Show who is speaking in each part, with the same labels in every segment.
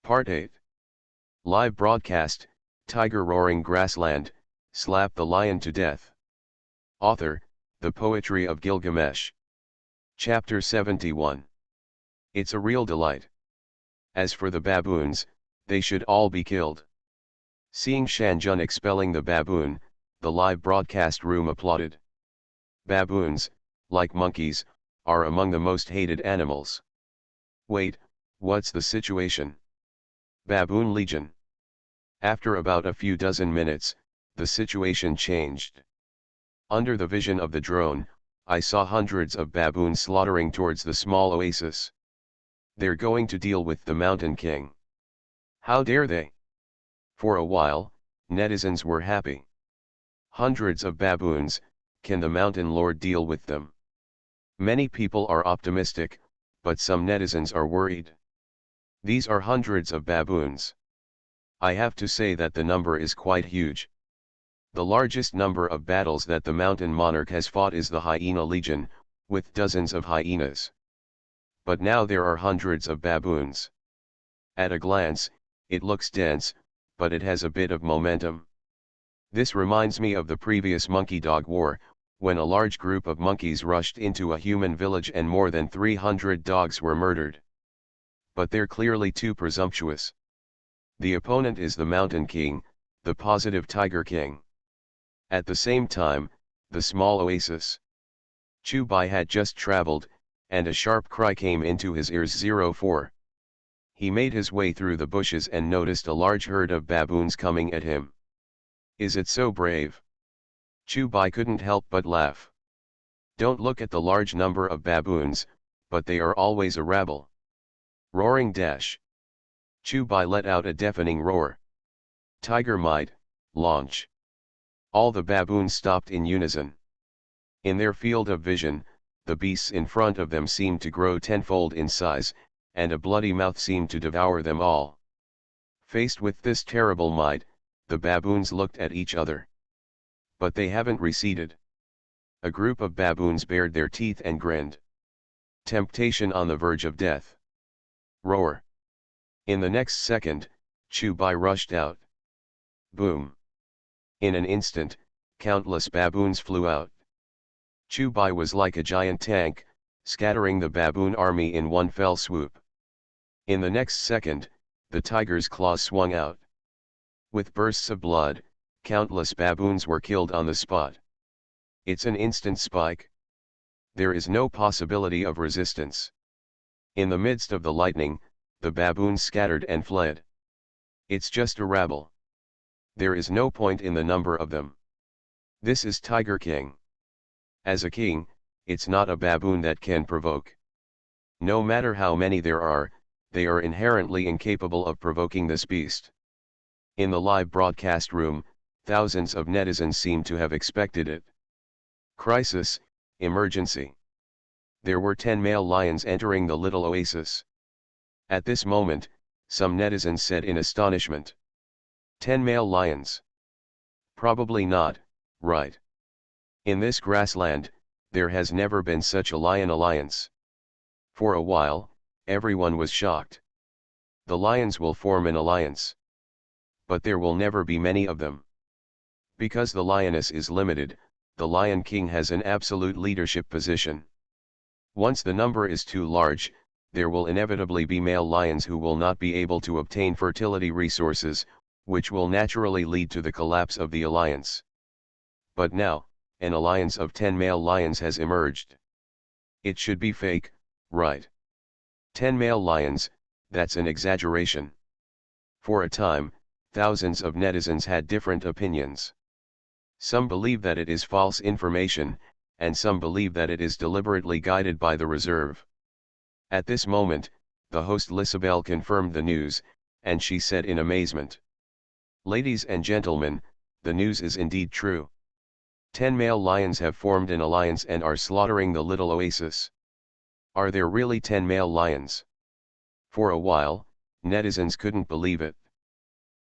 Speaker 1: Part 8. Live broadcast, Tiger Roaring Grassland, Slap the Lion to Death. Author, The Poetry of Gilgamesh. Chapter 71. It's a real delight. As for the baboons, they should all be killed. Seeing Shanjun expelling the baboon, the live broadcast room applauded. Baboons, like monkeys, are among the most hated animals. Wait, what's the situation? Baboon Legion. After about a few dozen minutes, the situation changed. Under the vision of the drone, I saw hundreds of baboons slaughtering towards the small oasis. They're going to deal with the Mountain King. How dare they? For a while, netizens were happy. Hundreds of baboons, can the Mountain Lord deal with them? Many people are optimistic, but some netizens are worried. These are hundreds of baboons. I have to say that the number is quite huge. The largest number of battles that the mountain monarch has fought is the Hyena Legion, with dozens of hyenas. But now there are hundreds of baboons. At a glance, it looks dense, but it has a bit of momentum. This reminds me of the previous monkey-dog war, when a large group of monkeys rushed into a human village and more than 300 dogs were murdered. But they're clearly too presumptuous. The opponent is the Mountain King, the positive Tiger King. At the same time, the small oasis. Chubai had just traveled, and a sharp cry came into his ears. 04. He made his way through the bushes and noticed a large herd of baboons coming at him. Is it so brave? Chubai couldn't help but laugh. Don't look at the large number of baboons, but they are always a rabble. Roaring dash. Chubai let out a deafening roar. Tiger might, launch. All the baboons stopped in unison. In their field of vision, the beasts in front of them seemed to grow tenfold in size, and a bloody mouth seemed to devour them all. Faced with this terrible might, the baboons looked at each other. But they haven't receded. A group of baboons bared their teeth and grinned. Temptation on the verge of death. Roar. In the next second, Chubai rushed out. Boom. In an instant, countless baboons flew out. Chubai was like a giant tank, scattering the baboon army in one fell swoop. In the next second, the tiger's claws swung out. With bursts of blood, countless baboons were killed on the spot. It's an instant spike. There is no possibility of resistance. In the midst of the lightning, the baboons scattered and fled. It's just a rabble. There is no point in the number of them. This is Tiger King. As a king, it's not a baboon that can provoke. No matter how many there are, they are inherently incapable of provoking this beast. In the live broadcast room, thousands of netizens seem to have expected it. Crisis, emergency. There were 10 male lions entering the little oasis. At this moment, some netizens said in astonishment. 10 male lions. Probably not, right? In this grassland, there has never been such a lion alliance. For a while, everyone was shocked. The lions will form an alliance. But there will never be many of them. Because the lioness is limited, the Lion King has an absolute leadership position. Once the number is too large, there will inevitably be male lions who will not be able to obtain fertility resources, which will naturally lead to the collapse of the alliance. But now, an alliance of 10 male lions has emerged. It should be fake, right? 10 male lions, that's an exaggeration. For a time, thousands of netizens had different opinions. Some believe that it is false information, and some believe that it is deliberately guided by the reserve. At this moment, the host Lisabelle confirmed the news, and she said in amazement. Ladies and gentlemen, the news is indeed true. 10 male lions have formed an alliance and are slaughtering the little oasis. Are there really 10 male lions? For a while, netizens couldn't believe it.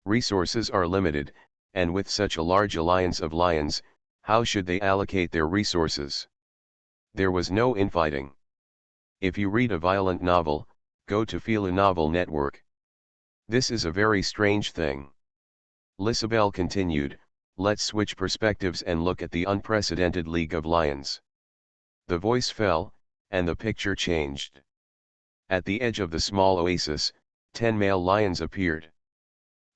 Speaker 1: Resources are limited, and with such a large alliance of lions, how should they allocate their resources? There was no infighting. If you read a violent novel, go to Fila Novel Network. This is a very strange thing. Lisabelle continued, let's switch perspectives and look at the unprecedented League of Lions. The voice fell, and the picture changed. At the edge of the small oasis, 10 male lions appeared.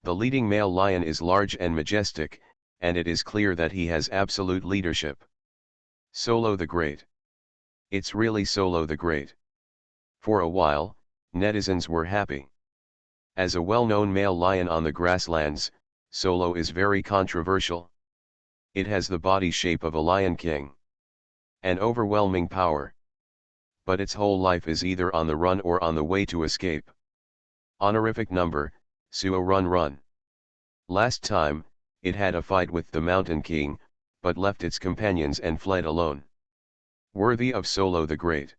Speaker 1: The leading male lion is large and majestic, and it is clear that he has absolute leadership. Solo the Great. It's really Solo the Great. For a while, netizens were happy. As a well-known male lion on the grasslands, Solo is very controversial. It has the body shape of a lion king. An overwhelming power. But its whole life is either on the run or on the way to escape. Honorific number, Suo Run Run. Last time, it had a fight with the Mountain King, but left its companions and fled alone. Worthy of Solo the Great.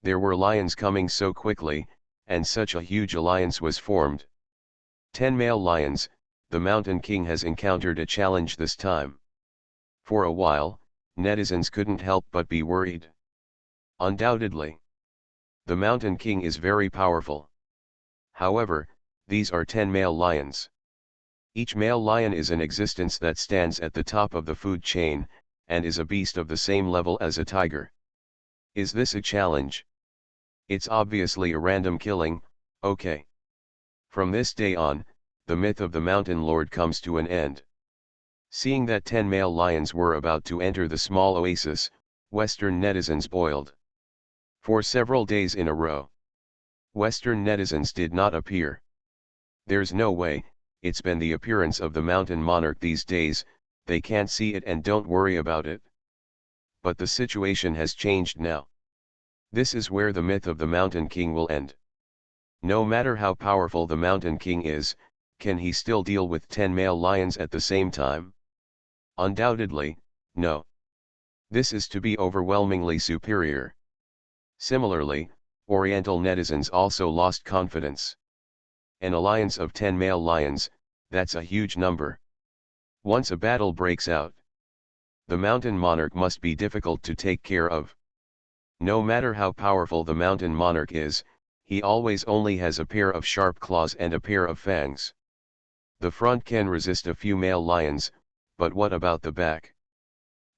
Speaker 1: There were lions coming so quickly, and such a huge alliance was formed. 10 male lions, the Mountain King has encountered a challenge this time. For a while, netizens couldn't help but be worried. Undoubtedly, the Mountain King is very powerful. However, these are 10 male lions. Each male lion is an existence that stands at the top of the food chain, and is a beast of the same level as a tiger. Is this a challenge? It's obviously a random killing, okay. From this day on, the myth of the Mountain Lord comes to an end. Seeing that 10 male lions were about to enter the small oasis, Western netizens boiled. For several days in a row, Western netizens did not appear. There's no way, it's been the appearance of the mountain monarch these days, they can't see it and don't worry about it. But the situation has changed now. This is where the myth of the Mountain King will end. No matter how powerful the Mountain King is, can he still deal with 10 male lions at the same time? Undoubtedly, no. This is to be overwhelmingly superior. Similarly, Oriental netizens also lost confidence. An alliance of 10 male lions, that's a huge number. Once a battle breaks out, the mountain monarch must be difficult to take care of. No matter how powerful the mountain monarch is, he always only has a pair of sharp claws and a pair of fangs. The front can resist a few male lions, but what about the back?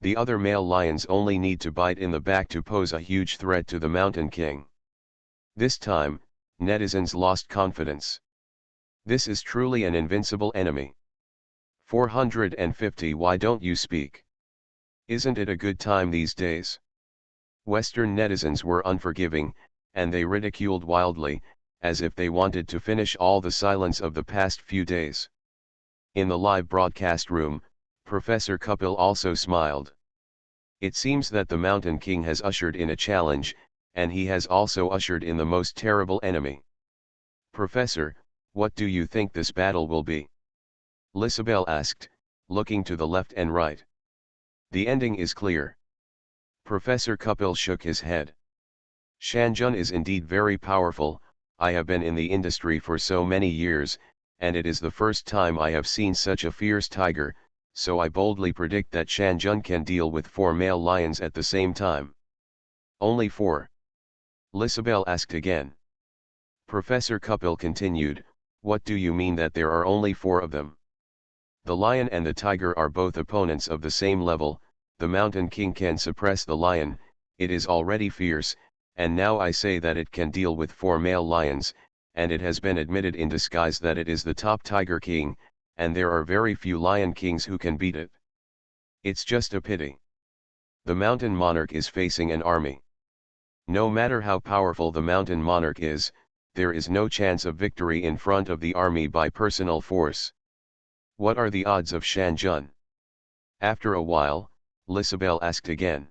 Speaker 1: The other male lions only need to bite in the back to pose a huge threat to the Mountain King. This time, netizens lost confidence. This is truly an invincible enemy. 450 Why don't you speak? Isn't it a good time these days? Western netizens were unforgiving, and they ridiculed wildly, as if they wanted to finish all the silence of the past few days. In the live broadcast room, Professor Kupil also smiled. It seems that the Mountain King has ushered in a challenge, and he has also ushered in the most terrible enemy. Professor, what do you think this battle will be? Lisabelle asked, looking to the left and right. The ending is clear. Professor Kupil shook his head. Shanjun is indeed very powerful. I have been in the industry for so many years, and it is the first time I have seen such a fierce tiger, so I boldly predict that Shanjun can deal with 4 male lions at the same time. Only 4? Lisabelle asked again. Professor Kupil continued, what do you mean that there are only 4 of them? The lion and the tiger are both opponents of the same level. The Mountain King can suppress the lion, it is already fierce, and now I say that it can deal with 4 male lions, and it has been admitted in disguise that it is the top Tiger King, and there are very few Lion Kings who can beat it. It's just a pity. The Mountain Monarch is facing an army. No matter how powerful the Mountain Monarch is, there is no chance of victory in front of the army by personal force. What are the odds of Shanjun? After a while, Lisabelle asked again.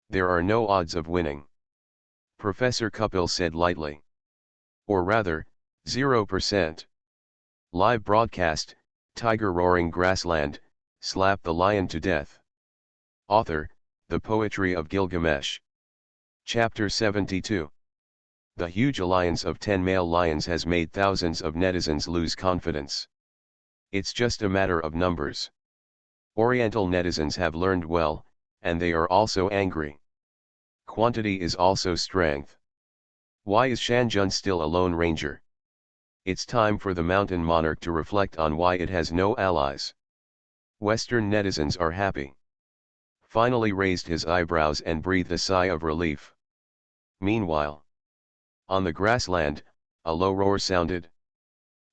Speaker 1: There are no odds of winning. Professor Kupil said lightly. Or rather, 0%. Live broadcast, Tiger Roaring Grassland, Slap the Lion to Death. Author, The Poetry of Gilgamesh. Chapter 72. The huge alliance of 10 male lions has made thousands of netizens lose confidence. It's just a matter of numbers. Oriental netizens have learned well, and they are also angry. Quantity is also strength. Why is Shanjun still a lone ranger? It's time for the mountain monarch to reflect on why it has no allies. Western netizens are happy. Finally raised his eyebrows and breathed a sigh of relief. Meanwhile, on the grassland, a low roar sounded.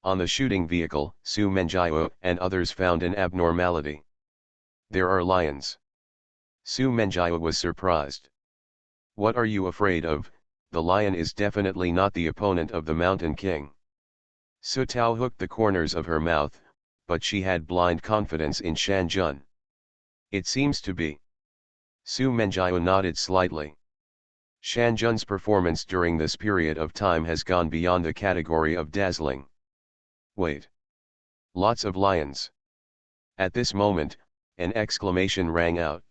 Speaker 1: On the shooting vehicle, Su Menjiao and others found an abnormality. There are lions. Su Menjiao was surprised. What are you afraid of? The lion is definitely not the opponent of the Mountain King. Su Tao hooked the corners of her mouth, but she had blind confidence in Shan Jun. It seems to be. Su Menjiao nodded slightly. Shan Jun's performance during this period of time has gone beyond the category of dazzling. Wait. Lots of lions. At this moment, an exclamation rang out.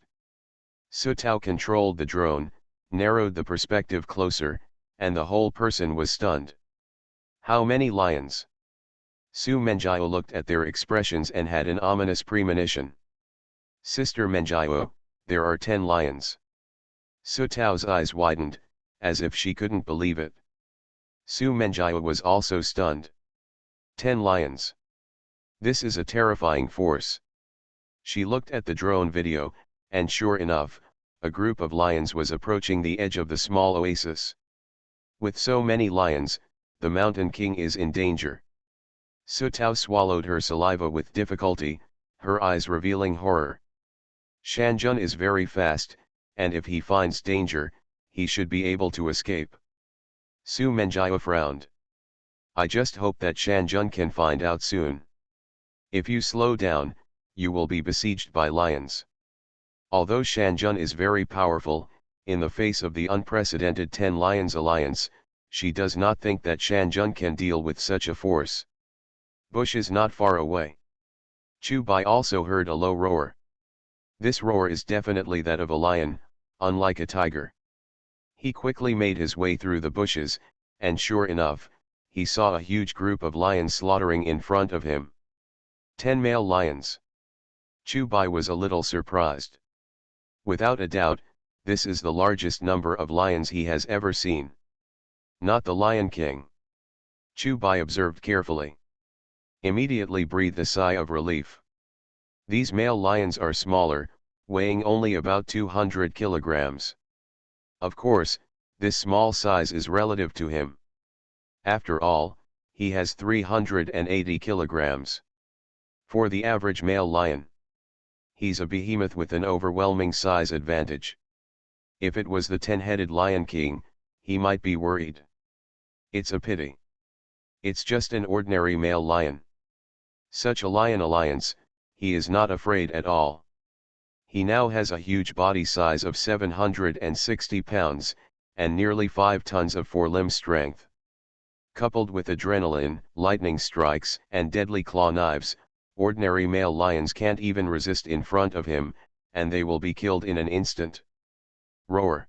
Speaker 1: Su Tao controlled the drone, narrowed the perspective closer, and the whole person was stunned. How many lions? Su Menjiao looked at their expressions and had an ominous premonition. Sister Menjiao, there are 10 lions. Su Tao's eyes widened, as if she couldn't believe it. Su Menjiao was also stunned. 10 lions. This is a terrifying force. She looked at the drone video, and sure enough, a group of lions was approaching the edge of the small oasis. With so many lions, the Mountain King is in danger. Su Tao swallowed her saliva with difficulty, her eyes revealing horror. Shan Jun is very fast, and if he finds danger, he should be able to escape. Su Menjiao frowned. I just hope that Shan Jun can find out soon. If you slow down, you will be besieged by lions. Although Shan Jun is very powerful, in the face of the unprecedented 10 Lions alliance, she does not think that Shan Jun can deal with such a force. Bushes not far away. Chu Bai also heard a low roar. This roar is definitely that of a lion, unlike a tiger. He quickly made his way through the bushes, and sure enough, he saw a huge group of lions slaughtering in front of him. 10 male lions. Chu Bai was a little surprised. Without a doubt, this is the largest number of lions he has ever seen. Not the Lion King. Chu Bai observed carefully. Immediately breathed a sigh of relief. These male lions are smaller, weighing only about 200 kilograms. Of course, this small size is relative to him. After all, he has 380 kilograms. For the average male lion, he's a behemoth with an overwhelming size advantage. If it was the 10-headed Lion King, he might be worried. It's a pity. It's just an ordinary male lion. Such a lion alliance, he is not afraid at all. He now has a huge body size of 760 pounds, and nearly 5 tons of forelimb strength. Coupled with adrenaline, lightning strikes, and deadly claw knives, ordinary male lions can't even resist in front of him, and they will be killed in an instant. Roar.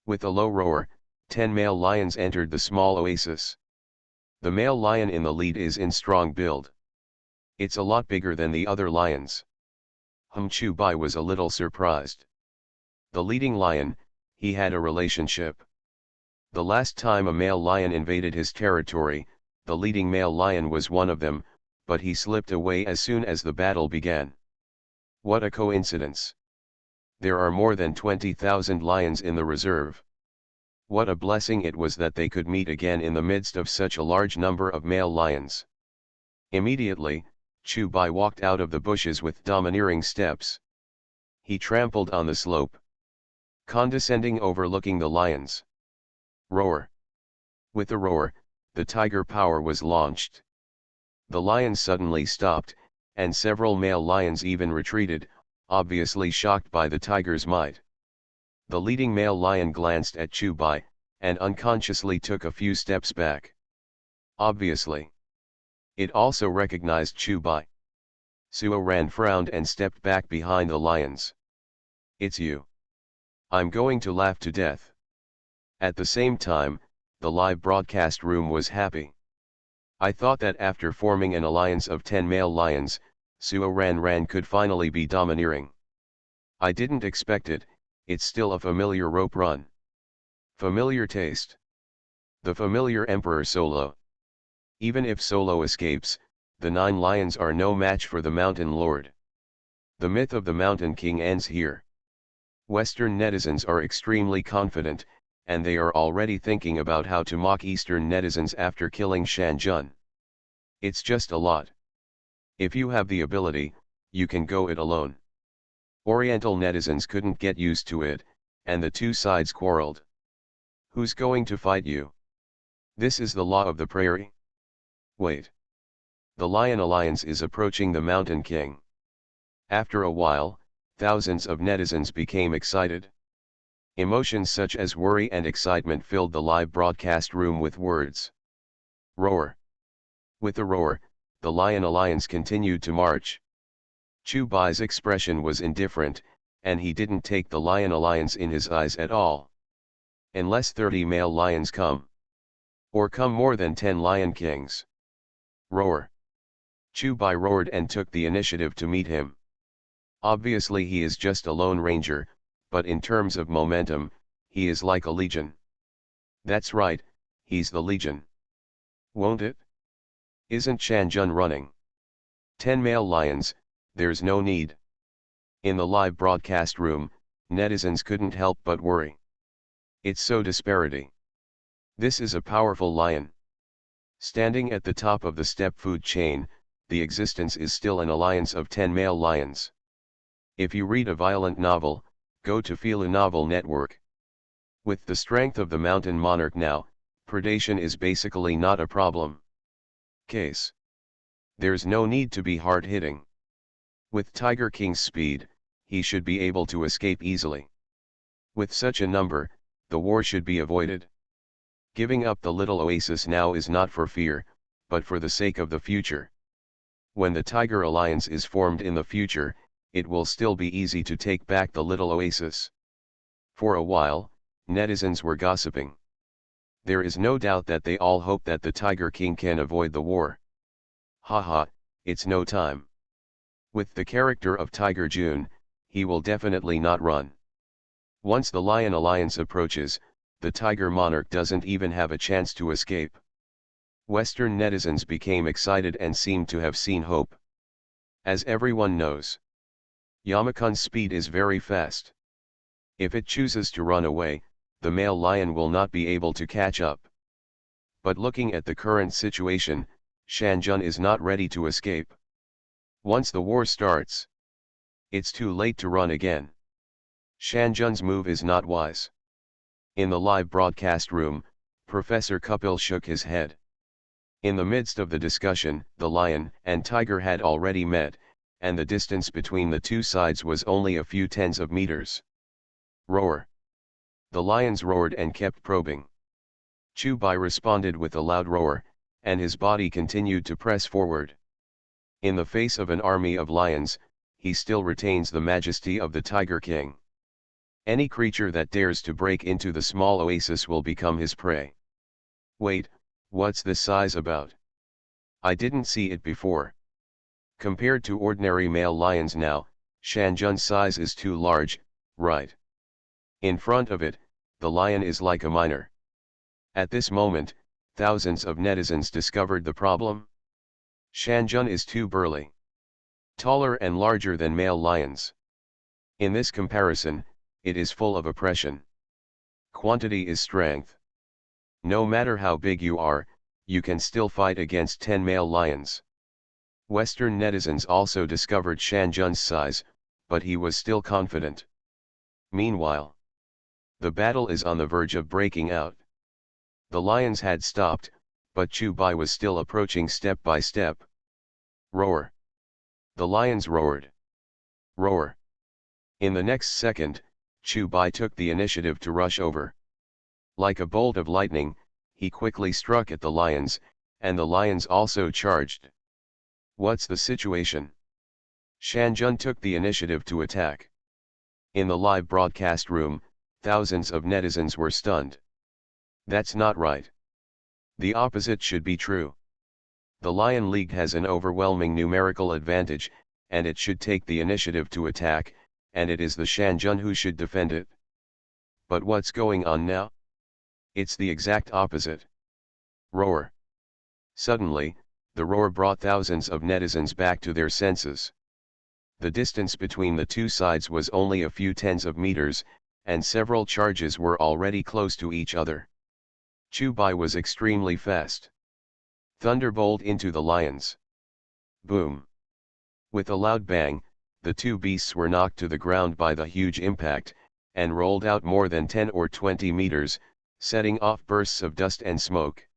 Speaker 1: With a low roar, 10 male lions entered the small oasis. The male lion in the lead is in strong build. It's a lot bigger than the other lions. Chu Bai was a little surprised. The leading lion, he had a relationship. The last time a male lion invaded his territory, the leading male lion was one of them, but he slipped away as soon as the battle began. What a coincidence. There are more than 20,000 lions in the reserve. What a blessing it was that they could meet again in the midst of such a large number of male lions. Immediately, Chu Bai walked out of the bushes with domineering steps. He trampled on the slope, condescending overlooking the lions. Roar. With the roar, the tiger power was launched. The lions suddenly stopped, and several male lions even retreated, obviously shocked by the tiger's might. The leading male lion glanced at Chu Bai, and unconsciously took a few steps back. Obviously. It also recognized Chu Bai. Suo Ran frowned and stepped back behind the lions. It's you. I'm going to laugh to death. At the same time, the live broadcast room was happy. I thought that after forming an alliance of 10 male lions, Suo Ran could finally be domineering. I didn't expect it, it's still a familiar rope run. Familiar taste. The familiar Emperor Solo. Even if Solo escapes, the 9 lions are no match for the Mountain Lord. The myth of the Mountain King ends here. Western netizens are extremely confident, and they are already thinking about how to mock Eastern netizens after killing Shan Jun. It's just a lot. If you have the ability, you can go it alone. Oriental netizens couldn't get used to it, and the two sides quarreled. Who's going to fight you? This is the law of the prairie. Wait. The Lion Alliance is approaching the Mountain King. After a while, thousands of netizens became excited. Emotions such as worry and excitement filled the live broadcast room with words. Roar. With a roar, the Lion Alliance continued to march. Chu Bai's expression was indifferent, and he didn't take the Lion Alliance in his eyes at all. Unless 30 male lions come. Or come more than 10 Lion Kings. Roar. Chu Bai roared and took the initiative to meet him. Obviously he is just a lone ranger, but in terms of momentum, he is like a legion. That's right, he's the legion. Won't it? Isn't Shan Jun running? 10 male lions, there's no need. In the live broadcast room, netizens couldn't help but worry. It's so disparity. This is a powerful lion. Standing at the top of the steppe food chain, the existence is still an alliance of 10 male lions. If you read a violent novel, go to Philu Novel Network. With the strength of the mountain monarch now, predation is basically not a problem. Case. There's no need to be hard-hitting. With Tiger King's speed, he should be able to escape easily. With such a number, the war should be avoided. Giving up the little oasis now is not for fear, but for the sake of the future. When the Tiger Alliance is formed in the future, it will still be easy to take back the little oasis. For a while, netizens were gossiping. There is no doubt that they all hope that the Tiger King can avoid the war. Haha, it's no time. With the character of Tiger Jun, he will definitely not run. Once the Lion Alliance approaches, the Tiger Monarch doesn't even have a chance to escape. Western netizens became excited and seemed to have seen hope. As everyone knows, Yamakun's speed is very fast. If it chooses to run away, the male lion will not be able to catch up. But looking at the current situation, Shan Jun is not ready to escape. Once the war starts, it's too late to run again. Shan Jun's move is not wise. In the live broadcast room, Professor Kapil shook his head. In the midst of the discussion, the lion and tiger had already met, and the distance between the two sides was only a few tens of meters. Roar. The lions roared and kept probing. Chu Bai responded with a loud roar, and his body continued to press forward. In the face of an army of lions, he still retains the majesty of the Tiger King. Any creature that dares to break into the small oasis will become his prey. Wait, what's this size about? I didn't see it before. Compared to ordinary male lions now, Shan Jun's size is too large, right? In front of it, the lion is like a minor. At this moment, thousands of netizens discovered the problem. Shan Jun is too burly. Taller and larger than male lions. In this comparison, it is full of oppression. Quantity is strength. No matter how big you are, you can still fight against 10 male lions. Western netizens also discovered Shan Jun's size, but he was still confident. Meanwhile, the battle is on the verge of breaking out. The lions had stopped, but Chu Bai was still approaching step by step. Roar. The lions roared. Roar. In the next second, Chu Bai took the initiative to rush over. Like a bolt of lightning, he quickly struck at the lions, and the lions also charged. What's the situation? Shan Jun took the initiative to attack. In the live broadcast room, thousands of netizens were stunned. That's not right. The opposite should be true. The Lion League has an overwhelming numerical advantage, and it should take the initiative to attack, and it is the Shan Jun who should defend it. But what's going on now? It's the exact opposite. Roar. Suddenly, the roar brought thousands of netizens back to their senses. The distance between the two sides was only a few tens of meters, and several charges were already close to each other. Chubai was extremely fast. Thunderbolt into the lions. Boom! With a loud bang, the two beasts were knocked to the ground by the huge impact, and rolled out more than 10 or 20 meters, setting off bursts of dust and smoke.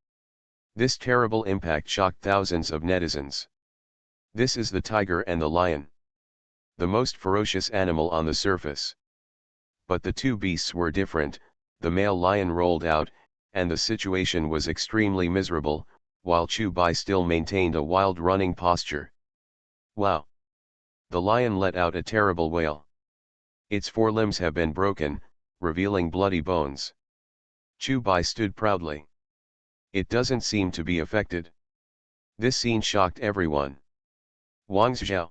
Speaker 1: This terrible impact shocked thousands of netizens. This is the tiger and the lion, the most ferocious animal on the surface. But the two beasts were different. The male lion rolled out, and the situation was extremely miserable, while Chubai still maintained a wild running posture. Wow! The lion let out a terrible wail. Its forelimbs have been broken, revealing bloody bones. Chubai stood proudly. It doesn't seem to be affected. This scene shocked everyone. Wang Zhao.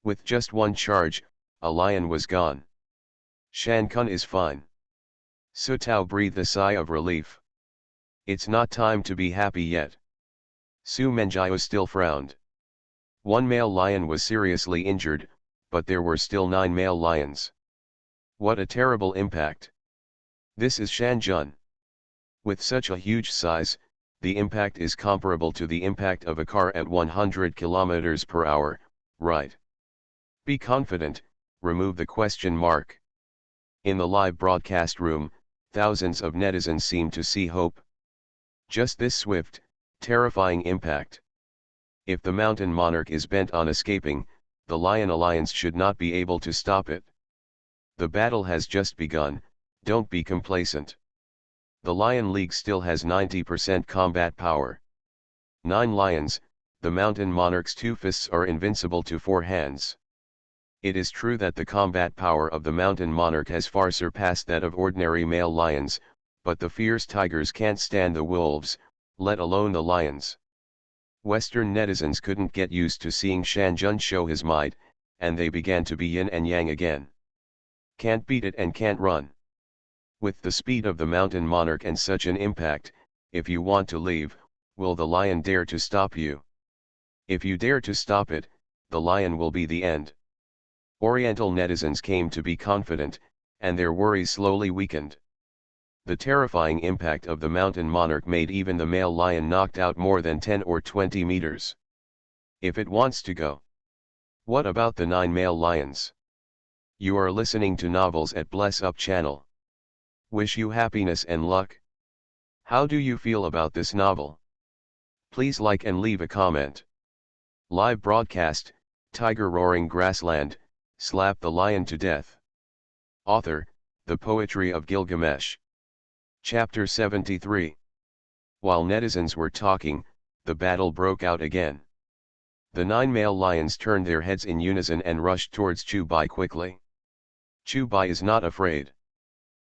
Speaker 1: With just one charge, a lion was gone. Shan Kun is fine. Su Tao breathed a sigh of relief. It's not time to be happy yet. Su Menjiao still frowned. One male lion was seriously injured, but there were still 9 male lions. What a terrible impact. This is Shanjun. With such a huge size, the impact is comparable to the impact of a car at 100 km per hour, right? Be confident, remove the question mark. In the live broadcast room, thousands of netizens seemed to see hope. Just this swift, terrifying impact. If the mountain monarch is bent on escaping, the Lion Alliance should not be able to stop it. The battle has just begun, don't be complacent. The Lion League still has 90% combat power. 9 lions, the mountain monarch's 2 fists are invincible to 4 hands. It is true that the combat power of the mountain monarch has far surpassed that of ordinary male lions, but the fierce tigers can't stand the wolves, let alone the lions. Western netizens couldn't get used to seeing Shanjun show his might, and they began to be yin and yang again. Can't beat it and can't run. With the speed of the mountain monarch and such an impact, if you want to leave, will the lion dare to stop you? If you dare to stop it, the lion will be the end. Oriental netizens came to be confident, and their worries slowly weakened. The terrifying impact of the mountain monarch made even the male lion knocked out more than 10 or 20 meters. If it wants to go. What about the 9 male lions? You are listening to Novels at Bless Up channel. Wish you happiness and luck. How do you feel about this novel? Please like and leave a comment. Live broadcast, Tiger Roaring Grassland, Slap the Lion to Death. Author, The Poetry of Gilgamesh. Chapter 73. While netizens were talking, the battle broke out again. The 9 male lions turned their heads in unison and rushed towards Chubai quickly. Chubai is not afraid.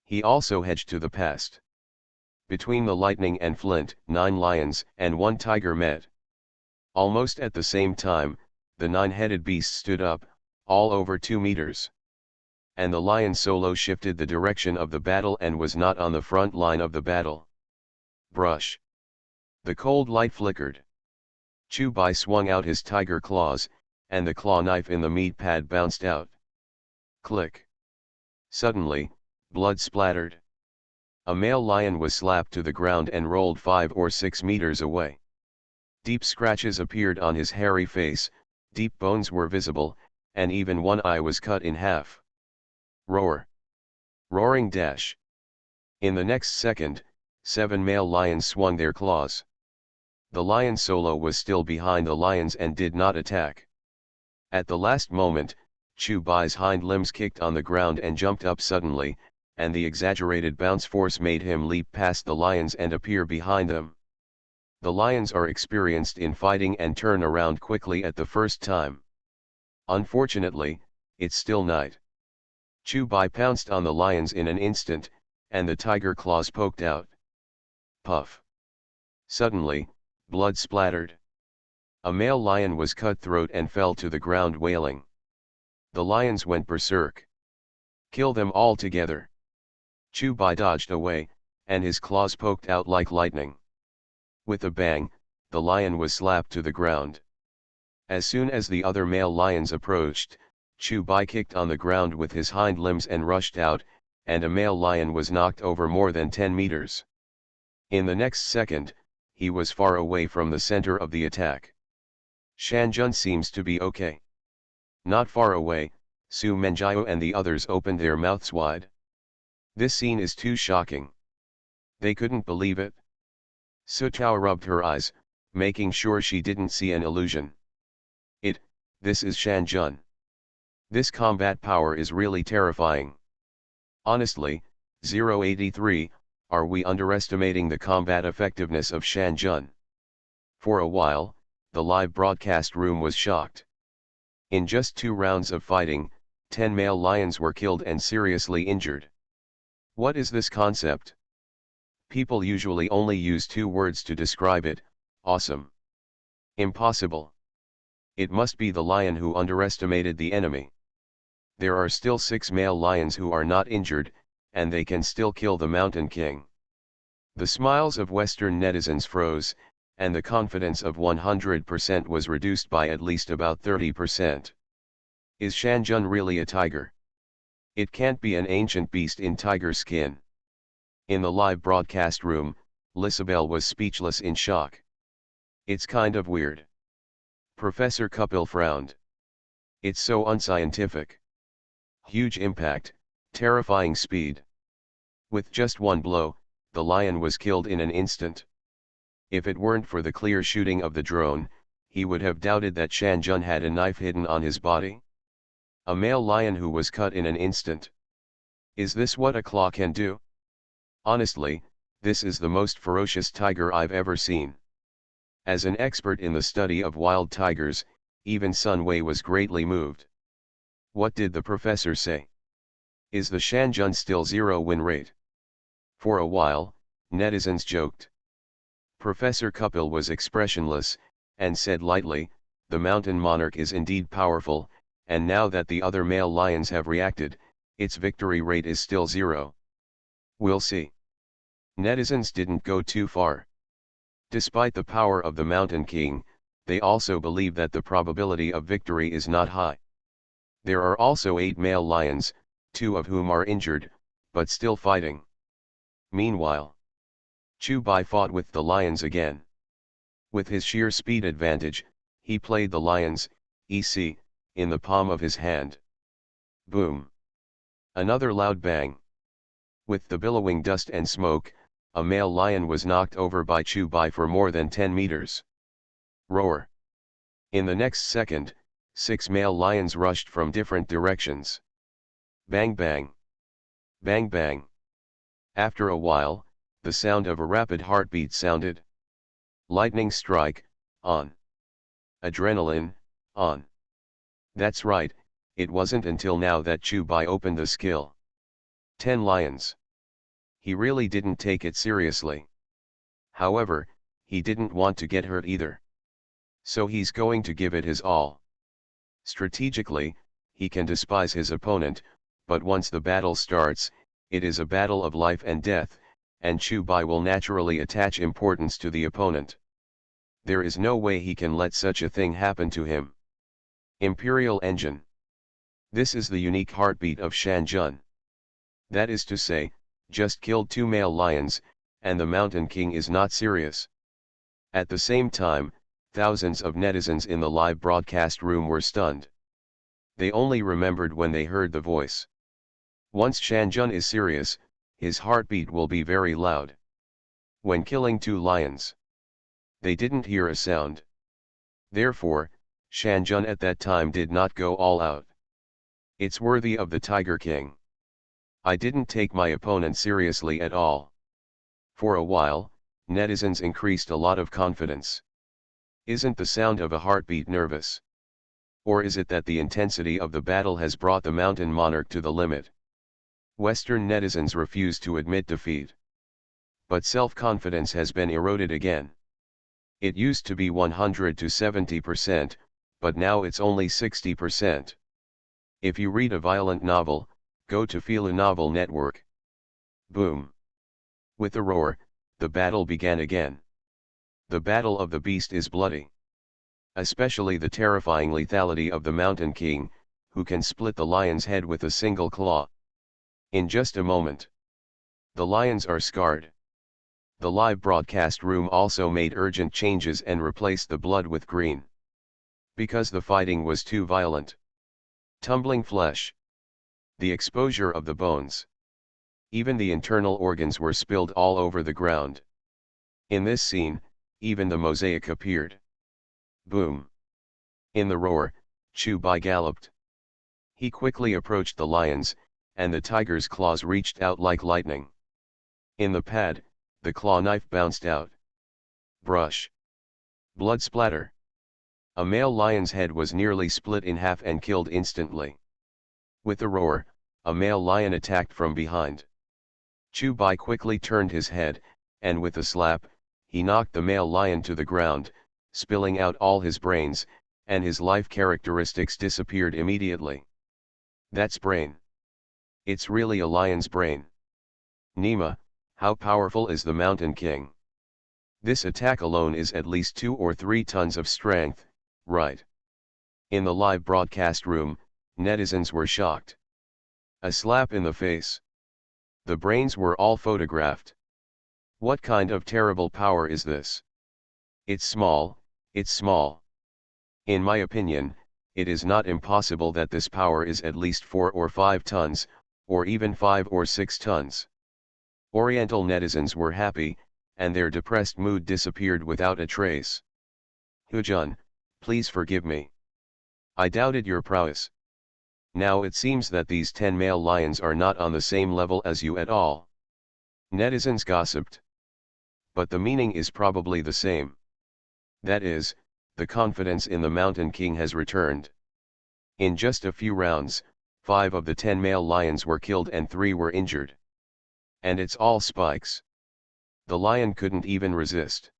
Speaker 1: He also hedged to the past. Between the lightning and flint, 9 lions and 1 tiger met. Almost at the same time, the 9-headed beast stood up, all over 2 meters. And the lion solo shifted the direction of the battle and was not on the front line of the battle. Brush. The cold light flickered. Chubai swung out his tiger claws, and the claw knife in the meat pad bounced out. Click. Suddenly, blood splattered. A male lion was slapped to the ground and rolled 5 or 6 meters away. Deep scratches appeared on his hairy face, deep bones were visible, and even one eye was cut in half. Roar. Roaring dash. In the next second, 7 male lions swung their claws. The lion solo was still behind the lions and did not attack. At the last moment, Chubai's hind limbs kicked on the ground and jumped up suddenly, and the exaggerated bounce force made him leap past the lions and appear behind them. The lions are experienced in fighting and turn around quickly at the first time. Unfortunately, it's still night. Chubai pounced on the lions in an instant, and the tiger claws poked out. Puff. Suddenly, blood splattered. A male lion was cut throat and fell to the ground wailing. The lions went berserk. Kill them all together. Chubai dodged away, and his claws poked out like lightning. With a bang, the lion was slapped to the ground. As soon as the other male lions approached, Chu Bai kicked on the ground with his hind limbs and rushed out, and a male lion was knocked over more than 10 meters. In the next second, he was far away from the center of the attack. Shanjun seems to be okay. Not far away, Su Menjiao and the others opened their mouths wide. This scene is too shocking. They couldn't believe it. Su Tao rubbed her eyes, making sure she didn't see an illusion. This is Shanjun. This combat power is really terrifying. Honestly, 083, are we underestimating the combat effectiveness of Shanjun? For a while, the live broadcast room was shocked. In just 2 rounds of fighting, 10 male lions were killed and seriously injured. What is this concept? People usually only use 2 words to describe it: awesome. Impossible. It must be the lion who underestimated the enemy. There are still 6 male lions who are not injured, and they can still kill the Mountain King. The smiles of Western netizens froze, and the confidence of 100% was reduced by at least about 30%. Is Shanjun really a tiger? It can't be an ancient beast in tiger skin. In the live broadcast room, Lisabelle was speechless in shock. It's kind of weird. Professor Kupil frowned. It's so unscientific. Huge impact, terrifying speed. With just 1 blow, the lion was killed in an instant. If it weren't for the clear shooting of the drone, he would have doubted that Shanjun had a knife hidden on his body. A male lion who was cut in an instant. Is this what a claw can do? Honestly, this is the most ferocious tiger I've ever seen. As an expert in the study of wild tigers, even Sun Wei was greatly moved. What did the professor say? Is the Shanjun still 0 win rate? For a while, netizens joked. Professor Kupil was expressionless, and said lightly, the mountain monarch is indeed powerful, and now that the other male lions have reacted, its victory rate is still 0. We'll see. Netizens didn't go too far. Despite the power of the Mountain King, they also believe that the probability of victory is not high. There are also 8 male lions, 2 of whom are injured, but still fighting. Meanwhile, Chu Bai fought with the lions again. With his sheer speed advantage, he played the lions, EC, in the palm of his hand. Boom! Another loud bang. With the billowing dust and smoke, a male lion was knocked over by Chu Bai for more than 10 meters. Roar! In the next second, 6 male lions rushed from different directions. Bang bang! Bang bang! After a while, the sound of a rapid heartbeat sounded. Lightning strike, on. Adrenaline, on. That's right, it wasn't until now that Chu Bai opened the skill. 10 lions. He really didn't take it seriously. However, he didn't want to get hurt either. So he's going to give it his all. Strategically, he can despise his opponent, but once the battle starts, it is a battle of life and death, and Chu Bai will naturally attach importance to the opponent. There is no way he can let such a thing happen to him. Imperial Engine. This is the unique heartbeat of Shanjun. That is to say, just killed 2 male lions, and the Mountain King is not serious. At the same time, thousands of netizens in the live broadcast room were stunned. They only remembered when they heard the voice. Once Shanjun is serious, his heartbeat will be very loud. When killing 2 lions, they didn't hear a sound. Therefore, Shanjun at that time did not go all out. It's worthy of the Tiger King. I didn't take my opponent seriously at all. For a while, netizens increased a lot of confidence. Isn't the sound of a heartbeat nervous? Or is it that the intensity of the battle has brought the mountain monarch to the limit? Western netizens refuse to admit defeat. But self-confidence has been eroded again. It used to be 100 to 70%, but now it's only 60%. If you read a violent novel, go to Fila Novel Network. Boom! With a roar, the battle began again. The battle of the beast is bloody. Especially the terrifying lethality of the Mountain King, who can split the lion's head with a single claw. In just a moment, the lions are scarred. The live broadcast room also made urgent changes and replaced the blood with green. Because the fighting was too violent. Tumbling flesh. The exposure of the bones. Even the internal organs were spilled all over the ground. In this scene, even the mosaic appeared. Boom. In the roar, Chu Bai galloped. He quickly approached the lions, and the tiger's claws reached out like lightning. In the pad, the claw knife bounced out. Brush. Blood splatter. A male lion's head was nearly split in half and killed instantly. With a roar, a male lion attacked from behind. Chu Bai quickly turned his head, and with a slap, he knocked the male lion to the ground, spilling out all his brains, and his life characteristics disappeared immediately. That's brain. It's really a lion's brain. Nima, how powerful is the Mountain King? This attack alone is at least 2 or 3 tons of strength, right? In the live broadcast room, netizens were shocked. A slap in the face. The brains were all photographed. What kind of terrible power is this? It's small, it's small. In my opinion, it is not impossible that this power is at least 4 or 5 tons, or even 5 or 6 tons. Oriental netizens were happy, and their depressed mood disappeared without a trace. Hujun, please forgive me. I doubted your prowess. Now it seems that these 10 male lions are not on the same level as you at all. Netizens gossiped. But the meaning is probably the same. That is, the confidence in the Mountain King has returned. In just a few rounds, 5 of the 10 male lions were killed and 3 were injured. And it's all spikes. The lion couldn't even resist.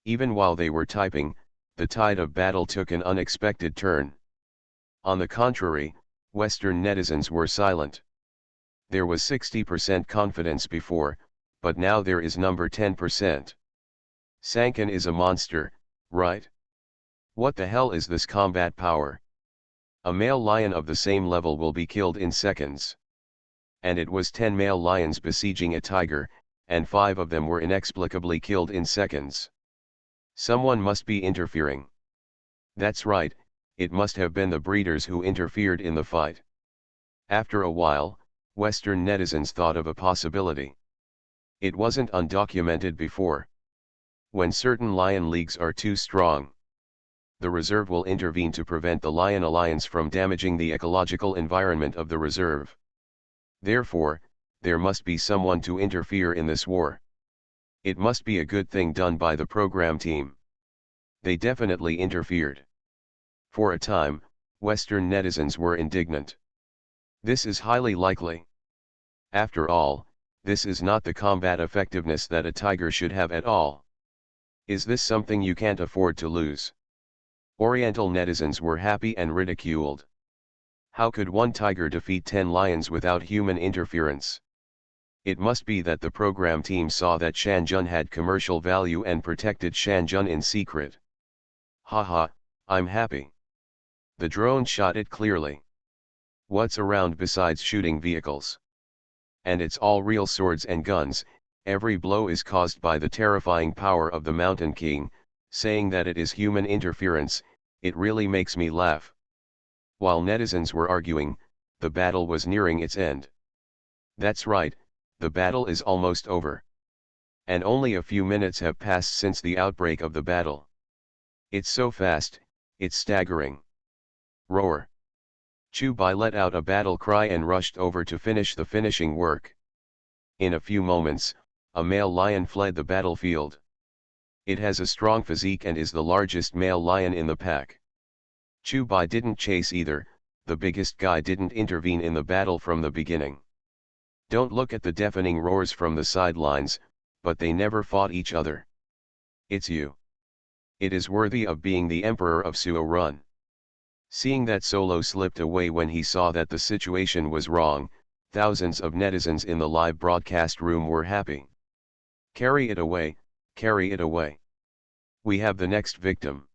Speaker 1: Even while they were typing, the tide of battle took an unexpected turn. On the contrary, Western netizens were silent. There was 60% confidence before, but now there is number 10%. Sankan is a monster, right? What the hell is this combat power? A male lion of the same level will be killed in seconds. And it was 10 male lions besieging a tiger, and 5 of them were inexplicably killed in seconds. Someone must be interfering. That's right, it must have been the breeders who interfered in the fight. After a while, Western netizens thought of a possibility. It wasn't undocumented before. When certain lion leagues are too strong, the reserve will intervene to prevent the lion alliance from damaging the ecological environment of the reserve. Therefore, there must be someone to interfere in this war. It must be a good thing done by the program team. They definitely interfered. For a time, Western netizens were indignant. This is highly likely. After all, this is not the combat effectiveness that a tiger should have at all. Is this something you can't afford to lose? Oriental netizens were happy and ridiculed. How could one tiger defeat 10 lions without human interference? It must be that the program team saw that Shanjun had commercial value and protected Shanjun in secret. Haha, I'm happy. The drone shot it clearly. What's around besides shooting vehicles? And it's all real swords and guns. Every blow is caused by the terrifying power of the Mountain King. Saying that it is human interference, it really makes me laugh. While netizens were arguing, the battle was nearing its end. That's right, the battle is almost over. And only a few minutes have passed since the outbreak of the battle. It's so fast, it's staggering. Roar. Chu Bai let out a battle cry and rushed over to finish the finishing work. In a few moments, a male lion fled the battlefield. It has a strong physique and is the largest male lion in the pack. Chu Bai didn't chase either, the biggest guy didn't intervene in the battle from the beginning. Don't look at the deafening roars from the sidelines, but they never fought each other. It's you. It is worthy of being the emperor of Suo Run. Seeing that Solo slipped away when he saw that the situation was wrong, thousands of netizens in the live broadcast room were happy. Carry it away, carry it away. We have the next victim.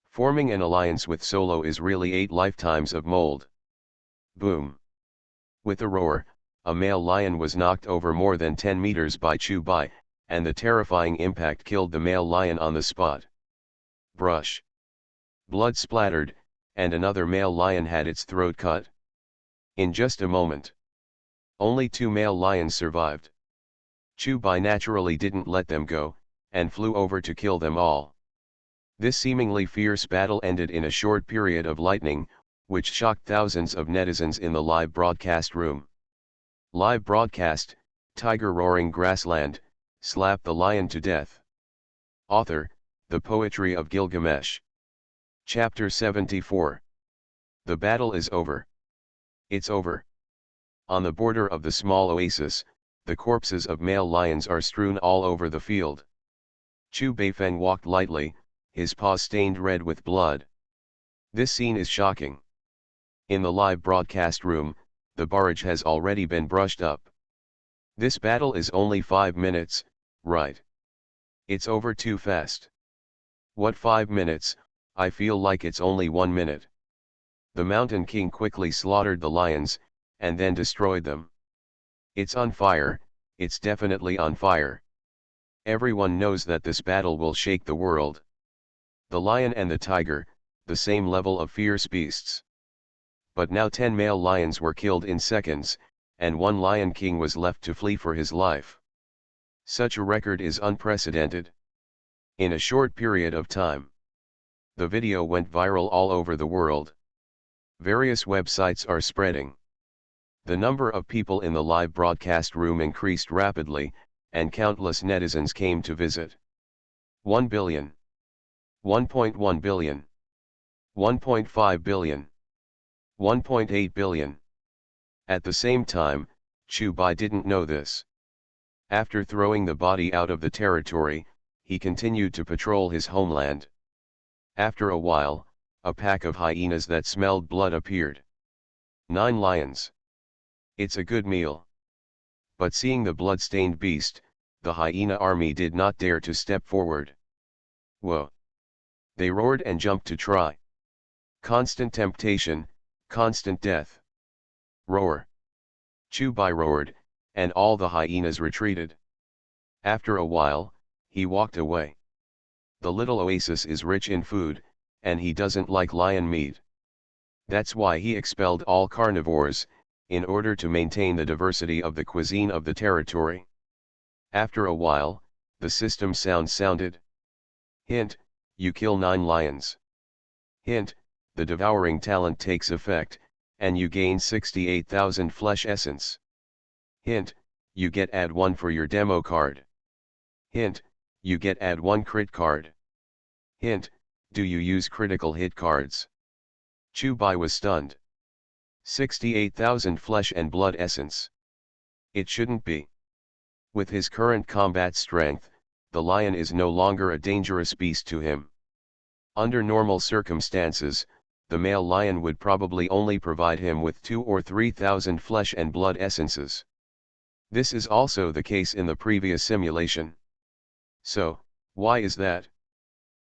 Speaker 1: Forming an alliance with Solo is really 8 lifetimes of mold. Boom. With a roar, a male lion was knocked over more than 10 meters by Chu-Bai, and the terrifying impact killed the male lion on the spot. Brush. Blood splattered, and another male lion had its throat cut. In just a moment, only 2 male lions survived. Chu-Bai naturally didn't let them go, and flew over to kill them all. This seemingly fierce battle ended in a short period of lightning, which shocked thousands of netizens in the live broadcast room. Live broadcast, Tiger Roaring Grassland, slap the lion to death. Author, The Poetry of Gilgamesh. Chapter 74. The battle is over. It's over. On the border of the small oasis, the corpses of male lions are strewn all over the field. Chu Beifeng walked lightly, his paws stained red with blood. This scene is shocking. In the live broadcast room, the barrage has already been brushed up. This battle is only 5 minutes, right? It's over too fast. What 5 minutes, I feel like it's only 1 minute. The Mountain King quickly slaughtered the lions, and then destroyed them. It's on fire, it's definitely on fire. Everyone knows that this battle will shake the world. The lion and the tiger, the same level of fierce beasts. But now 10 male lions were killed in seconds, and 1 lion king was left to flee for his life. Such a record is unprecedented. In a short period of time, the video went viral all over the world. Various websites are spreading. The number of people in the live broadcast room increased rapidly, and countless netizens came to visit. 1 billion. 1.1 billion. 1.5 billion. 1.8 billion. At the same time, Chu-Bai didn't know this. After throwing the body out of the territory, he continued to patrol his homeland. After a while, a pack of hyenas that smelled blood appeared. 9 lions. It's a good meal. But seeing the blood-stained beast, the hyena army did not dare to step forward. Whoa! They roared and jumped to try. Constant temptation, constant death. Roar. Chu-Bai roared, and all the hyenas retreated. After a while, he walked away. The little oasis is rich in food, and he doesn't like lion meat. That's why he expelled all carnivores, in order to maintain the diversity of the cuisine of the territory. After a while, the system sounded. Hint, you kill 9 lions. Hint, the devouring talent takes effect, and you gain 68,000 flesh essence. Hint, you get add 1 for your demo card. Hint, you get add 1 crit card. Hint, do you use critical hit cards? Chu-Bai was stunned. 68,000 flesh and blood essence. It shouldn't be. With his current combat strength, the lion is no longer a dangerous beast to him. Under normal circumstances, the male lion would probably only provide him with 2 or 3,000 flesh and blood essences. This is also the case in the previous simulation. So, why is that?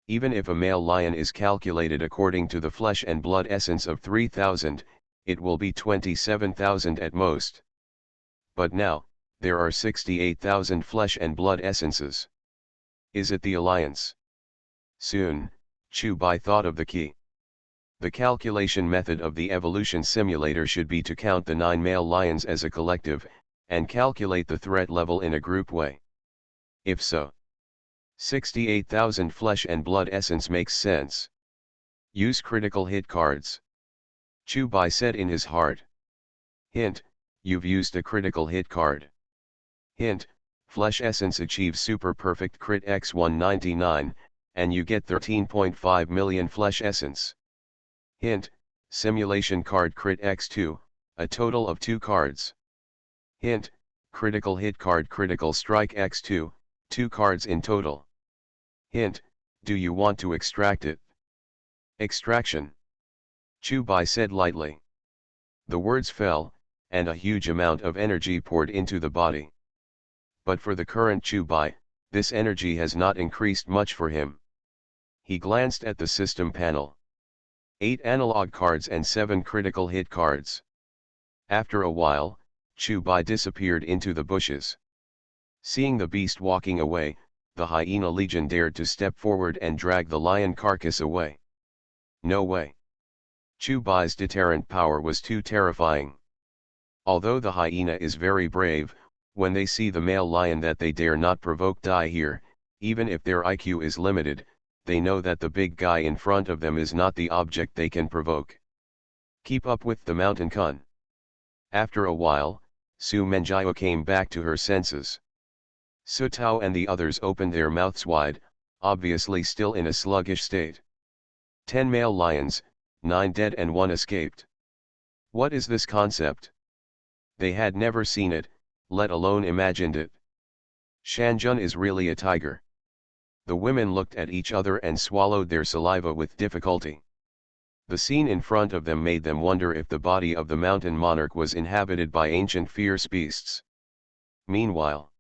Speaker 1: Even if a male lion is calculated according to the flesh and blood essence of 3,000, it will be 27,000 at most. But now, there are 68,000 flesh and blood essences. Is it the alliance? Soon, Chu-Bai thought of the key. The calculation method of the evolution simulator should be to count the 9 male lions as a collective, and calculate the threat level in a group way. If so, 68,000 flesh and blood essence makes sense. Use critical hit cards. Chu-Bai said in his heart. Hint, you've used a critical hit card. Hint, flesh essence achieves super perfect crit x 199, and you get 13.5 million flesh essence. Hint, simulation card crit x2, a total of 2 cards. Hint, critical hit card critical strike x2, 2 cards in total. Hint, do you want to extract it? Extraction. Chu-Bai said lightly. The words fell, and a huge amount of energy poured into the body. But for the current Chu-Bai, this energy has not increased much for him. He glanced at the system panel. 8 analog cards and 7 critical hit cards. After a while, Chu Bai disappeared into the bushes. Seeing the beast walking away, the hyena legion dared to step forward and drag the lion carcass away. No way. Chu Bai's deterrent power was too terrifying. Although the hyena is very brave, when they see the male lion that they dare not provoke die here, even if their IQ is limited, they know that the big guy in front of them is not the object they can provoke. Keep up with the mountain kun. After a while, Su Menjiao came back to her senses. Su Tao and the others opened their mouths wide, obviously still in a sluggish state. 10 male lions, 9 dead and 1 escaped. What is this concept? They had never seen it, let alone imagined it. Shanjun is really a tiger. The women looked at each other and swallowed their saliva with difficulty. The scene in front of them made them wonder if the body of the mountain monarch was inhabited by ancient fierce beasts. Meanwhile,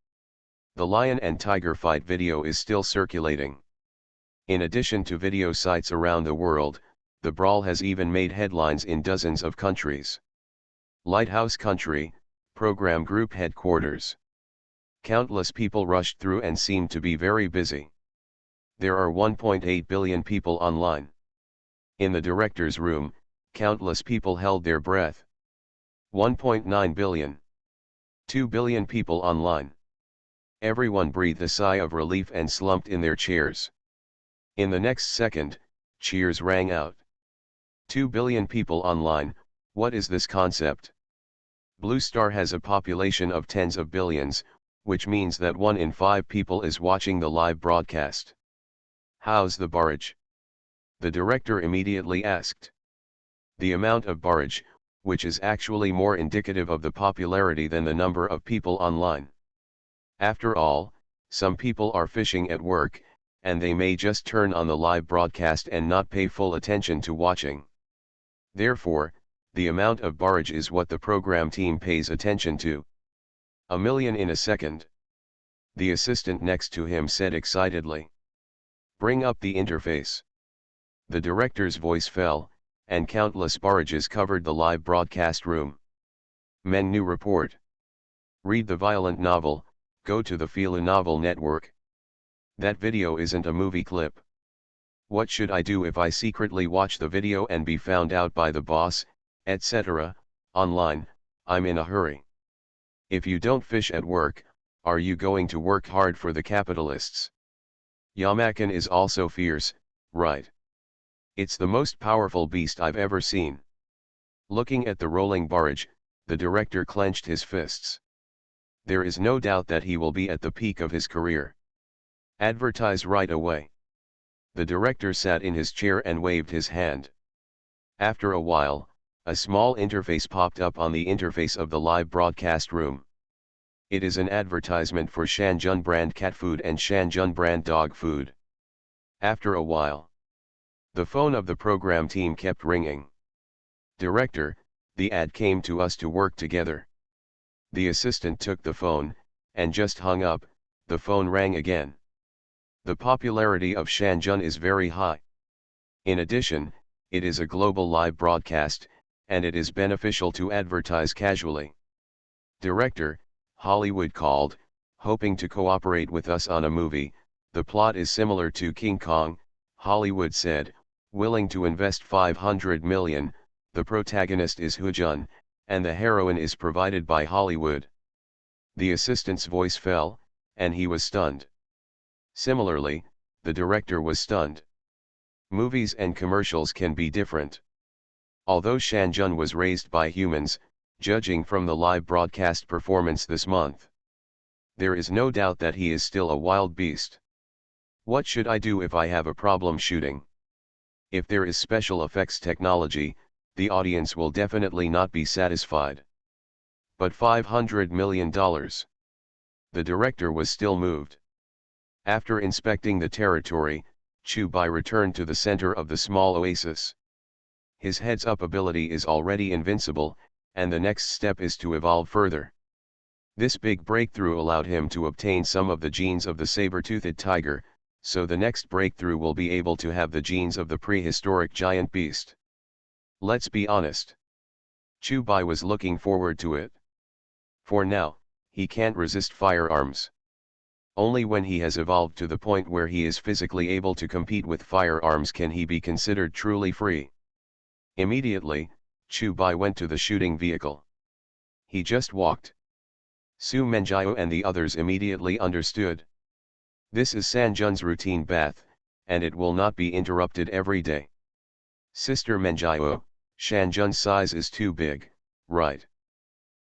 Speaker 1: the lion and tiger fight video is still circulating. In addition to video sites around the world, the brawl has even made headlines in dozens of countries. Lighthouse Country, Program Group Headquarters. Countless people rushed through and seemed to be very busy. There are 1.8 billion people online. In the director's room, countless people held their breath. 1.9 billion. 2 billion people online. Everyone breathed a sigh of relief and slumped in their chairs. In the next second, cheers rang out. 2 billion people online, what is this concept? Blue Star has a population of tens of billions, which means that 1 in 5 people is watching the live broadcast. How's the barrage? The director immediately asked. The amount of barrage, which is actually more indicative of the popularity than the number of people online. After all, some people are fishing at work, and they may just turn on the live broadcast and not pay full attention to watching. Therefore, the amount of barrage is what the program team pays attention to. 1 million in a second. The assistant next to him said excitedly. Bring up the interface. The director's voice fell, and countless barrages covered the live broadcast room. Menu report. Read the violent novel, go to the Fila Novel Network. That video isn't a movie clip. What should I do if I secretly watch the video and be found out by the boss, etc., online? I'm in a hurry. If you don't fish at work, are you going to work hard for the capitalists? Yamakan is also fierce, right? It's the most powerful beast I've ever seen. Looking at the rolling barrage, the director clenched his fists. There is no doubt that he will be at the peak of his career. Advertise right away. The director sat in his chair and waved his hand. After a while, a small interface popped up on the interface of the live broadcast room. It is an advertisement for Shanjun brand cat food and Shanjun brand dog food. After a while, the phone of the program team kept ringing. Director, the ad came to us to work together. The assistant took the phone, and just hung up. The phone rang again. The popularity of Shanjun is very high. In addition, it is a global live broadcast, and it is beneficial to advertise casually. Director, Hollywood called, hoping to cooperate with us on a movie. The plot is similar to King Kong, Hollywood said, willing to invest 500 million, the protagonist is Hujun, and the heroine is provided by Hollywood. The assistant's voice fell, and he was stunned. Similarly, the director was stunned. Movies and commercials can be different. Although Shanjun was raised by humans, judging from the live broadcast performance this month, there is no doubt that he is still a wild beast. What should I do if I have a problem shooting? If there is special effects technology, the audience will definitely not be satisfied. But $500 million. The director was still moved. After inspecting the territory, Chu Bai returned to the center of the small oasis. His heads-up ability is already invincible, and the next step is to evolve further. This big breakthrough allowed him to obtain some of the genes of the saber-toothed tiger, so the next breakthrough will be able to have the genes of the prehistoric giant beast. Let's be honest. Chu Bai was looking forward to it. For now, he can't resist firearms. Only when he has evolved to the point where he is physically able to compete with firearms can he be considered truly free. Immediately, Chu Bai went to the shooting vehicle. He just walked. Su Menjiao and the others immediately understood. This is Sanjun's routine bath, and it will not be interrupted every day. Sister Menjiao, Sanjun's size is too big, right?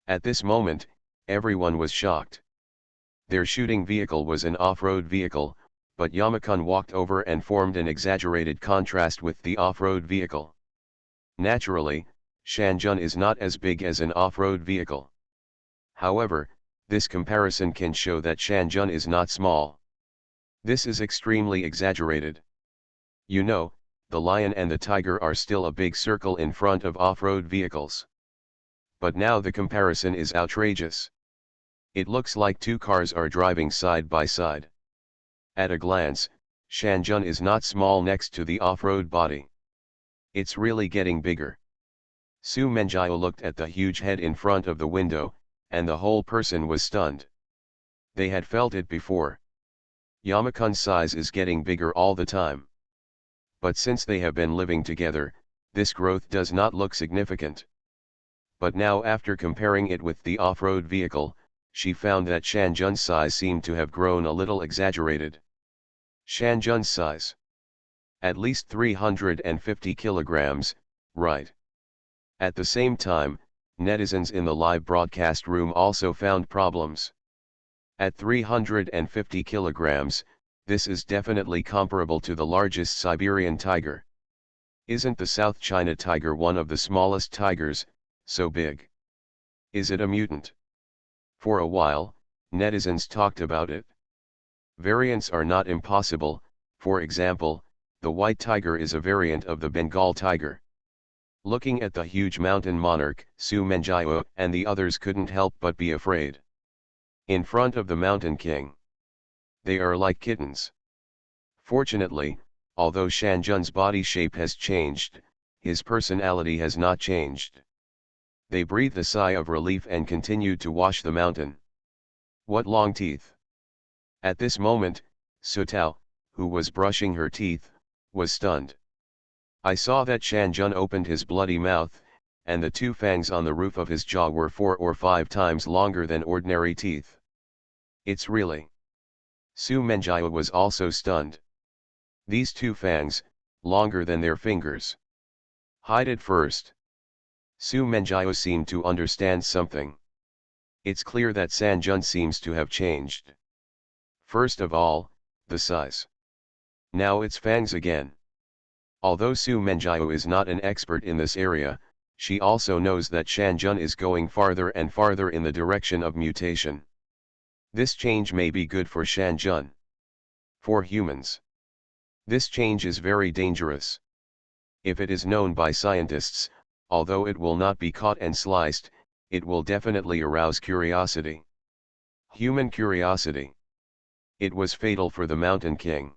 Speaker 1: At this moment, everyone was shocked. Their shooting vehicle was an off-road vehicle, but Yamakun walked over and formed an exaggerated contrast with the off-road vehicle. Naturally, Sanjun is not as big as an off-road vehicle. However, this comparison can show that Sanjun is not small. This is extremely exaggerated. You know, the lion and the tiger are still a big circle in front of off-road vehicles. But now the comparison is outrageous. It looks like two cars are driving side by side. At a glance, Sanjun is not small next to the off-road body. It's really getting bigger. Su Menjiao looked at the huge head in front of the window, and the whole person was stunned. They had felt it before. Yamakun's size is getting bigger all the time. But since they have been living together, this growth does not look significant. But now after comparing it with the off-road vehicle, she found that Sanjun's size seemed to have grown a little exaggerated. Sanjun's size? At least 350 kilograms, right? At the same time, netizens in the live broadcast room also found problems. At 350 kilograms, this is definitely comparable to the largest Siberian tiger. Isn't the South China tiger one of the smallest tigers, so big? Is it a mutant? For a while, netizens talked about it. Variants are not impossible. For example, the white tiger is a variant of the Bengal tiger. Looking at the huge mountain monarch, Su Menjiao and the others couldn't help but be afraid. In front of the mountain king, they are like kittens. Fortunately, although Sanjun's body shape has changed, his personality has not changed. They breathed a sigh of relief and continued to wash the mountain. What long teeth! At this moment, Sutao, who was brushing her teeth, was stunned. I saw that Sanjun opened his bloody mouth, and the two fangs on the roof of his jaw were 4 or 5 times longer than ordinary teeth. It's really. Su Menjiao was also stunned. These two fangs, longer than their fingers. Hide it first. Su Menjiao seemed to understand something. It's clear that Sanjun seems to have changed. First of all, the size. Now it's fangs again. Although Su Menjiao is not an expert in this area, she also knows that Sanjun is going farther and farther in the direction of mutation. This change may be good for Sanjun. For humans, this change is very dangerous. If it is known by scientists, although it will not be caught and sliced, it will definitely arouse curiosity. Human curiosity. It was fatal for the Mountain King.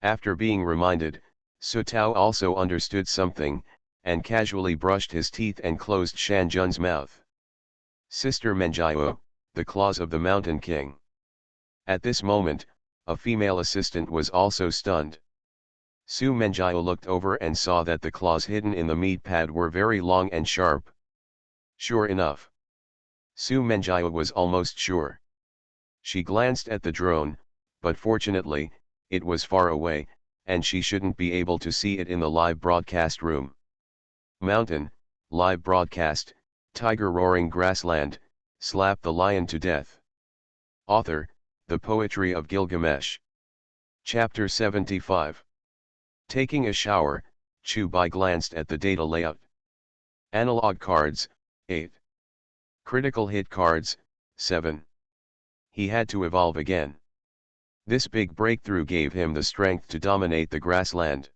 Speaker 1: After being reminded, Sutao also understood something, and casually brushed his teeth and closed Sanjun's mouth. Sister Menjiao, the claws of the Mountain King. At this moment, a female assistant was also stunned. Su Menjiao looked over and saw that the claws hidden in the meat pad were very long and sharp. Sure enough. Su Menjiao was almost sure. She glanced at the drone, but fortunately, it was far away, and she shouldn't be able to see it in the live broadcast room. Mountain, live broadcast, Tiger Roaring Grassland, slap the lion to death. Author, The Poetry of Gilgamesh. Chapter 75. Taking a shower, Chu Bai glanced at the data layout. Analog cards, 8. Critical hit cards, 7. He had to evolve again. This big breakthrough gave him the strength to dominate the grassland.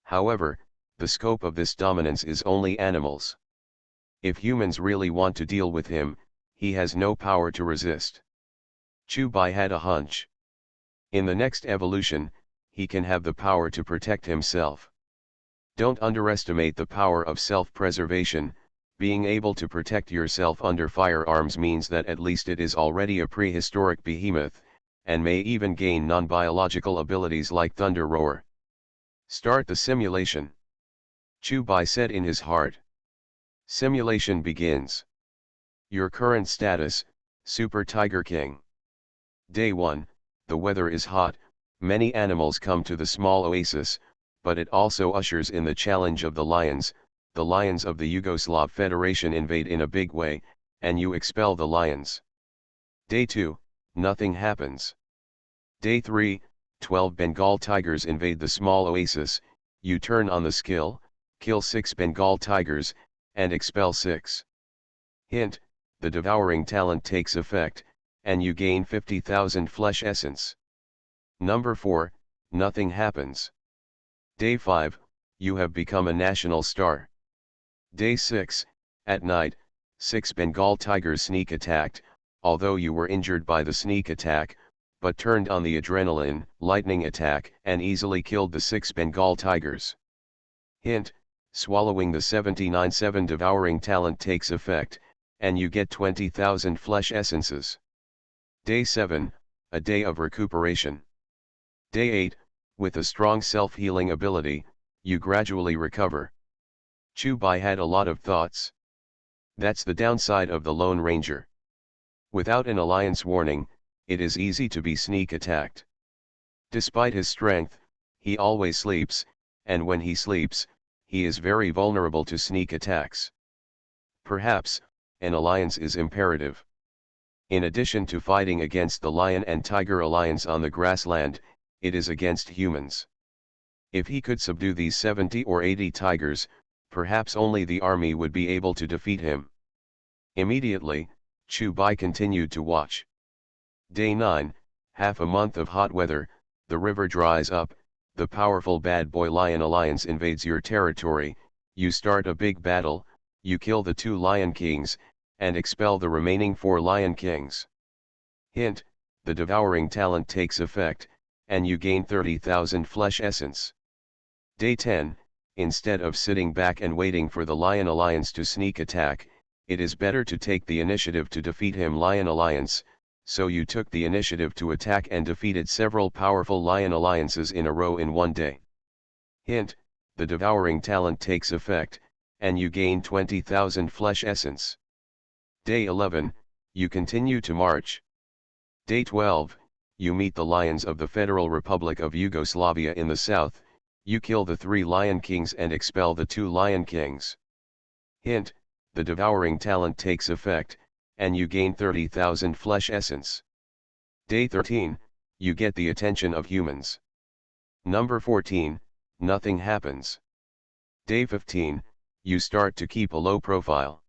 Speaker 1: However, the scope of this dominance is only animals. If humans really want to deal with him, he has no power to resist. Chu Bai had a hunch. In the next evolution, he can have the power to protect himself. Don't underestimate the power of self-preservation. Being able to protect yourself under firearms means that at least it is already a prehistoric behemoth, and may even gain non-biological abilities like thunder roar. Start the simulation. Chu Bai said in his heart. Simulation begins. Your current status, Super Tiger King. Day 1, the weather is hot, many animals come to the small oasis, but it also ushers in the challenge of the lions of the Yugoslav Federation invade in a big way, and you expel the lions. Day 2, nothing happens. Day 3, 12 Bengal tigers invade the small oasis, you turn on the skill, kill 6 Bengal tigers, and expel 6. Hint, the devouring talent takes effect, and you gain 50,000 flesh essence. Number 4, nothing happens. Day 5, you have become a national star. Day 6, at night, 6 Bengal tigers sneak attacked, although you were injured by the sneak attack, but turned on the adrenaline, lightning attack, and easily killed the 6 Bengal tigers. Hint, swallowing the 79-7 devouring talent takes effect, and you get 20,000 flesh essences. Day 7, a day of recuperation. Day 8, with a strong self-healing ability, you gradually recover. Chu Bai had a lot of thoughts. That's the downside of the Lone Ranger. Without an alliance warning, it is easy to be sneak attacked. Despite his strength, he always sleeps, and when he sleeps, he is very vulnerable to sneak attacks. Perhaps, an alliance is imperative. In addition to fighting against the Lion and Tiger Alliance on the grassland, it is against humans. If he could subdue these 70 or 80 tigers, perhaps only the army would be able to defeat him. Immediately, Chu Bai continued to watch. Day 9, half a month of hot weather, the river dries up, the powerful Bad Boy Lion Alliance invades your territory, you start a big battle, you kill the 2 Lion Kings, and expel the remaining 4 Lion Kings. Hint, the devouring talent takes effect, and you gain 30,000 flesh essence. Day 10, instead of sitting back and waiting for the Lion Alliance to sneak attack, it is better to take the initiative to defeat him. Lion Alliance, so you took the initiative to attack and defeated several powerful Lion Alliances in a row in one day. Hint, the devouring talent takes effect, and you gain 20,000 flesh essence. Day 11, you continue to march. Day 12, you meet the lions of the Federal Republic of Yugoslavia in the south, you kill the 3 Lion Kings and expel the 2 Lion Kings. Hint, the devouring talent takes effect, and you gain 30,000 flesh essence. Day 13, you get the attention of humans. Number 14, nothing happens. Day 15, you start to keep a low profile.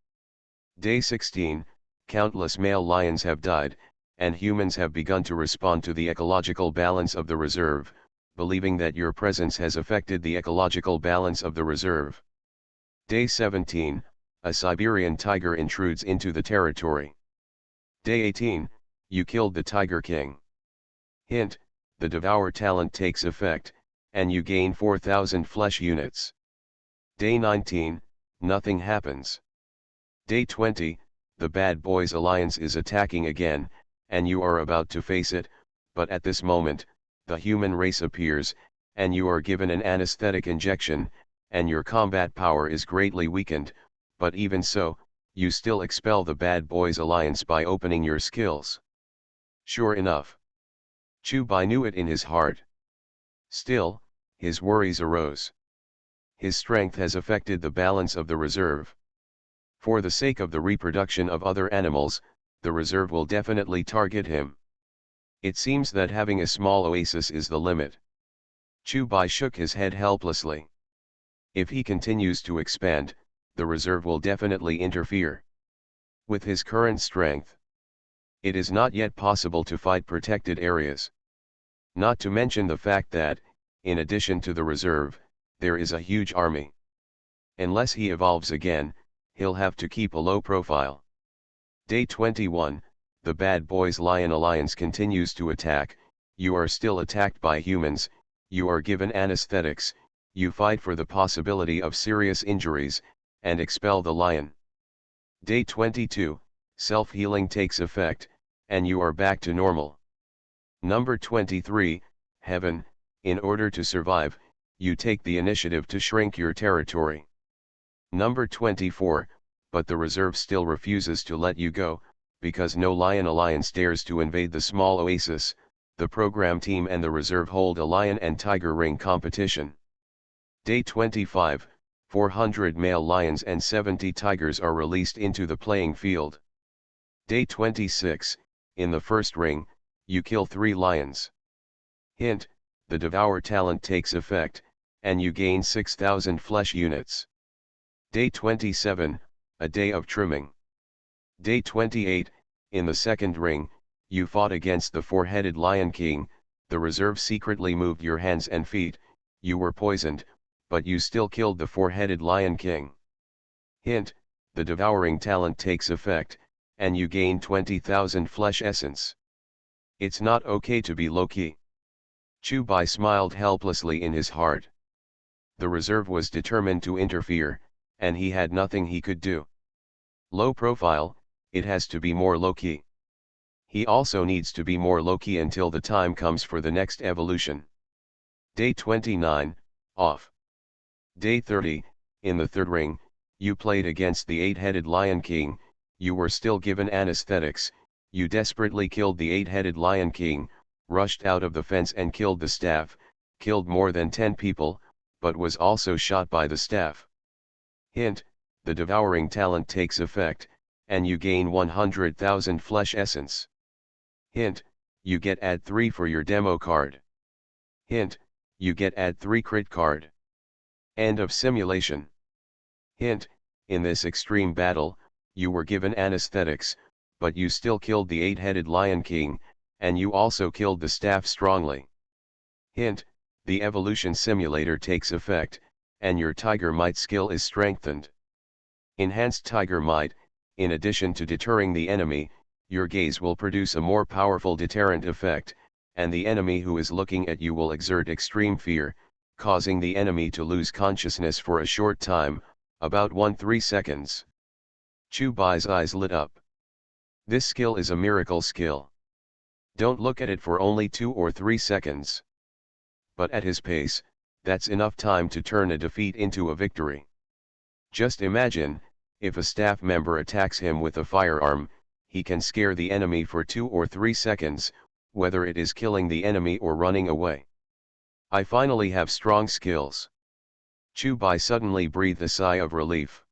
Speaker 1: Day 16, countless male lions have died, and humans have begun to respond to the ecological balance of the reserve, believing that your presence has affected the ecological balance of the reserve. Day 17, a Siberian tiger intrudes into the territory. Day 18, you killed the Tiger King. Hint, the devour talent takes effect, and you gain 4,000 flesh units. Day 19, nothing happens. Day 20, the Bad Boys Alliance is attacking again, and you are about to face it, but at this moment, the human race appears, and you are given an anesthetic injection, and your combat power is greatly weakened, but even so, you still expel the Bad Boys Alliance by opening your skills. Sure enough. Chu Bai knew it in his heart. Still, his worries arose. His strength has affected the balance of the reserve. For the sake of the reproduction of other animals, the reserve will definitely target him. It seems that having a small oasis is the limit. Chu Bai shook his head helplessly. If he continues to expand, the reserve will definitely interfere. With his current strength, it is not yet possible to fight protected areas. Not to mention the fact that, in addition to the reserve, there is a huge army. Unless he evolves again, he'll have to keep a low profile. Day 21, the Bad Boys Lion Alliance continues to attack, you are still attacked by humans, you are given anesthetics, you fight for the possibility of serious injuries, and expel the lion. Day 22, self-healing takes effect, and you are back to normal. Number 23, Heaven. In order to survive, you take the initiative to shrink your territory. Number 24, but the reserve still refuses to let you go, because no lion alliance dares to invade the small oasis. The program team and the reserve hold a lion and tiger ring competition. Day 25, 400 male lions and 70 tigers are released into the playing field. Day 26, in the first ring, you kill 3 lions. Hint, the Devour talent takes effect, and you gain 6,000 flesh units. Day 27, a day of trimming. Day 28, in the second ring, you fought against the 4-headed Lion King. The reserve secretly moved your hands and feet, you were poisoned, but you still killed the 4-headed Lion King. Hint, the Devouring talent takes effect, and you gain 20,000 flesh essence. It's not okay to be low-key. Chubai smiled helplessly in his heart. The reserve was determined to interfere, and he had nothing he could do. Low profile, it has to be more low-key. He also needs to be more low-key until the time comes for the next evolution. Day 29, off. Day 30, in the third ring, you played against the 8-headed Lion King, you were still given anesthetics, you desperately killed the 8-headed Lion King, rushed out of the fence and killed the staff, killed more than 10 people, but was also shot by the staff. Hint, the Devouring talent takes effect, and you gain 100,000 flesh essence. Hint, you get add 3 for your demo card. Hint, you get add 3 crit card. End of simulation. Hint, in this extreme battle, you were given anesthetics, but you still killed the 8-headed Lion King, and you also killed the staff strongly. Hint, the evolution simulator takes effect, and your Tiger Might skill is strengthened. Enhanced Tiger Might, in addition to deterring the enemy, your gaze will produce a more powerful deterrent effect, and the enemy who is looking at you will exert extreme fear, causing the enemy to lose consciousness for a short time, about 1-3 seconds. Chubai's eyes lit up. This skill is a miracle skill. Don't look at it for only 2 or 3 seconds. But at his pace, that's enough time to turn a defeat into a victory. Just imagine, if a staff member attacks him with a firearm, he can scare the enemy for 2 or 3 seconds, whether it is killing the enemy or running away. I finally have strong skills. Chubai suddenly breathed a sigh of relief.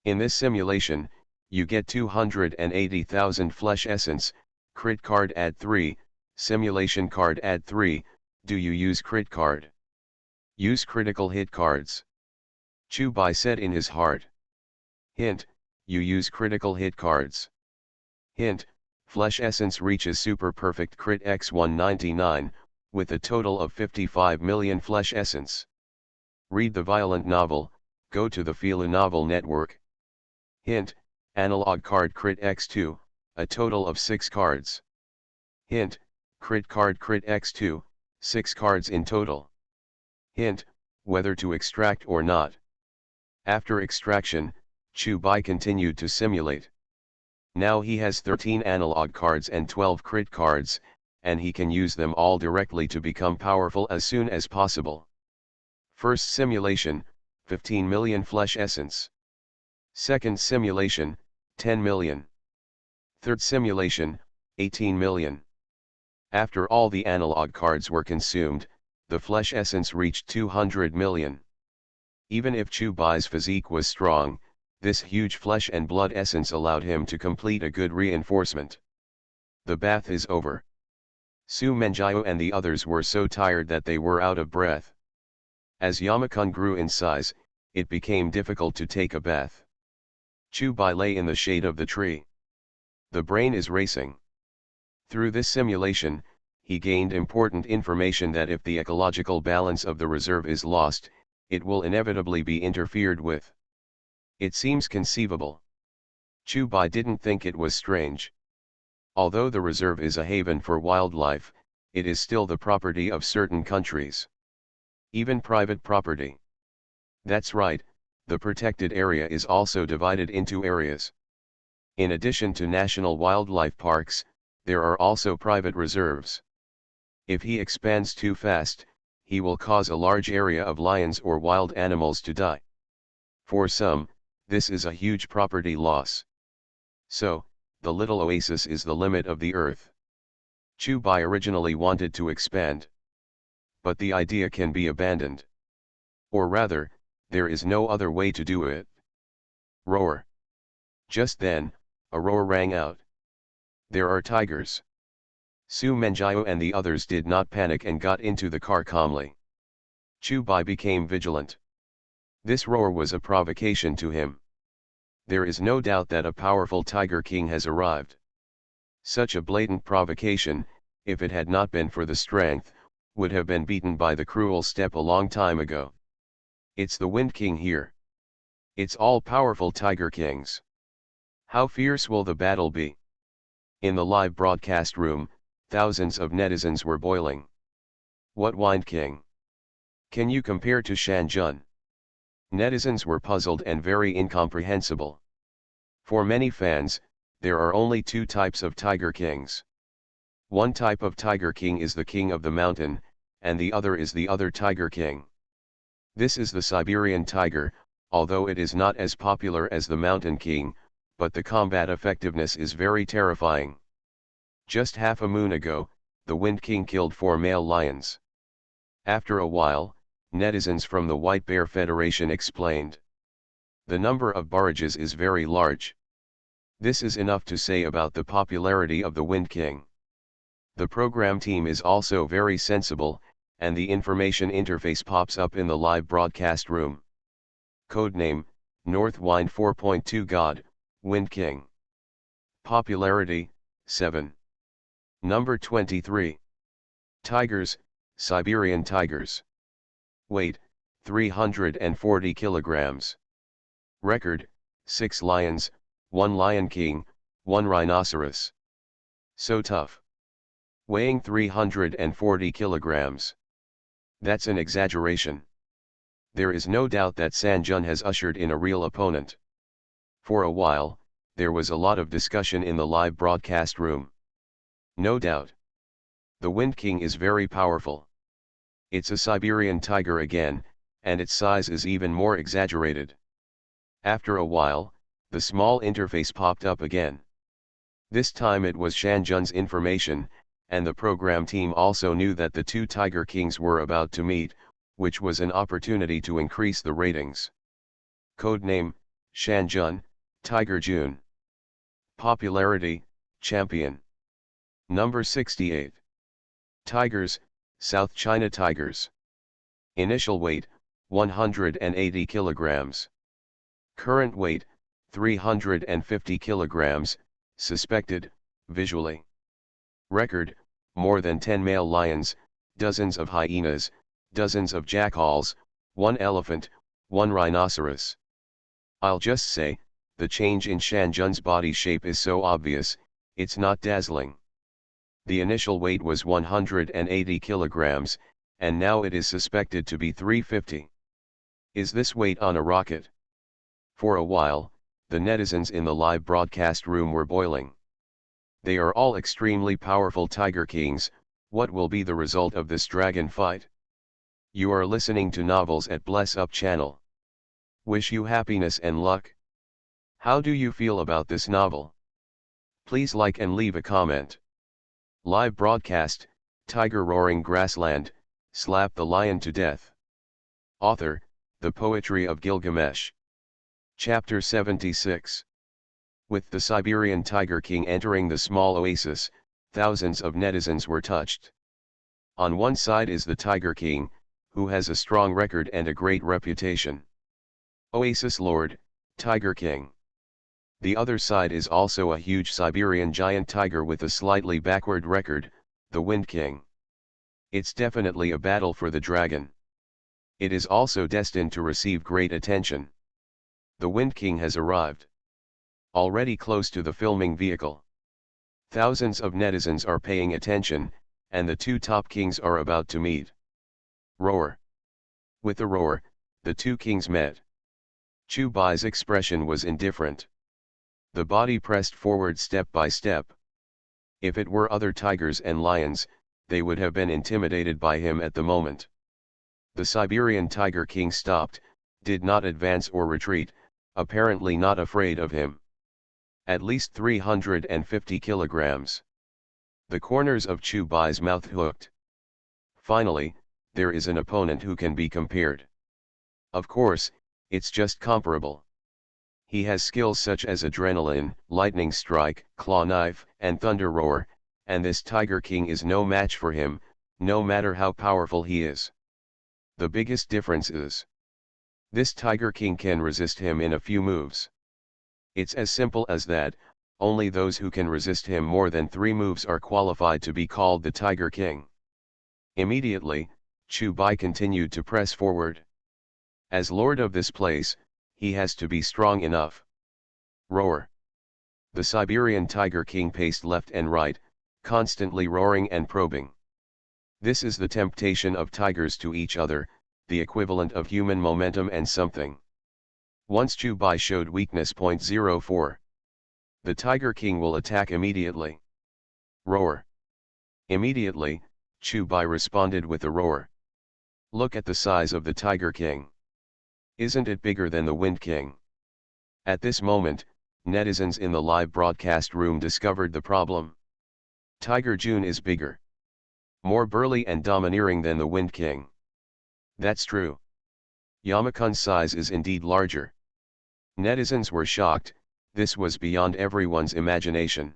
Speaker 1: In this simulation, you get 280,000 flesh essence, crit card add 3, simulation card add 3, do you use crit card? Use critical hit cards. Chubai said in his heart. Hint, you use critical hit cards. Hint, flesh essence reaches super perfect crit x 199, with a total of 55 million flesh essence. Read the violent novel, go to the Fila Novel Network. Hint, analog card crit x2, a total of 6 cards. Hint, crit card crit x2, 6 cards in total. Hint, whether to extract or not. After extraction, Chubai continued to simulate. Now he has 13 analog cards and 12 crit cards, and he can use them all directly to become powerful as soon as possible. First simulation, 15 million flesh essence. Second simulation, 10 million. Third simulation, 18 million. After all the analog cards were consumed, the flesh essence reached 200 million. Even if Chubai's physique was strong, this huge flesh and blood essence allowed him to complete a good reinforcement. The bath is over. Su Menjiu and the others were so tired that they were out of breath. As Yamakun grew in size, it became difficult to take a bath. Chubai lay in the shade of the tree. The brain is racing. Through this simulation, he gained important information that if the ecological balance of the reserve is lost, it will inevitably be interfered with. It seems conceivable. Chubai didn't think it was strange. Although the reserve is a haven for wildlife, it is still the property of certain countries. Even private property. That's right, the protected area is also divided into areas. In addition to national wildlife parks, there are also private reserves. If he expands too fast, he will cause a large area of lions or wild animals to die. For some, this is a huge property loss. So, the little oasis is the limit of the earth. Chubai originally wanted to expand. But the idea can be abandoned. Or rather, there is no other way to do it. Roar. Just then, a roar rang out. There are tigers. Su Menjiao and the others did not panic and got into the car calmly. Chubai became vigilant. This roar was a provocation to him. There is no doubt that a powerful Tiger King has arrived. Such a blatant provocation, if it had not been for the strength, would have been beaten by the cruel steppe a long time ago. It's the Wind King here. It's all-powerful Tiger Kings. How fierce will the battle be? In the live broadcast room, thousands of netizens were boiling. What Wind King? Can you compare to Shanjun? Netizens were puzzled and very incomprehensible. For many fans, there are only two types of Tiger Kings. One type of Tiger King is the king of the mountain, and the other is the other Tiger King. This is the Siberian tiger, although it is not as popular as the Mountain King, but the combat effectiveness is very terrifying. Just half a moon ago, the Wind King killed 4 male lions. After a while, netizens from the White Bear Federation explained. The number of barrages is very large. This is enough to say about the popularity of the Wind King. The program team is also very sensible, and the information interface pops up in the live broadcast room. Codename, North Wind 4.2 God, Wind King. Popularity, 7. Number 23. Tigers, Siberian tigers. Weight, 340 kilograms. Record, 6 lions, 1 lion king, 1 rhinoceros. So tough. Weighing 340 kilograms. That's an exaggeration. There is no doubt that Sanjun has ushered in a real opponent. For a while, there was a lot of discussion in the live broadcast room. No doubt. The Wind King is very powerful. It's a Siberian tiger again, and its size is even more exaggerated. After a while, the small interface popped up again. This time it was Shanjun's information, and the program team also knew that the two Tiger Kings were about to meet, which was an opportunity to increase the ratings. Codename, Shanjun, Tiger June. Popularity, champion. Number 68. Tigers, South China tigers. Initial weight, 180 kilograms. Current weight, 350 kilograms, suspected, visually. Record, more than 10 male lions, dozens of hyenas, dozens of jackals, 1 elephant, 1 rhinoceros. I'll just say, the change in Shanjun's body shape is so obvious, it's not dazzling. The initial weight was 180 kilograms, and now it is suspected to be 350. Is this weight on a rocket? For a while, the netizens in the live broadcast room were boiling. They are all extremely powerful Tiger Kings. What will be the result of this dragon fight? You are listening to Novels at Bless Up channel. Wish you happiness and luck. How do you feel about this novel? Please like and leave a comment. Live broadcast, Tiger Roaring Grassland, Slap the Lion to Death. Author, The Poetry of Gilgamesh. Chapter 76. With the Siberian Tiger King entering the small oasis, thousands of netizens were touched. On one side is the Tiger King, who has a strong record and a great reputation. Oasis Lord, Tiger King. The other side is also a huge Siberian giant tiger with a slightly backward record, the Wind King. It's definitely a battle for the dragon. It is also destined to receive great attention. The Wind King has arrived. Already close to the filming vehicle. Thousands of netizens are paying attention, and the two top kings are about to meet. Roar. With a roar, the two kings met. Chu Bai's expression was indifferent. The body pressed forward step by step. If it were other tigers and lions, they would have been intimidated by him at the moment. The Siberian Tiger King stopped, did not advance or retreat, apparently not afraid of him. At least 350 kilograms. The corners of Chu Bai's mouth hooked. Finally, there is an opponent who can be compared. Of course, it's just comparable. He has skills such as adrenaline, lightning strike, claw knife, and thunder roar, and this Tiger King is no match for him, no matter how powerful he is. The biggest difference is, this Tiger King can resist him in a few moves. It's as simple as that. Only those who can resist him more than 3 moves are qualified to be called the Tiger King. Immediately, Chu Bai continued to press forward. As lord of this place, he has to be strong enough. Roar. The Siberian Tiger King paced left and right, constantly roaring and probing. This is the temptation of tigers to each other, the equivalent of human momentum and something. Once Chu Bai showed weakness. 04. The Tiger King will attack immediately. Roar. Immediately, Chu Bai responded with a roar. Look at the size of the Tiger King. Isn't it bigger than the Wind King? At this moment, netizens in the live broadcast room discovered the problem. Tiger June is bigger, more burly and domineering than the Wind King. That's true. Yamakun's size is indeed larger. Netizens were shocked. This was beyond everyone's imagination.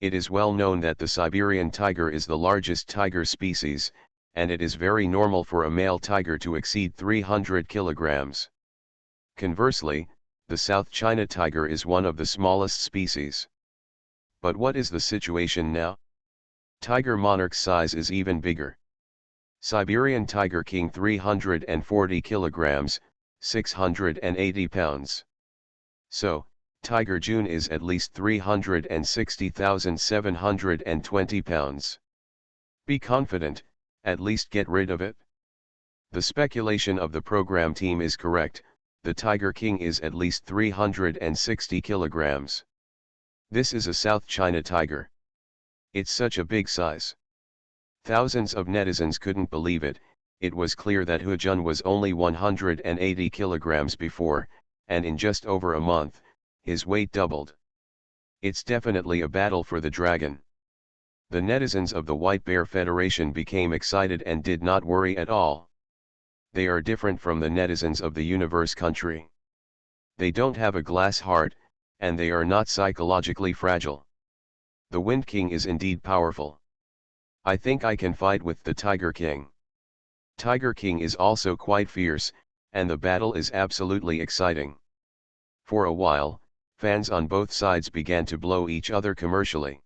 Speaker 1: It is well known that the Siberian tiger is the largest tiger species, and it is very normal for a male tiger to exceed 300 kilograms. Conversely, the South China tiger is one of the smallest species. But what is the situation now? Tiger monarch's size is even bigger. Siberian Tiger King 340 kilograms, 680 pounds. So, Tiger June is at least 360,720 pounds. Be confident, at least get rid of it. The speculation of the program team is correct, the Tiger King is at least 360 kilograms. This is a South China tiger. It's such a big size. Thousands of netizens couldn't believe it. It was clear that Hu Jun was only 180 kilograms before, and in just over a month, his weight doubled. It's definitely a battle for the dragon. The netizens of the White Bear Federation became excited and did not worry at all. They are different from the netizens of the Universe country. They don't have a glass heart, and they are not psychologically fragile. The Wind King is indeed powerful. I think I can fight with the Tiger King. Tiger King is also quite fierce, and the battle is absolutely exciting. For a while, fans on both sides began to blow each other commercially.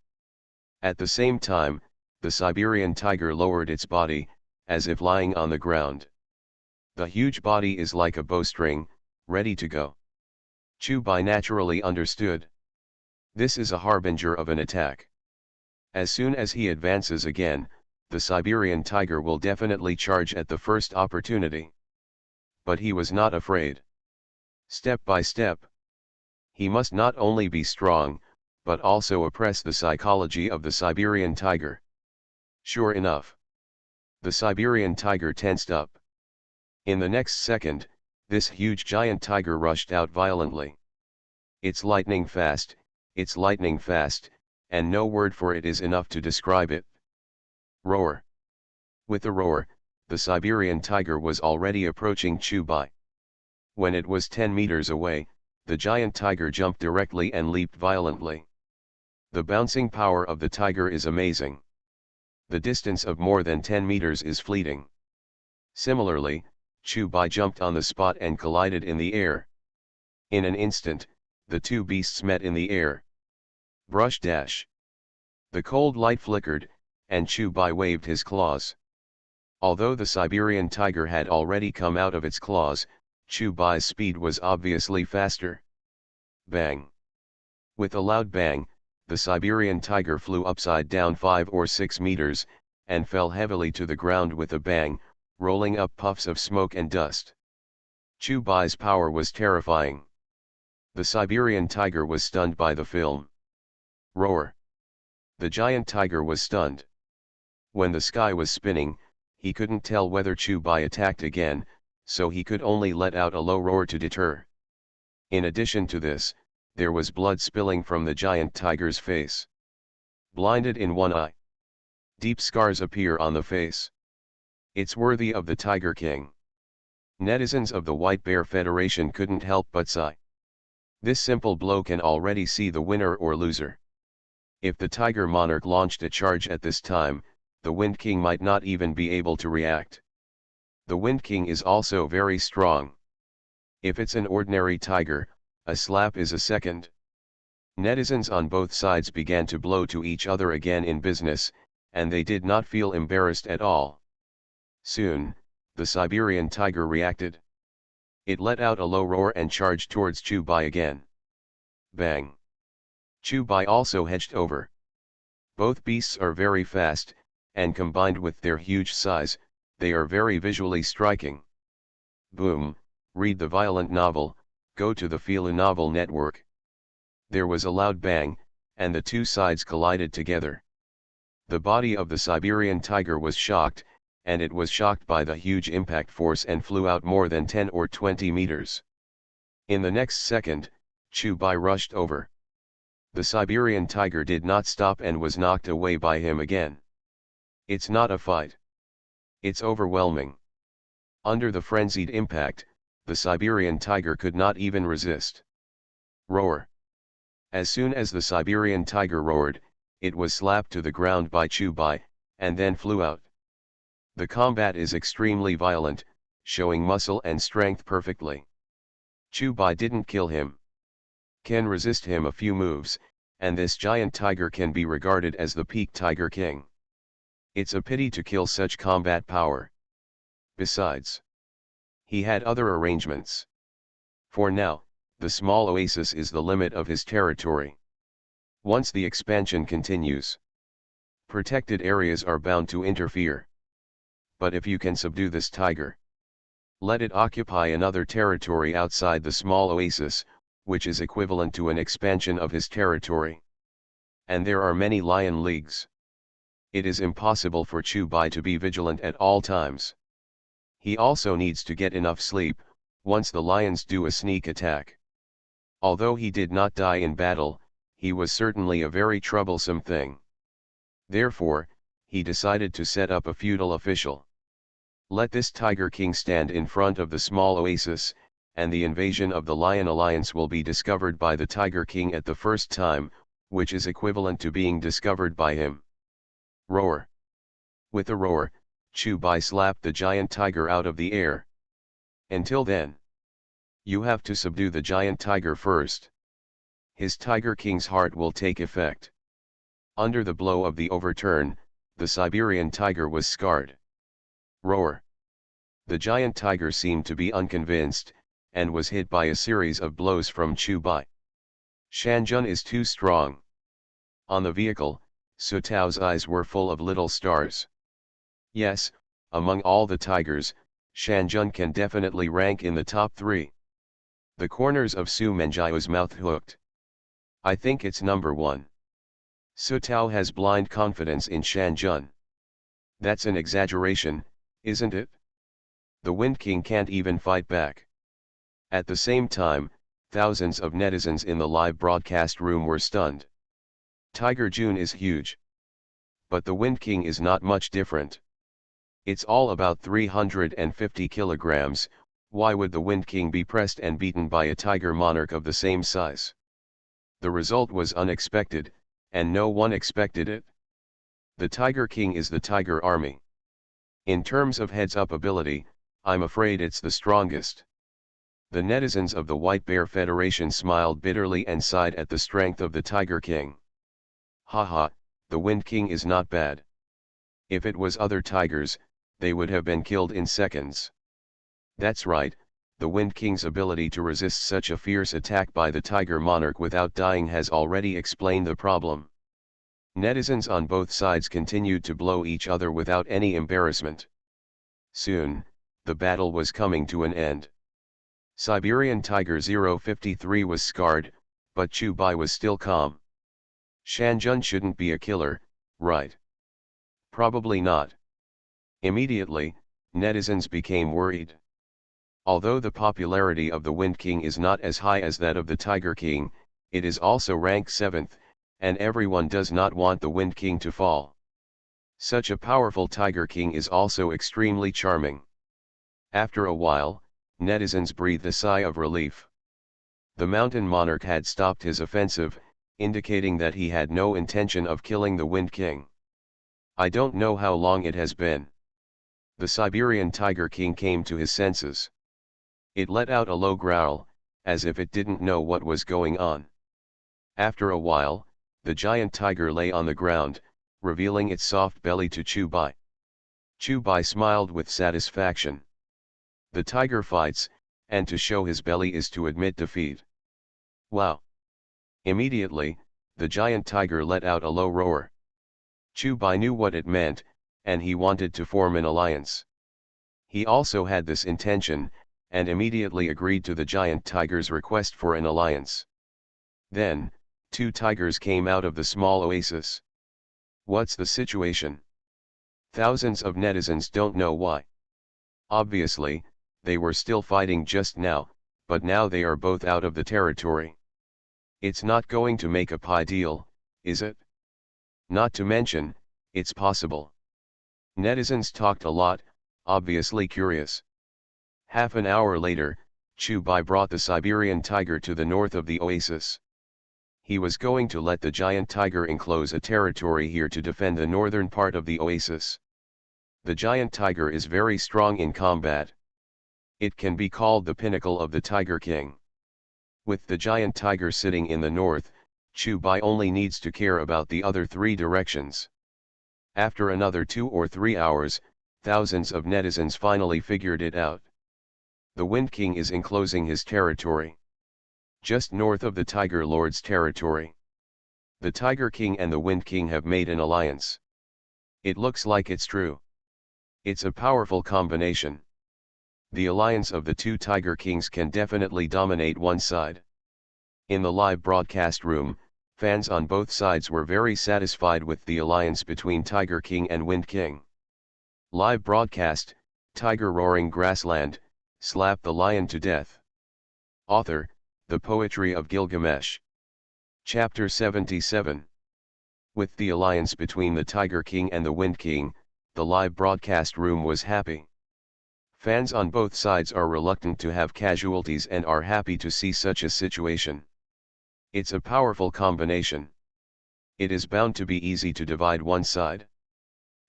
Speaker 1: At the same time, the Siberian tiger lowered its body, as if lying on the ground. The huge body is like a bowstring, ready to go. Chu Bai naturally understood. This is a harbinger of an attack. As soon as he advances again, the Siberian tiger will definitely charge at the first opportunity. But he was not afraid. Step by step, he must not only be strong, but also oppress the psychology of the Siberian tiger. Sure enough, the Siberian tiger tensed up. In the next second, this huge giant tiger rushed out violently. It's lightning fast, and no word for it is enough to describe it. Roar. With a roar, the Siberian tiger was already approaching Chu Bai. When it was 10 meters away, the giant tiger jumped directly and leaped violently. The bouncing power of the tiger is amazing. The distance of more than 10 meters is fleeting. Similarly, Chu Bai jumped on the spot and collided in the air. In an instant, the two beasts met in the air. Brush dash. The cold light flickered, and Chu Bai waved his claws. Although the Siberian tiger had already come out of its claws, Chu Bai's speed was obviously faster. Bang! With a loud bang, the Siberian tiger flew upside down 5 or 6 meters, and fell heavily to the ground with a bang, rolling up puffs of smoke and dust. Chu Bai's power was terrifying. The Siberian tiger was stunned by the film. Roar! The giant tiger was stunned. When the sky was spinning, he couldn't tell whether Chu Bai attacked again, so he could only let out a low roar to deter. In addition to this, there was blood spilling from the giant tiger's face. Blinded in one eye. Deep scars appear on the face. It's worthy of the Tiger King. Netizens of the White Bear Federation couldn't help but sigh. This simple blow can already see the winner or loser. If the Tiger Monarch launched a charge at this time, the Wind King might not even be able to react. The Wind King is also very strong. If it's an ordinary tiger, a slap is a second. Netizens on both sides began to blow to each other again in business, and they did not feel embarrassed at all. Soon, the Siberian tiger reacted. It let out a low roar and charged towards Chu Bai again. Bang! Chu Bai also hedged over. Both beasts are very fast, and combined with their huge size, they are very visually striking. Boom! Read the violent novel, go to the Filu Novel Network. There was a loud bang, and the two sides collided together. The body of the Siberian tiger was shocked, and it was shocked by the huge impact force and flew out more than 10 or 20 meters. In the next second, Chu Bai rushed over. The Siberian tiger did not stop and was knocked away by him again. It's not a fight. It's overwhelming. Under the frenzied impact, the Siberian tiger could not even resist. Roar! As soon as the Siberian tiger roared, it was slapped to the ground by Chu Bai, and then flew out. The combat is extremely violent, showing muscle and strength perfectly. Chu Bai didn't kill him. Can resist him a few moves, and this giant tiger can be regarded as the peak Tiger King. It's a pity to kill such combat power. Besides, he had other arrangements. For now, the small oasis is the limit of his territory. Once the expansion continues, protected areas are bound to interfere. But if you can subdue this tiger, let it occupy another territory outside the small oasis, which is equivalent to an expansion of his territory. And there are many lion leagues. It is impossible for Chu Bai to be vigilant at all times. He also needs to get enough sleep, once the lions do a sneak attack. Although he did not die in battle, he was certainly a very troublesome thing. Therefore, he decided to set up a feudal official. Let this Tiger King stand in front of the small oasis, and the invasion of the Lion Alliance will be discovered by the Tiger King at the first time, which is equivalent to being discovered by him. Roar! With a roar, Chu Bai slapped the giant tiger out of the air. Until then, you have to subdue the giant tiger first. His Tiger King's heart will take effect. Under the blow of the overturn, the Siberian tiger was scarred. Roar! The giant tiger seemed to be unconvinced, and was hit by a series of blows from Chu Bai. Shanjun is too strong. On the vehicle, Su Tao's eyes were full of little stars. Yes, among all the tigers, Shanjun can definitely rank in the top 3. The corners of Su Menjiao's mouth hooked. I think it's number 1. Su Tao has blind confidence in Shanjun. That's an exaggeration, isn't it? The Wind King can't even fight back. At the same time, thousands of netizens in the live broadcast room were stunned. Tiger Jun is huge. But the Wind King is not much different. It's all about 350 kilograms, why would the Wind King be pressed and beaten by a tiger monarch of the same size? The result was unexpected, and no one expected it. The Tiger King is the Tiger Army. In terms of heads-up ability, I'm afraid it's the strongest. The netizens of the White Bear Federation smiled bitterly and sighed at the strength of the Tiger King. Haha, the Wind King is not bad. If it was other tigers, they would have been killed in seconds. That's right, the Wind King's ability to resist such a fierce attack by the Tiger Monarch without dying has already explained the problem. Netizens on both sides continued to blow each other without any embarrassment. Soon, the battle was coming to an end. Siberian Tiger 053 was scarred, but Chubai was still calm. Shanjun shouldn't be a killer, right? Probably not. Immediately, netizens became worried. Although the popularity of the Wind King is not as high as that of the Tiger King, it is also ranked 7th, and everyone does not want the Wind King to fall. Such a powerful Tiger King is also extremely charming. After a while, netizens breathed a sigh of relief. The mountain monarch had stopped his offensive, indicating that he had no intention of killing the Wind King. I don't know how long it has been. The Siberian Tiger King came to his senses. It let out a low growl, as if it didn't know what was going on. After a while, the giant tiger lay on the ground, revealing its soft belly to Chubai. Chubai smiled with satisfaction. The tiger fights, and to show his belly is to admit defeat. Wow! Immediately, the giant tiger let out a low roar. Chubai knew what it meant, and he wanted to form an alliance. He also had this intention, and immediately agreed to the giant tiger's request for an alliance. Then, two tigers came out of the small oasis. What's the situation? Thousands of netizens don't know why. Obviously, they were still fighting just now, but now they are both out of the territory. It's not going to make a pie deal, is it? Not to mention, it's possible. Netizens talked a lot, obviously curious. Half an hour later, Chubai brought the Siberian tiger to the north of the oasis. He was going to let the giant tiger enclose a territory here to defend the northern part of the oasis. The giant tiger is very strong in combat. It can be called the pinnacle of the Tiger King. With the giant tiger sitting in the north, Chubai only needs to care about the other three directions. After another 2 or 3 hours, thousands of netizens finally figured it out. The Wind King is enclosing his territory just north of the Tiger Lord's territory. The Tiger King and the Wind King have made an alliance. It looks like it's true. It's a powerful combination. The alliance of the two Tiger Kings can definitely dominate one side. In the live broadcast room, fans on both sides were very satisfied with the alliance between Tiger King and Wind King. Live broadcast, Tiger Roaring Grassland, slap the lion to death. Author, The Poetry of Gilgamesh. Chapter 77. With the alliance between the Tiger King and the Wind King, the live broadcast room was happy. Fans on both sides are reluctant to have casualties and are happy to see such a situation. It's a powerful combination. It is bound to be easy to divide one side.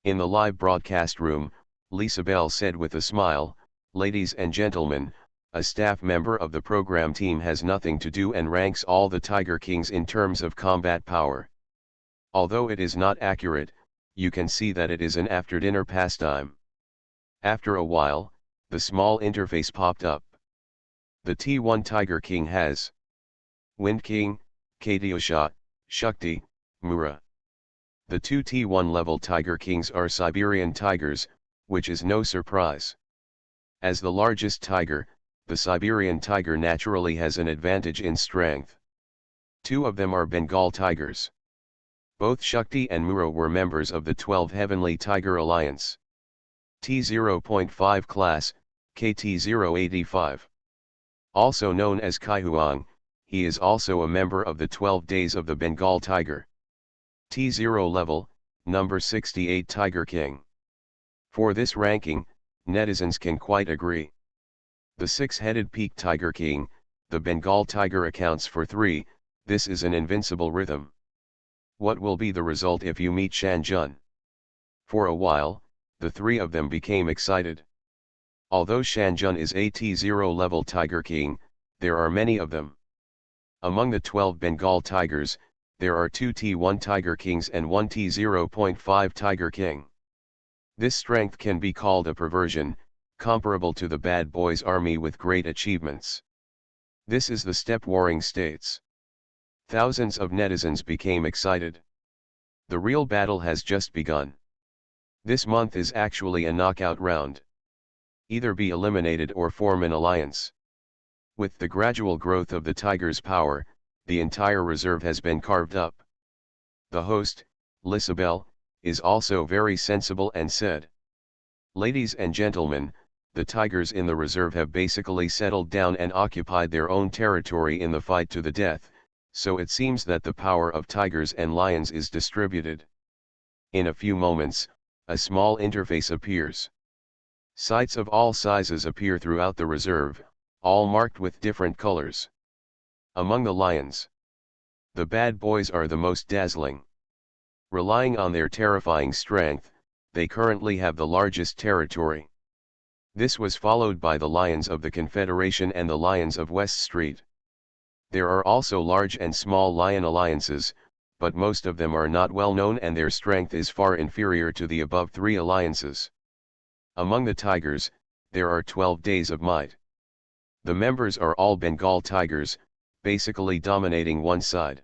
Speaker 1: In the live broadcast room, Lisabelle said with a smile, "Ladies and gentlemen, a staff member of the program team has nothing to do and ranks all the Tiger Kings in terms of combat power. Although it is not accurate, you can see that it is an after-dinner pastime." After a while, the small interface popped up. The T1 Tiger King has Wind King, Katyusha, Shakti, Mura. The two T1 level Tiger Kings are Siberian tigers, which is no surprise. As the largest tiger, the Siberian tiger naturally has an advantage in strength. Two of them are Bengal tigers. Both Shakti and Mura were members of the 12 Heavenly Tiger Alliance. T0.5 class, KT085. Also known as Kaihuang, he is also a member of the 12 Days of the Bengal Tiger. T0 level, number 68 Tiger King. For this ranking, netizens can quite agree. The six-headed peak Tiger King, the Bengal tiger accounts for 3, this is an invincible rhythm. What will be the result if you meet Shanjun? For a while, the three of them became excited. Although Shanjun is a T0 level Tiger King, there are many of them. Among the 12 Bengal tigers, there are 2 T1 Tiger Kings and 1 T0.5 Tiger King. This strength can be called a perversion, comparable to the bad boys army with great achievements. This is the step Warring states. Thousands of netizens became excited. The real battle has just begun. This month is actually a knockout round. Either be eliminated or form an alliance. With the gradual growth of the tiger's power, the entire reserve has been carved up. The host, Lisabel, is also very sensible and said, "Ladies and gentlemen, the tigers in the reserve have basically settled down and occupied their own territory in the fight to the death, so it seems that the power of tigers and lions is distributed." In a few moments, a small interface appears. Sites of all sizes appear throughout the reserve, all marked with different colors. Among the lions, the bad boys are the most dazzling. Relying on their terrifying strength, they currently have the largest territory. This was followed by the Lions of the Confederation and the Lions of West Street. There are also large and small lion alliances, but most of them are not well known and their strength is far inferior to the above three alliances. Among the tigers, there are 12 days of might. The members are all Bengal tigers, basically dominating one side.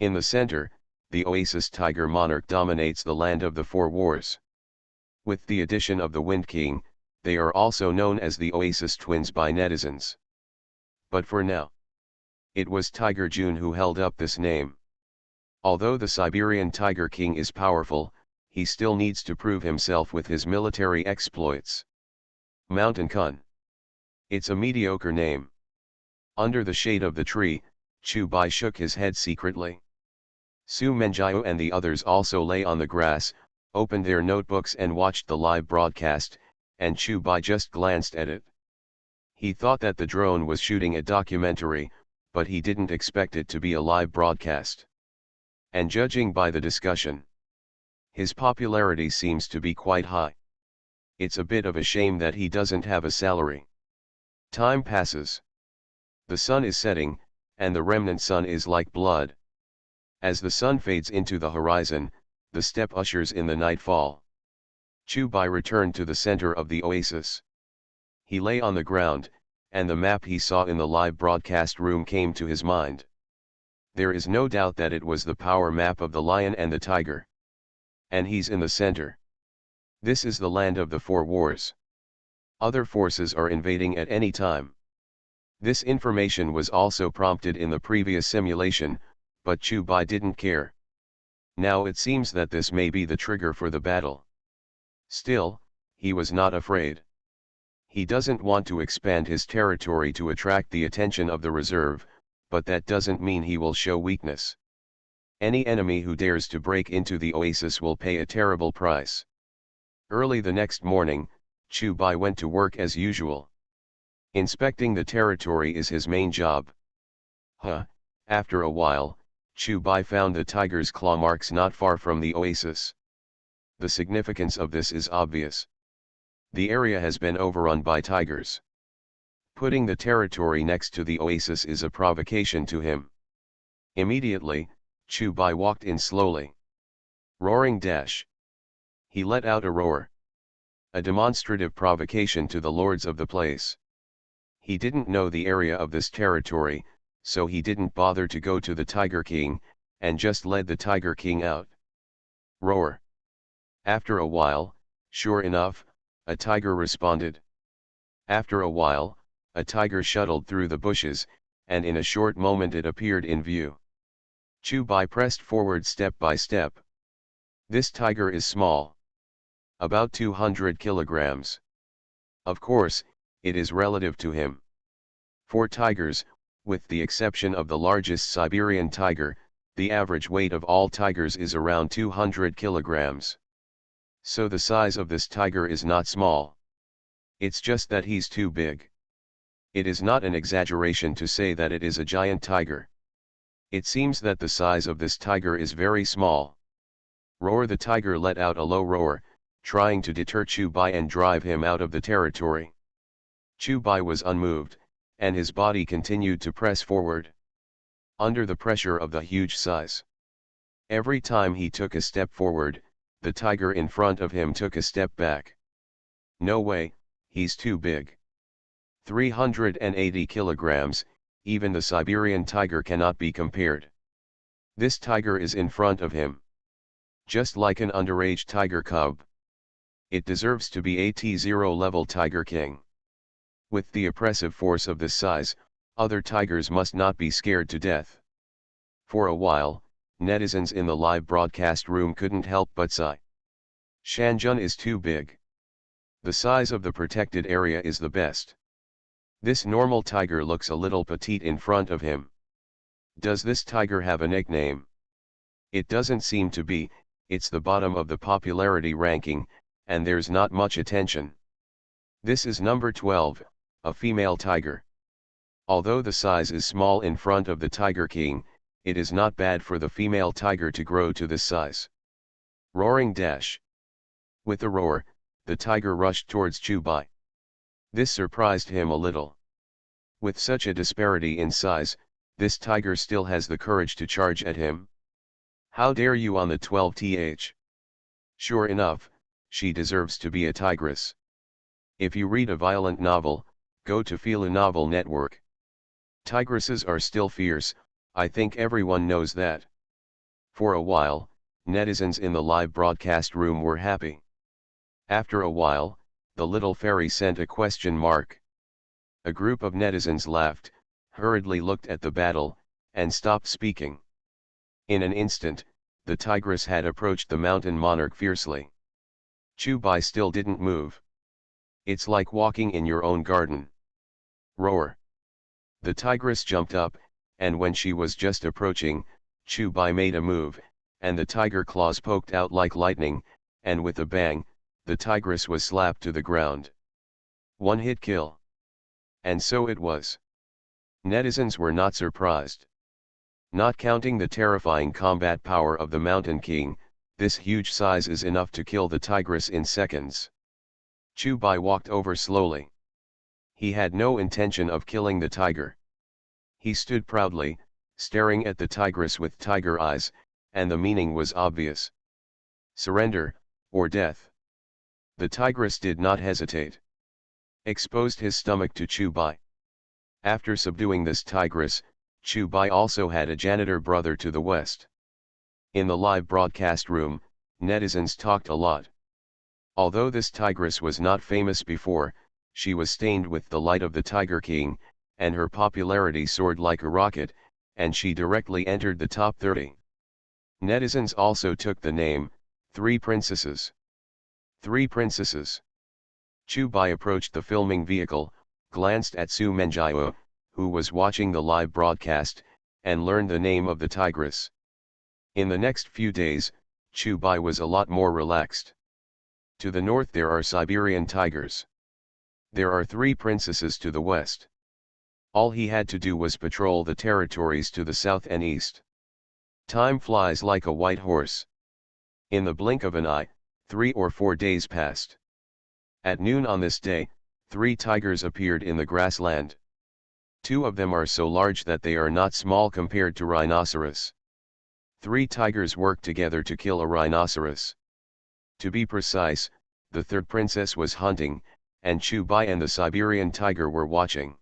Speaker 1: In the center, the Oasis Tiger Monarch dominates the land of the Four Wars. With the addition of the Wind King, they are also known as the Oasis Twins by netizens. But for now, it was Tiger June who held up this name. Although the Siberian Tiger King is powerful, he still needs to prove himself with his military exploits. Mountain Kun. It's a mediocre name. Under the shade of the tree, Chu Bai shook his head secretly. Su Menjiu and the others also lay on the grass, opened their notebooks and watched the live broadcast, and Chu Bai just glanced at it. He thought that the drone was shooting a documentary, but he didn't expect it to be a live broadcast. And judging by the discussion, his popularity seems to be quite high. It's a bit of a shame that he doesn't have a salary. Time passes. The sun is setting, and the remnant sun is like blood. As the sun fades into the horizon, the steppe ushers in the nightfall. Chu Bai returned to the center of the oasis. He lay on the ground, and the map he saw in the live broadcast room came to his mind. There is no doubt that it was the power map of the lion and the tiger. And he's in the center. This is the land of the Four Wars. Other forces are invading at any time. This information was also prompted in the previous simulation, but Chu Bai didn't care. Now it seems that this may be the trigger for the battle. Still, he was not afraid. He doesn't want to expand his territory to attract the attention of the reserve, but that doesn't mean he will show weakness. Any enemy who dares to break into the oasis will pay a terrible price. Early the next morning, Chu Bai went to work as usual. Inspecting the territory is his main job. After a while, Chu Bai found the tiger's claw marks not far from the oasis. The significance of this is obvious. The area has been overrun by tigers. Putting the territory next to the oasis is a provocation to him. Immediately, Chu Bai walked in slowly. Roaring dash. He let out a roar. A demonstrative provocation to the lords of the place. He didn't know the area of this territory, so he didn't bother to go to the Tiger King, and just led the Tiger King out. Roar. After a while, sure enough, a tiger responded. After a while, a tiger shuttled through the bushes, and in a short moment it appeared in view. Chu Bai pressed forward step by step. This tiger is small. About 200 kilograms. Of course, it is relative to him. For tigers, with the exception of the largest Siberian tiger, the average weight of all tigers is around 200 kilograms. So the size of this tiger is not small. It's just that he's too big. It is not an exaggeration to say that it is a giant tiger. It seems that the size of this tiger is very small. Roar. The tiger let out a low roar, trying to deter Chu Bai and drive him out of the territory. Chu Bai was unmoved, and his body continued to press forward. Under the pressure of the huge size. Every time he took a step forward, the tiger in front of him took a step back. No way, he's too big. 380 kilograms, even the Siberian tiger cannot be compared. This tiger is in front of him. Just like an underage tiger cub. It deserves to be a T0 level tiger king. With the oppressive force of this size, other tigers must not be scared to death. For a while, netizens in the live broadcast room couldn't help but sigh. Shanjun is too big. The size of the protected area is the best. This normal tiger looks a little petite in front of him. Does this tiger have a nickname? It doesn't seem to be, it's the bottom of the popularity ranking, and there's not much attention. This is number 12, a female tiger. Although the size is small in front of the Tiger King, it is not bad for the female tiger to grow to this size. Roaring dash. With a roar, the tiger rushed towards Chubai. This surprised him a little. With such a disparity in size, this tiger still has the courage to charge at him. How dare you on the 12th? Sure enough, she deserves to be a tigress. If you read a violent novel, go to Fila Novel Network. Tigresses are still fierce, I think everyone knows that. For a while, netizens in the live broadcast room were happy. After a while, the little fairy sent a question mark. A group of netizens laughed, hurriedly looked at the battle, and stopped speaking. In an instant, the tigress had approached the mountain monarch fiercely. Chubai still didn't move. It's like walking in your own garden. Roar. The tigress jumped up, and when she was just approaching, Chubai made a move, and the tiger claws poked out like lightning, and with a bang, the tigress was slapped to the ground. One hit kill. And so it was. Netizens were not surprised. Not counting the terrifying combat power of the Mountain King, this huge size is enough to kill the tigress in seconds. Chubai walked over slowly. He had no intention of killing the tiger. He stood proudly, staring at the tigress with tiger eyes, and the meaning was obvious. Surrender, or death. The tigress did not hesitate. Exposed his stomach to Chubai. After subduing this tigress, Chubai also had a janitor brother to the west. In the live broadcast room, netizens talked a lot. Although this tigress was not famous before, she was stained with the light of the Tiger King, and her popularity soared like a rocket, and she directly entered the top 30. Netizens also took the name, Three Princesses. Three Princesses. Chubai approached the filming vehicle, glanced at Su Menjiao, who was watching the live broadcast, and learned the name of the tigress. In the next few days, Chubai was a lot more relaxed. To the north there are Siberian tigers. There are 3 princesses to the west. All he had to do was patrol the territories to the south and east. Time flies like a white horse. In the blink of an eye, 3 or 4 days passed. At noon on this day, 3 tigers appeared in the grassland. 2 of them are so large that they are not small compared to rhinoceros. 3 tigers worked together to kill a rhinoceros. To be precise, the 3rd princess was hunting, and Chubai and the Siberian tiger were watching.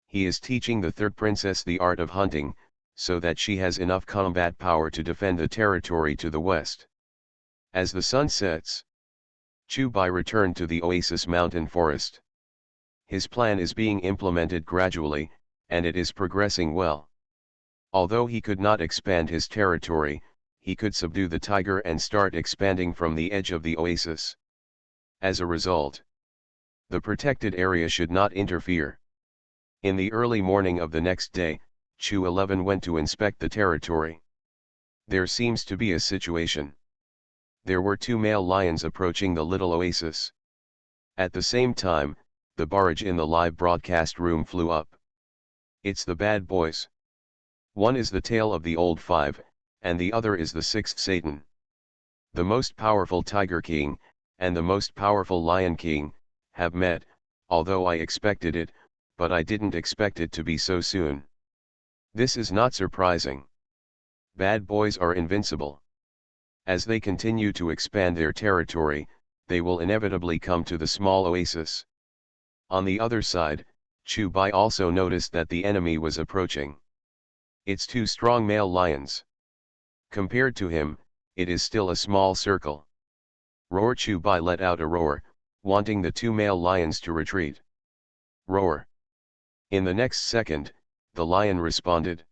Speaker 1: He is teaching the 3rd princess the art of hunting, so that she has enough combat power to defend the territory to the west. As the sun sets, Chubai returned to the Oasis mountain forest. His plan is being implemented gradually, and it is progressing well. Although he could not expand his territory, he could subdue the tiger and start expanding from the edge of the oasis. As a result, the protected area should not interfere. In the early morning of the next day, Chu 11 went to inspect the territory. There seems to be a situation. There were 2 male lions approaching the little oasis. At the same time, the barrage in the live broadcast room flew up. It's the bad boys. One is the tail of the old 5, and the other is the 6th Satan. The most powerful Tiger King, and the most powerful Lion King, have met, although I expected it, but I didn't expect it to be so soon. This is not surprising. Bad boys are invincible. As they continue to expand their territory, they will inevitably come to the small oasis. On the other side, Chubai also noticed that the enemy was approaching. It's 2 strong male lions. Compared to him, it is still a small circle. Roar! Chu-bai let out a roar, wanting the two male lions to retreat. Roar! In the next second, the lion responded.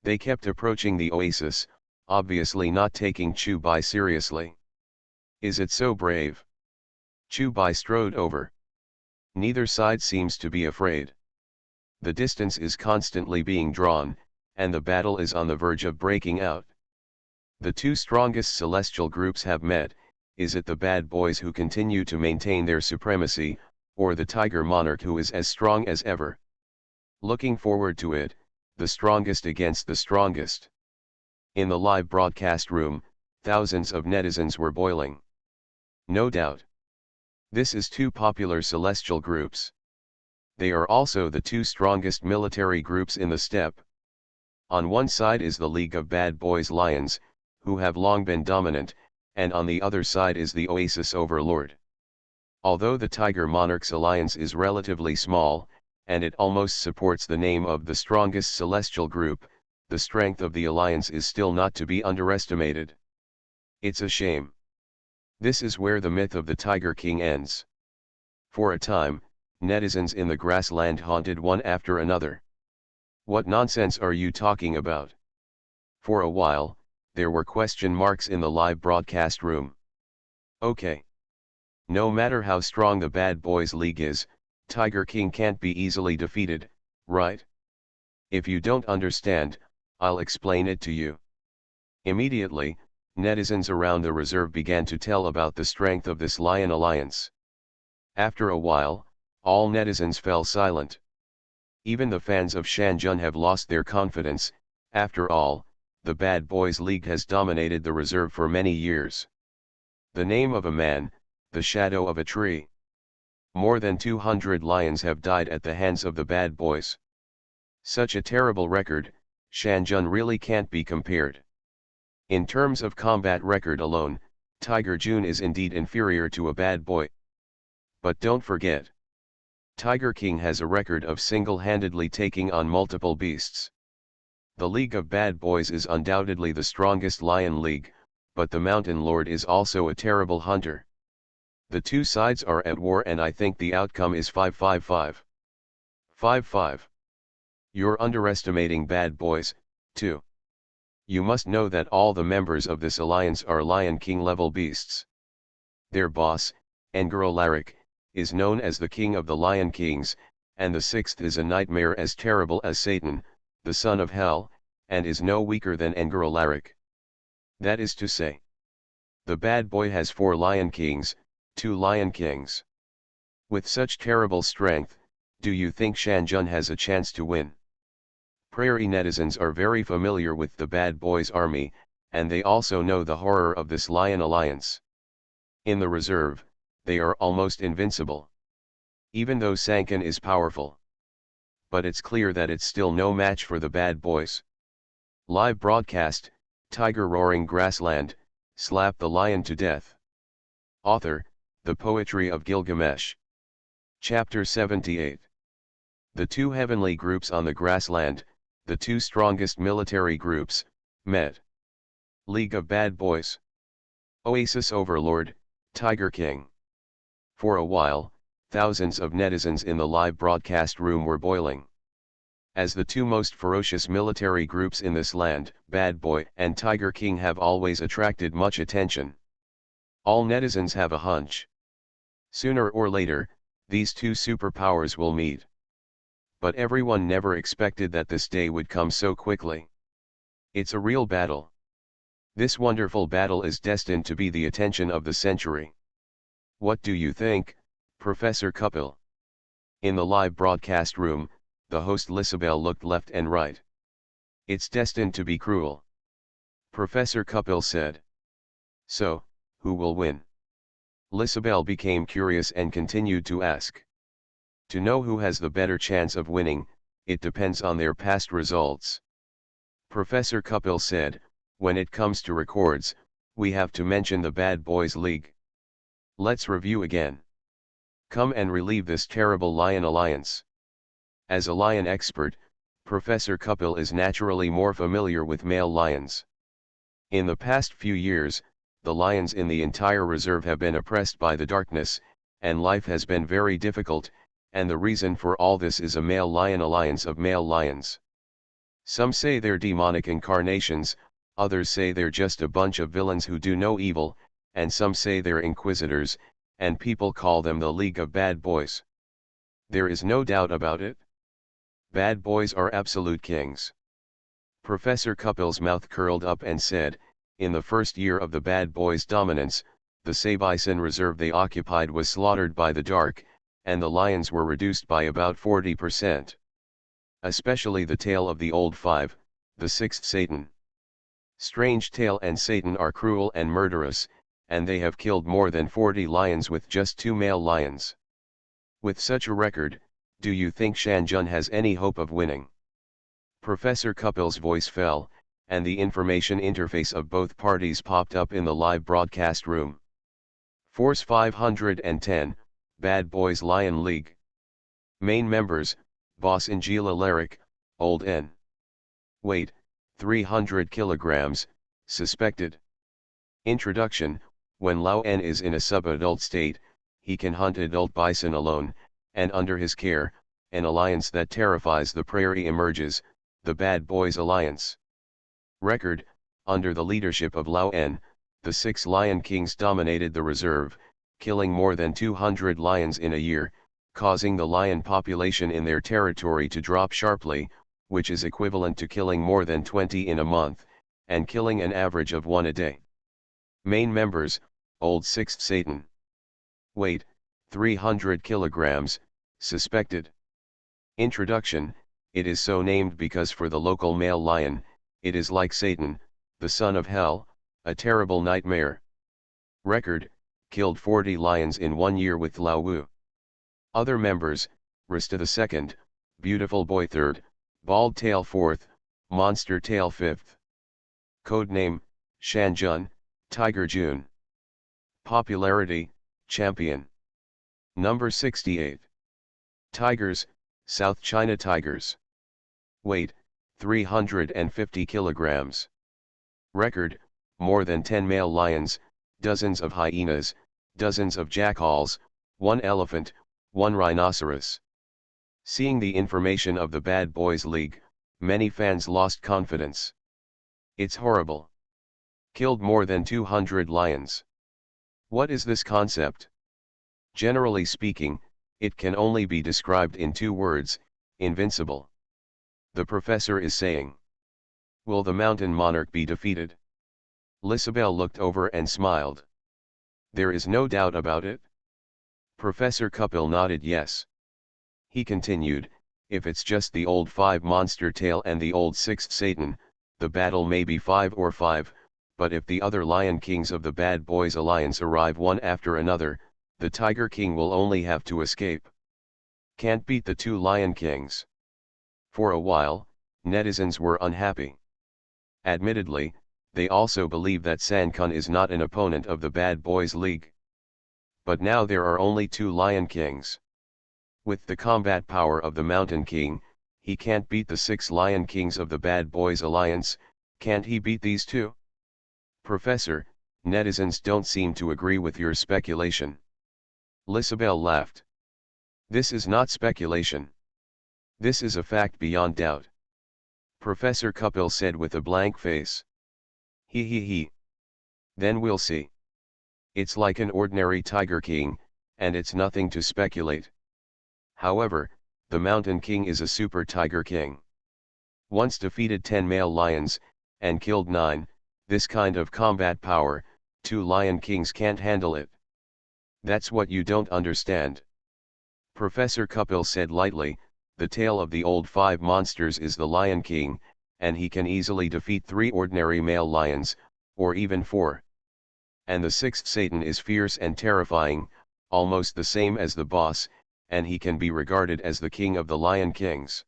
Speaker 1: They kept approaching the oasis, obviously not taking Chu-bai seriously. Is it so brave? Chu-bai strode over. Neither side seems to be afraid. The distance is constantly being drawn, and the battle is on the verge of breaking out. The two strongest celestial groups have met. Is it the bad boys who continue to maintain their supremacy, or the tiger monarch who is as strong as ever? Looking forward to it, the strongest against the strongest. In the live broadcast room, thousands of netizens were boiling. No doubt. This is two popular celestial groups. They are also the two strongest military groups in the steppe. On one side is the League of Bad Boys Lions, who have long been dominant, and on the other side is the Oasis Overlord. Although the Tiger Monarchs alliance is relatively small, and it almost supports the name of the strongest celestial group, the strength of the alliance is still not to be underestimated. It's a shame. This is where the myth of the Tiger King ends. For a time, netizens in the grassland haunted one after another. What nonsense are you talking about? For a while, there were question marks in the live broadcast room. Okay. No matter how strong the Bad Boys League is, Tiger King can't be easily defeated, right? If you don't understand, I'll explain it to you. Immediately, netizens around the reserve began to tell about the strength of this lion alliance. After a while, all netizens fell silent. Even the fans of Shanjun have lost their confidence. After all, the Bad Boys League has dominated the reserve for many years. The name of a man, the shadow of a tree. More than 200 lions have died at the hands of the Bad Boys. Such a terrible record, Shanjun really can't be compared. In terms of combat record alone, Tiger Jun is indeed inferior to a bad boy. But don't forget, Tiger King has a record of single-handedly taking on multiple beasts. The League of Bad Boys is undoubtedly the strongest lion league, but the Mountain Lord is also a terrible hunter. The two sides are at war and I think the outcome is 5-5-5. 5-5. You're underestimating Bad Boys, too. You must know that all the members of this alliance are Lion King level beasts. Their boss, Engerolaric, is known as the King of the Lion Kings, and the sixth is a nightmare as terrible as Satan, the son of hell, and is no weaker than Engerolaric. That is to say, the bad boy has 4 Lion Kings, 2 Lion Kings. With such terrible strength, do you think Shanjun has a chance to win? Prairie netizens are very familiar with the Bad Boys army, and they also know the horror of this lion alliance. In the reserve, they are almost invincible. Even though Sankan is powerful. But it's clear that it's still no match for the Bad Boys. Live broadcast, Tiger Roaring Grassland, slap the lion to death. Author, The Poetry of Gilgamesh. Chapter 78. The two heavenly groups on the grassland, the two strongest military groups, met. League of Bad Boys. Oasis Overlord, Tiger King. For a while, thousands of netizens in the live broadcast room were boiling. As the two most ferocious military groups in this land, Bad Boy and Tiger King have always attracted much attention. All netizens have a hunch. Sooner or later, these two superpowers will meet. But everyone never expected that this day would come so quickly. It's a real battle. This wonderful battle is destined to be the attention of the century. What do you think, Professor Kapil? In the live broadcast room, the host Lisabelle looked left and right. It's destined to be cruel. Professor Kapil said. So, who will win? Lisabelle became curious and continued to ask. To know who has the better chance of winning, it depends on their past results. Professor Kapil said, when it comes to records, we have to mention the Bad Boys League. Let's review again. Come and relieve this terrible lion alliance. As a lion expert, Professor Kapil is naturally more familiar with male lions. In the past few years, the lions in the entire reserve have been oppressed by the darkness, and life has been very difficult, and the reason for all this is a male lion alliance of male lions. Some say they're demonic incarnations, others say they're just a bunch of villains who do no evil, and some say they're inquisitors, and people call them the League of Bad Boys. There is no doubt about it. Bad boys are absolute kings. Professor Couple's mouth curled up and said, in the first year of the bad boys' dominance, the Sabison reserve they occupied was slaughtered by the dark, and the lions were reduced by about 40%. Especially the tail of the old five, the sixth Satan. Strange Tail and Satan are cruel and murderous, and they have killed more than 40 lions with just 2 male lions. With such a record, do you think Shanjun has any hope of winning? Professor Couple's voice fell, and the information interface of both parties popped up in the live broadcast room. Force 510, Bad Boys Lion League. Main members, Boss Angela Lyric, Old N. Weight, 300 kilograms, suspected. Introduction: when Lao N is in a sub-adult state, he can hunt adult bison alone, and under his care, an alliance that terrifies the prairie emerges, the Bad Boys Alliance. Record: under the leadership of Lao N, the 6 Lion Kings dominated the reserve, killing more than 200 lions in a year, causing the lion population in their territory to drop sharply, which is equivalent to killing more than 20 in a month, and killing an average of 1 a day. Main members: Old Sixth Satan. Weight, 300 kilograms, suspected. Introduction: it is so named because for the local male lion, it is like Satan, the son of hell, a terrible nightmare. Record: killed 40 lions in 1 year with Lao Wu. Other members: Rista II, Beautiful Boy 3rd, Bald Tail 4th, Monster Tail 5th. Codename: Shanjun, Tiger June. Popularity: Champion. Number 68. Tigers: South China Tigers. Weight: 350 kilograms. Record: more than 10 male lions, dozens of hyenas, dozens of jackals, 1 elephant, 1 rhinoceros. Seeing the information of the Bad Boys League, many fans lost confidence. It's horrible. Killed more than 200 lions. What is this concept? Generally speaking, it can only be described in 2 words: invincible. The professor is saying. Will the mountain monarch be defeated? Lisabelle looked over and smiled. There is no doubt about it. Professor Couple nodded yes. He continued, if it's just the old 5 Monster Tail and the old 6th Satan, the battle may be 5 or 5, but if the other Lion Kings of the Bad Boys Alliance arrive one after another, the Tiger King will only have to escape. Can't beat the 2 Lion Kings. For a while, netizens were unhappy. Admittedly, they also believe that Sankun is not an opponent of the Bad Boys League. But now there are only 2 Lion Kings. With the combat power of the Mountain King, he can't beat the 6 Lion Kings of the Bad Boys Alliance, can't he beat these 2? Professor, netizens don't seem to agree with your speculation. Lisabelle laughed. This is not speculation. This is a fact beyond doubt. Professor Couple said with a blank face. He. Then we'll see. It's like an ordinary Tiger King, and it's nothing to speculate. However, the Mountain King is a super Tiger King. Once defeated 10 male lions, and killed 9, this kind of combat power, 2 Lion Kings can't handle it. That's what you don't understand. Professor Couple said lightly, the tail of the old 5 monsters is the Lion King, and he can easily defeat 3 ordinary male lions, or even 4. And the 6th Satan is fierce and terrifying, almost the same as the boss, and he can be regarded as the king of the Lion Kings.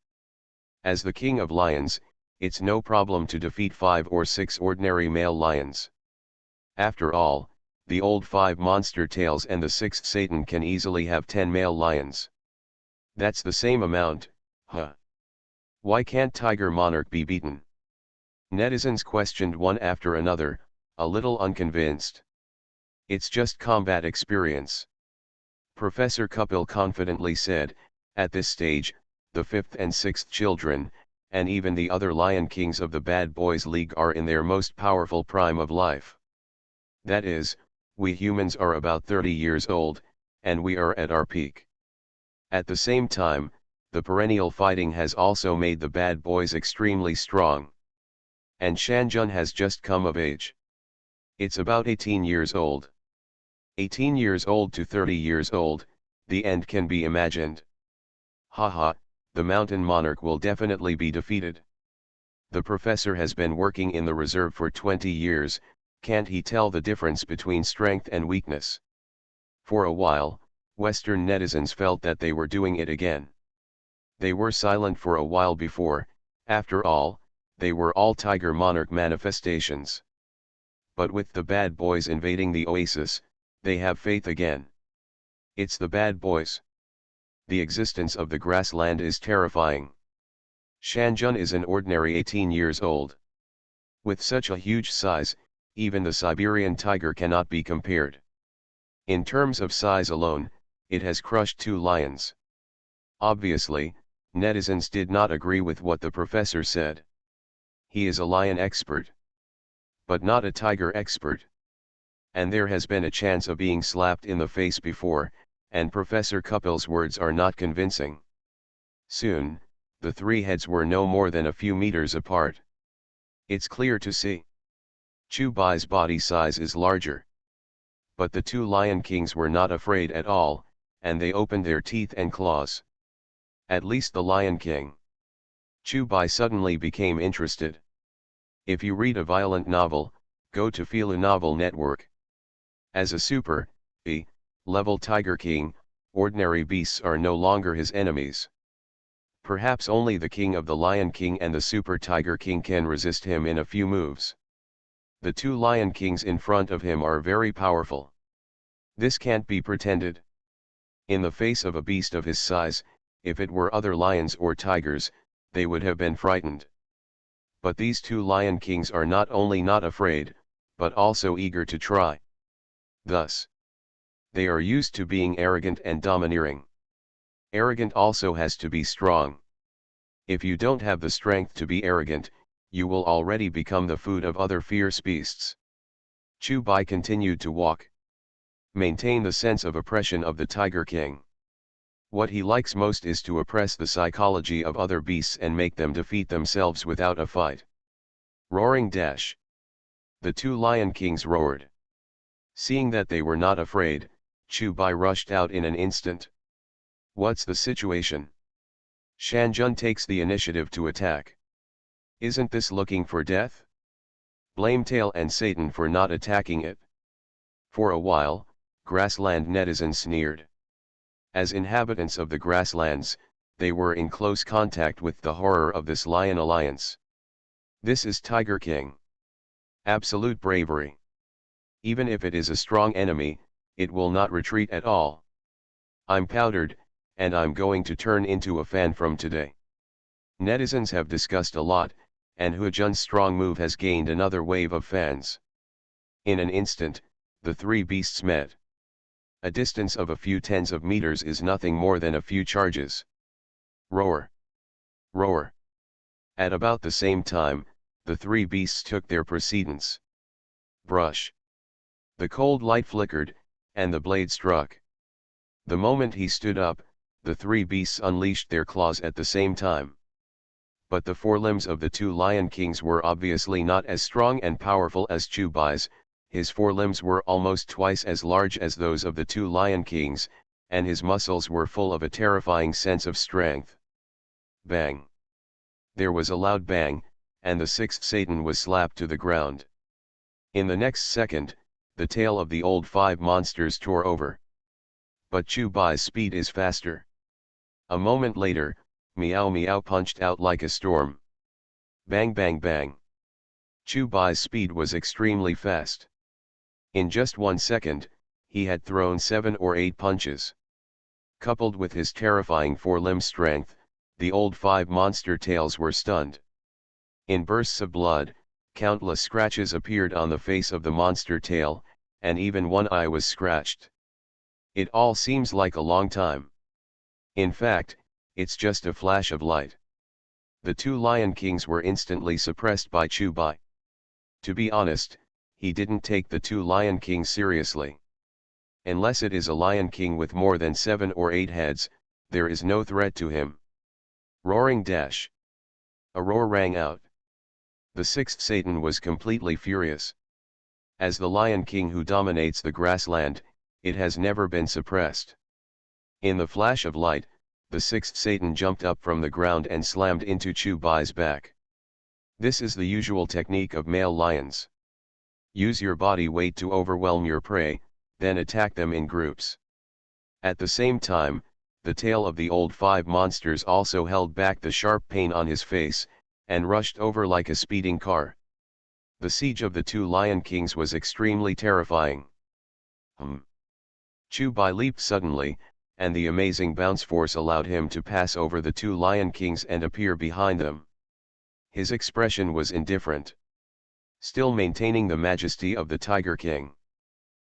Speaker 1: As the king of lions, it's no problem to defeat 5 or 6 ordinary male lions. After all, the old 5 monster tails and the 6th Satan can easily have 10 male lions. That's the same amount, huh? Why can't Tiger Monarch be beaten? Netizens questioned one after another, a little unconvinced. It's just combat experience. Professor Kapil confidently said, at this stage, the fifth and sixth children, and even the other Lion Kings of the Bad Boys League are in their most powerful prime of life. That is, we humans are about 30 years old, and we are at our peak. At the same time, the perennial fighting has also made the bad boys extremely strong. And Shanjun has just come of age. It's about 18 years old. 18 years old to 30 years old, the end can be imagined. Haha, the mountain monarch will definitely be defeated. The professor has been working in the reserve for 20 years, can't he tell the difference between strength and weakness? For a while, Western netizens felt that they were doing it again. They were silent for a while before, after all, they were all Tiger Monarch manifestations. But with the bad boys invading the oasis, they have faith again. It's the bad boys. The existence of the grassland is terrifying. Shanjun is an ordinary 18 years old. With such a huge size, even the Siberian tiger cannot be compared. In terms of size alone, it has crushed 2 lions. Obviously, netizens did not agree with what the professor said. He is a lion expert, but not a tiger expert. And there has been a chance of being slapped in the face before, and Professor Kapil's words are not convincing. Soon, the 3 heads were no more than a few meters apart. It's clear to see. Chubai's body size is larger. But the 2 Lion Kings were not afraid at all, and they opened their teeth and claws. At least the Lion King. Chubai suddenly became interested. If you read a violent novel, go to Filu Novel Network. As a super, level Tiger King, ordinary beasts are no longer his enemies. Perhaps only the King of the Lion King and the Super Tiger King can resist him in a few moves. The 2 Lion Kings in front of him are very powerful. This can't be pretended. In the face of a beast of his size, if it were other lions or tigers, they would have been frightened. But these 2 Lion Kings are not only not afraid, but also eager to try. Thus, they are used to being arrogant and domineering. Arrogant also has to be strong. If you don't have the strength to be arrogant, you will already become the food of other fierce beasts. Chubai continued to walk. Maintain the sense of oppression of the Tiger King. What he likes most is to oppress the psychology of other beasts and make them defeat themselves without a fight. Roaring dash. The 2 Lion Kings roared. Seeing that they were not afraid, Chubai rushed out in an instant. What's the situation? Shanjun takes the initiative to attack. Isn't this looking for death? Blame Tail and Satan for not attacking it. For a while, grassland netizens sneered. As inhabitants of the grasslands, they were in close contact with the horror of this lion alliance. This is Tiger King. Absolute bravery. Even if it is a strong enemy, it will not retreat at all. I'm powdered, and I'm going to turn into a fan from today. Netizens have discussed a lot, and Hujun's strong move has gained another wave of fans. In an instant, the 3 beasts met. A distance of a few tens of meters is nothing more than a few charges. Roar! Roar! At about the same time, the 3 beasts took their precedence. Brush! The cold light flickered, and the blade struck. The moment he stood up, the 3 beasts unleashed their claws at the same time. But the forelimbs of the 2 Lion Kings were obviously not as strong and powerful as Chubai's. His forelimbs were almost twice as large as those of the 2 Lion Kings, and his muscles were full of a terrifying sense of strength. Bang! There was a loud bang, and the 6th Satan was slapped to the ground. In the next second, the tail of the old 5 monsters tore over. But Chubai's speed is faster. A moment later, Meow Meow punched out like a storm. Bang bang bang. Chubai's speed was extremely fast. In just 1 second, he had thrown 7 or 8 punches. Coupled with his terrifying forelimb strength, the old 5 monster tails were stunned. In bursts of blood, Countless scratches appeared on the face of the monster tail, and even one eye was scratched. It all seems like a long time. In fact, it's just a flash of light. The two Lion Kings were instantly suppressed by Chubai. To be honest, he didn't take the two Lion Kings seriously. Unless it is a Lion King with more than 7 or 8 heads, there is no threat to him. Roaring dash. A roar rang out. The sixth Satan was completely furious. As the Lion King who dominates the grassland, it has never been suppressed. In the flash of light, the sixth Satan jumped up from the ground and slammed into Chubai's back. This is the usual technique of male lions. Use your body weight to overwhelm your prey, then attack them in groups. At the same time, the tail of the old 5 monsters also held back the sharp pain on his face, and rushed over like a speeding car. The siege of the two Lion Kings was extremely terrifying. Chubai leaped suddenly, and the amazing bounce force allowed him to pass over the two Lion Kings and appear behind them. His expression was indifferent, still maintaining the majesty of the Tiger King.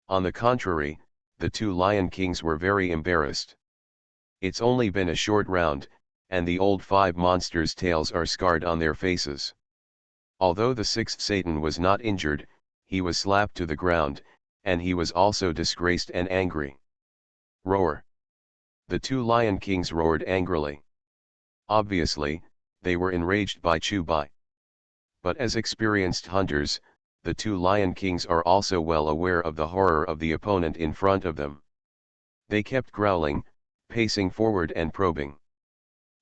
Speaker 1: On the contrary, the two Lion Kings were very embarrassed. It's only been a short round, and the old 5 monsters' tails are scarred on their faces. Although the sixth Satan was not injured, he was slapped to the ground, and he was also disgraced and angry. Roar. The two Lion Kings roared angrily. Obviously, they were enraged by Chubai. But as experienced hunters, the two Lion Kings are also well aware of the horror of the opponent in front of them. They kept growling, pacing forward and probing.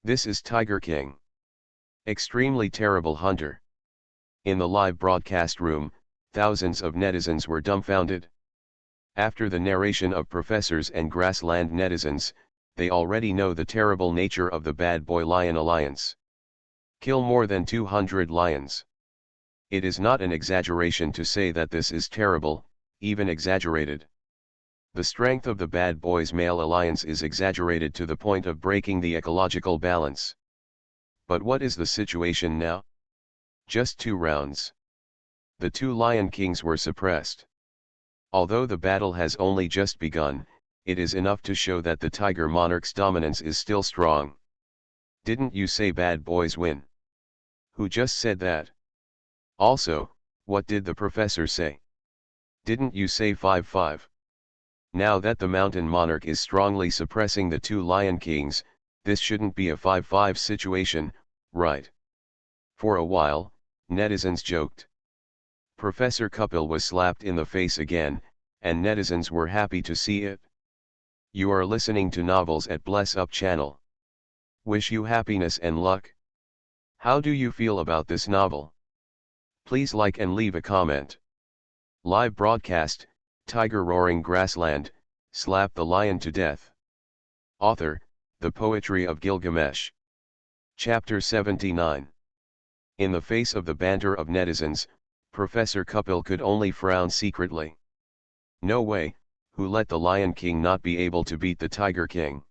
Speaker 1: This is Tiger King. Extremely terrible hunter. In the live broadcast room, thousands of netizens were dumbfounded. After the narration of professors and grassland netizens, they already know the terrible nature of the Bad Boy Lion Alliance. Kill more than 200 lions. It is not an exaggeration to say that this is terrible, even exaggerated. The strength of the Bad Boys Male Alliance is exaggerated to the point of breaking the ecological balance. But what is the situation now? Just 2 rounds. The two Lion Kings were suppressed. Although the battle has only just begun, it is enough to show that the Tiger Monarch's dominance is still strong. Didn't you say Bad Boys win? Who just said that? Also, what did the professor say? Didn't you say 5-5? Now that the Mountain Monarch is strongly suppressing the two Lion Kings, this shouldn't be a 5-5 situation, right? For a while, netizens joked. Professor Kapil was slapped in the face again, and netizens were happy to see it. You are listening to Novels at Bless Up channel. Wish you happiness and luck. How do you feel about this novel? Please like and leave a comment. Live broadcast, Tiger Roaring Grassland, Slap the Lion to Death. Author, The Poetry of Gilgamesh. Chapter 79. In the face of the banter of netizens, Professor Kapil could only frown secretly. No way, who let the Lion King not be able to beat the Tiger King?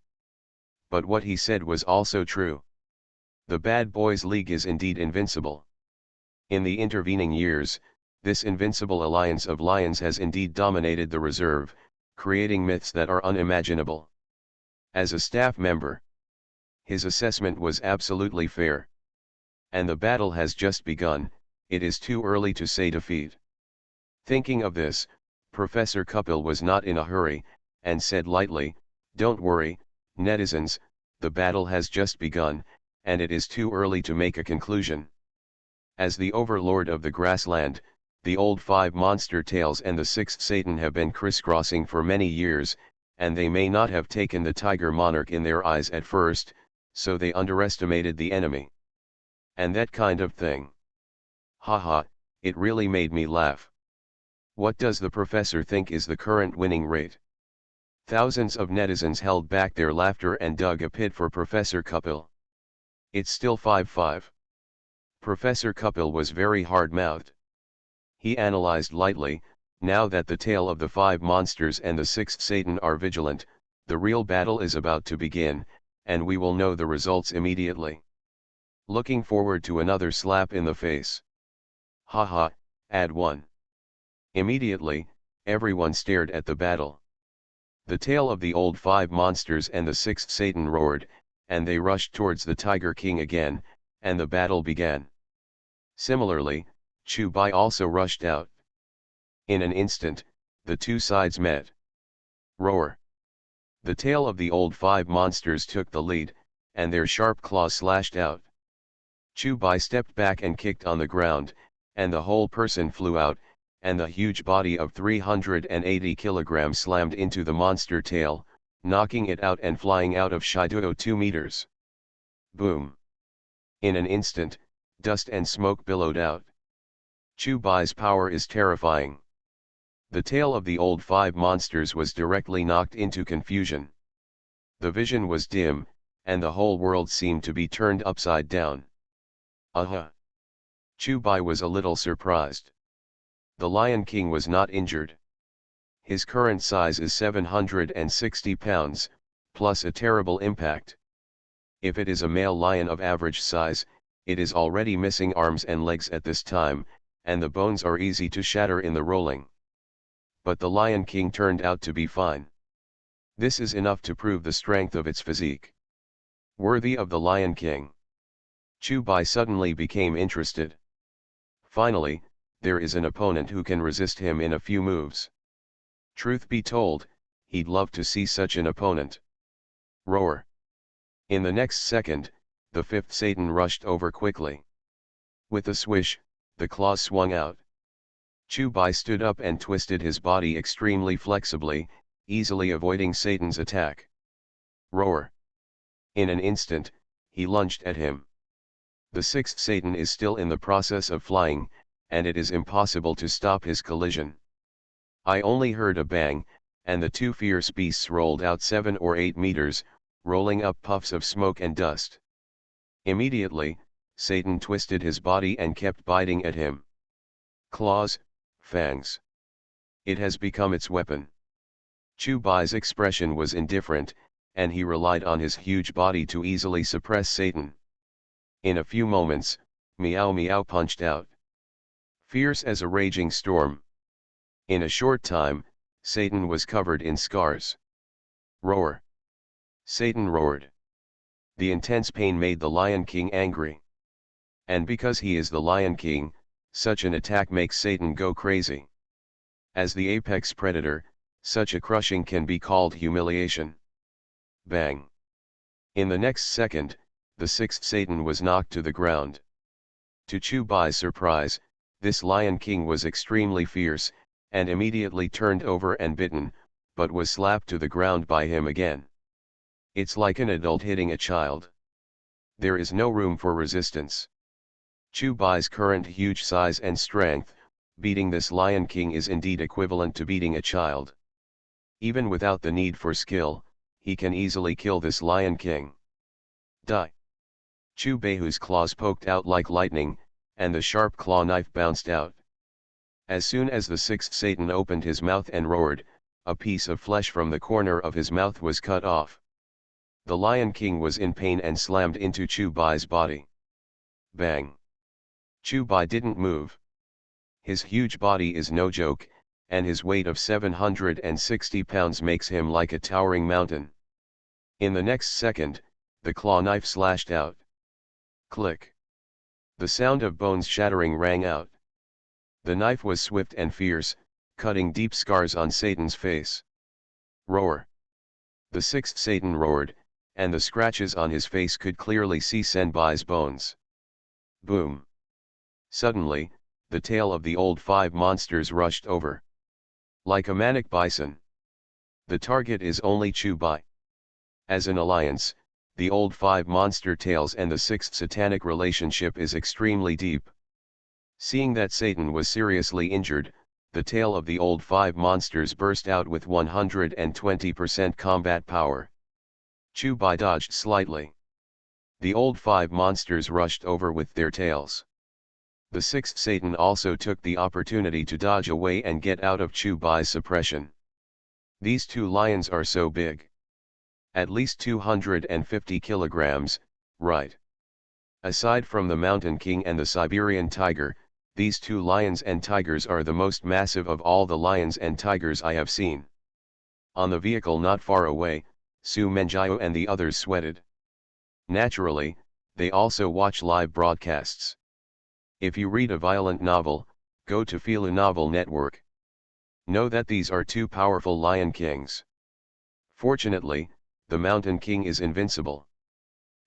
Speaker 1: But what he said was also true. The Bad Boys League is indeed invincible. In the intervening years, this invincible alliance of lions has indeed dominated the reserve, creating myths that are unimaginable. As a staff member, his assessment was absolutely fair. And the battle has just begun, it is too early to say defeat. Thinking of this, Professor Kapil was not in a hurry, and said lightly, "Don't worry, netizens, the battle has just begun, and it is too early to make a conclusion. As the overlord of the grassland, the old 5 monster tails and the sixth Satan have been crisscrossing for many years, and they may not have taken the Tiger Monarch in their eyes at first, so they underestimated the enemy. And that kind of thing. Haha, it really made me laugh. What does the professor think is the current winning rate?" Thousands of netizens held back their laughter and dug a pit for Professor Kapil. It's still 5-5. Professor Kapil was very hard-mouthed. He analyzed lightly, now that the tale of the 5 monsters and the sixth Satan are vigilant, the real battle is about to begin, and we will know the results immediately. Looking forward to another slap in the face. Haha, add 1. Immediately, everyone stared at the battle. The tail of the old 5 monsters and the 6th Satan roared, and they rushed towards the Tiger King again, and the battle began. Similarly, Chu-Bai also rushed out. In an instant, the two sides met. Roar! The tail of the old 5 monsters took the lead, and their sharp claws slashed out. Chu-Bai stepped back and kicked on the ground, and the whole person flew out, and the huge body of 380 kilograms slammed into the monster tail, knocking it out and flying out of Shido 2 meters. Boom! In an instant, dust and smoke billowed out. Chu-Bai's power is terrifying. The tail of the old 5 monsters was directly knocked into confusion. The vision was dim, and the whole world seemed to be turned upside down. Aha! Chu-Bai was a little surprised. The Lion King was not injured. His current size is 760 pounds, plus a terrible impact. If it is a male lion of average size, it is already missing arms and legs at this time, and the bones are easy to shatter in the rolling. But the Lion King turned out to be fine. This is enough to prove the strength of its physique. Worthy of the Lion King. Chu-Bai suddenly became interested. Finally, there is an opponent who can resist him in a few moves. Truth be told, he'd love to see such an opponent. Roar! In the next second, the 5th Satan rushed over quickly. With a swish, the claws swung out. Chu-Bai stood up and twisted his body extremely flexibly, easily avoiding Satan's attack. Roar! In an instant, he lunged at him. The 6th Satan is still in the process of flying, and it is impossible to stop his collision. I only heard a bang, and the two fierce beasts rolled out 7 or 8 meters, rolling up puffs of smoke and dust. Immediately, Satan twisted his body and kept biting at him. Claws, fangs. It has become its weapon. Chu-Bai's expression was indifferent, and he relied on his huge body to easily suppress Satan. In a few moments, Meow Meow punched out. Fierce as a raging storm. In a short time, Satan was covered in scars. Roar! Satan roared. The intense pain made the Lion King angry. And because he is the Lion King, such an attack makes Satan go crazy. As the apex predator, such a crushing can be called humiliation. Bang! In the next second, the 6th Satan was knocked to the ground. To Chu-Bai's surprise, this Lion King was extremely fierce, and immediately turned over and bitten, but was slapped to the ground by him again. It's like an adult hitting a child. There is no room for resistance. Chu-Bai's current huge size and strength, beating this Lion King is indeed equivalent to beating a child. Even without the need for skill, he can easily kill this Lion King. Die! Chu-Bai's claws poked out like lightning, and the sharp claw knife bounced out. As soon as the 6th Satan opened his mouth and roared, a piece of flesh from the corner of his mouth was cut off. The Lion King was in pain and slammed into Chu-Bai's body. Bang! Chu-Bai didn't move. His huge body is no joke, and his weight of 760 pounds makes him like a towering mountain. In the next second, the claw knife slashed out. Click! The sound of bones shattering rang out. The knife was swift and fierce, cutting deep scars on Satan's face. Roar! The 6th Satan roared, and the scratches on his face could clearly see Senbai's bones. Boom! Suddenly, the tail of the old 5 monsters rushed over. Like a manic bison. The target is only Chu-Bai. As an alliance, the old 5 monster tails and the 6th satanic relationship is extremely deep. Seeing that Satan was seriously injured, the tail of the old 5 monsters burst out with 120% combat power. Chu-Bai dodged slightly. The old 5 monsters rushed over with their tails. The 6th Satan also took the opportunity to dodge away and get out of Chu-Bai's suppression. These two lions are so big. At least 250 kilograms, right? Aside from the Mountain King and the Siberian Tiger, These two lions and tigers are the most massive of all the lions and tigers I have seen. On the vehicle not far away, Su Menjiao and the others sweated. Naturally, they also watch live broadcasts. If you read a violent novel, go to Fila Novel Network. Know that these are two powerful lion kings. Fortunately, the Mountain King is invincible.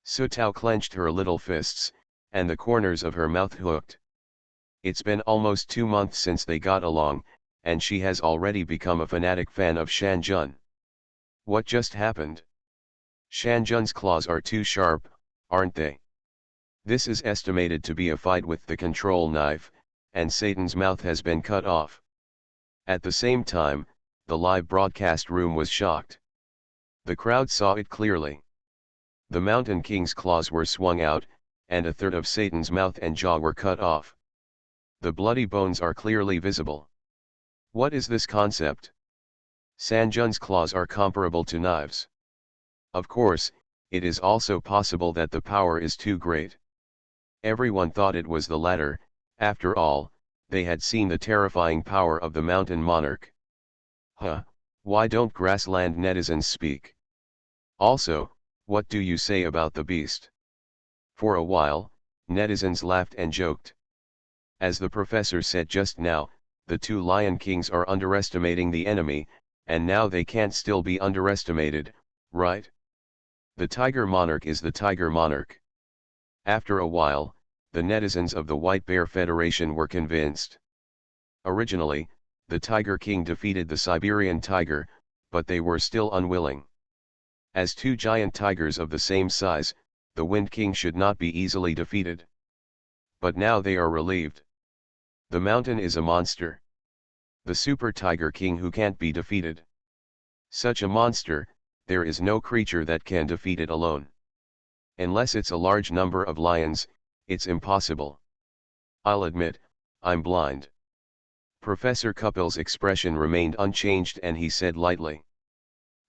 Speaker 1: Su Tao clenched her little fists, and the corners of her mouth hooked. It's been almost 2 months since they got along, and she has already become a fanatic fan of Shan Jun. What just happened? Shan Jun's claws are too sharp, aren't they? This is estimated to be a fight with the control knife, and Satan's mouth has been cut off. At the same time, the live broadcast room was shocked. The crowd saw it clearly. The Mountain King's claws were swung out, and a third of Satan's mouth and jaw were cut off. The bloody bones are clearly visible. What is this concept? San Jun's claws are comparable to knives. Of course, it is also possible that the power is too great. Everyone thought it was the latter. After all, they had seen the terrifying power of the mountain monarch. Why don't grassland netizens speak? Also, what do you say about the beast? For a while, netizens laughed and joked. As the professor said just now, the two lion kings are underestimating the enemy, and now they can't still be underestimated, right? The tiger monarch is the tiger monarch. After a while, the netizens of the White Bear Federation were convinced. Originally, the Tiger King defeated the Siberian tiger, but they were still unwilling. As two giant tigers of the same size, the Wind King should not be easily defeated. But now they are relieved. The mountain is a monster. The Super Tiger King who can't be defeated. Such a monster, there is no creature that can defeat it alone. Unless it's a large number of lions, it's impossible. I'll admit, I'm blind. Professor Kupil's expression remained unchanged and he said lightly.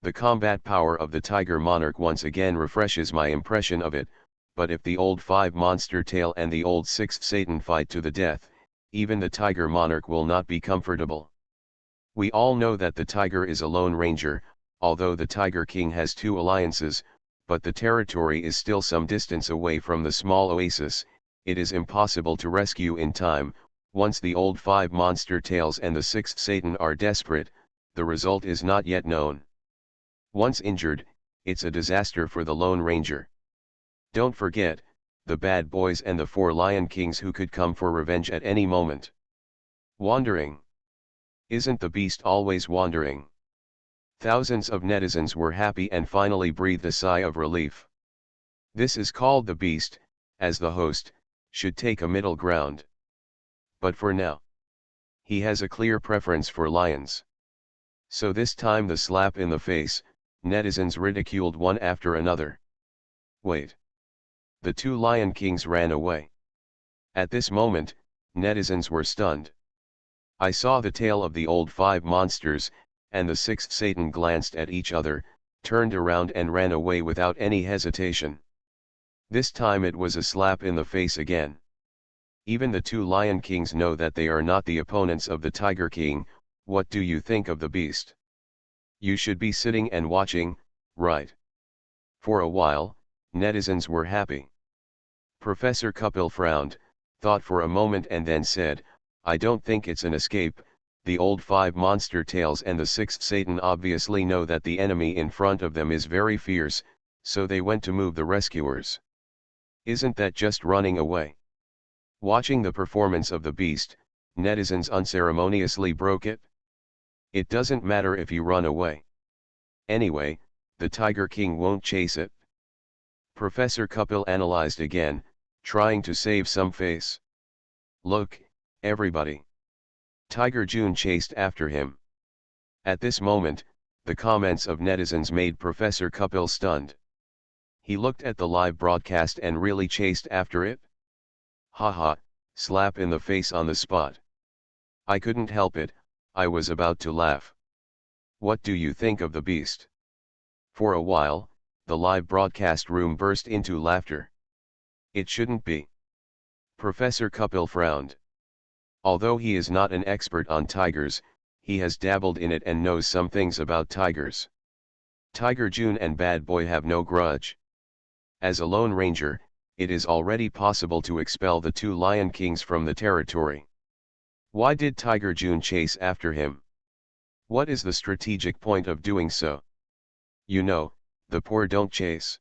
Speaker 1: The combat power of the Tiger Monarch once again refreshes my impression of it, but if the old 5 Monster Tail and the old 6th Satan fight to the death, even the Tiger Monarch will not be comfortable. We all know that the tiger is a lone ranger, although the Tiger King has 2 alliances, but the territory is still some distance away from the small oasis. It is impossible to rescue in time. Once the old 5 Monster Tails and the 6th Satan are desperate, the result is not yet known. Once injured, it's a disaster for the Lone Ranger. Don't forget, the bad boys and the 4 Lion Kings who could come for revenge at any moment. Wandering. Isn't the beast always wandering? Thousands of netizens were happy and finally breathed a sigh of relief. This is called the beast, as the host, should take a middle ground. But for now, he has a clear preference for lions. So this time the slap in the face, netizens ridiculed one after another. Wait. The 2 Lion Kings ran away. At this moment, netizens were stunned. I saw the tail of the old 5 monsters, and the 6th Satan glanced at each other, turned around and ran away without any hesitation. This time it was a slap in the face again. Even the 2 Lion Kings know that they are not the opponents of the Tiger King. What do you think of the beast? You should be sitting and watching, right? For a while, netizens were happy. Professor Kupil frowned, thought for a moment and then said, I don't think it's an escape. The old 5 Monster Tails and the 6th Satan obviously know that the enemy in front of them is very fierce, so they went to move the rescuers. Isn't that just running away? Watching the performance of the beast, netizens unceremoniously broke it. It doesn't matter if you run away. Anyway, the Tiger King won't chase it. Professor Kupil analyzed again, trying to save some face. Look, everybody. Tiger June chased after him. At this moment, the comments of netizens made Professor Kupil stunned. He looked at the live broadcast and really chased after it? Haha, slap in the face on the spot. I couldn't help it, I was about to laugh. What do you think of the beast? For a while, the live broadcast room burst into laughter. It shouldn't be. Professor Kupil frowned. Although he is not an expert on tigers, he has dabbled in it and knows some things about tigers. Tiger June and Bad Boy have no grudge. As a Lone Ranger, it is already possible to expel the two Lion Kings from the territory. Why did Tiger June chase after him? What is the strategic point of doing so? You know, the poor don't chase.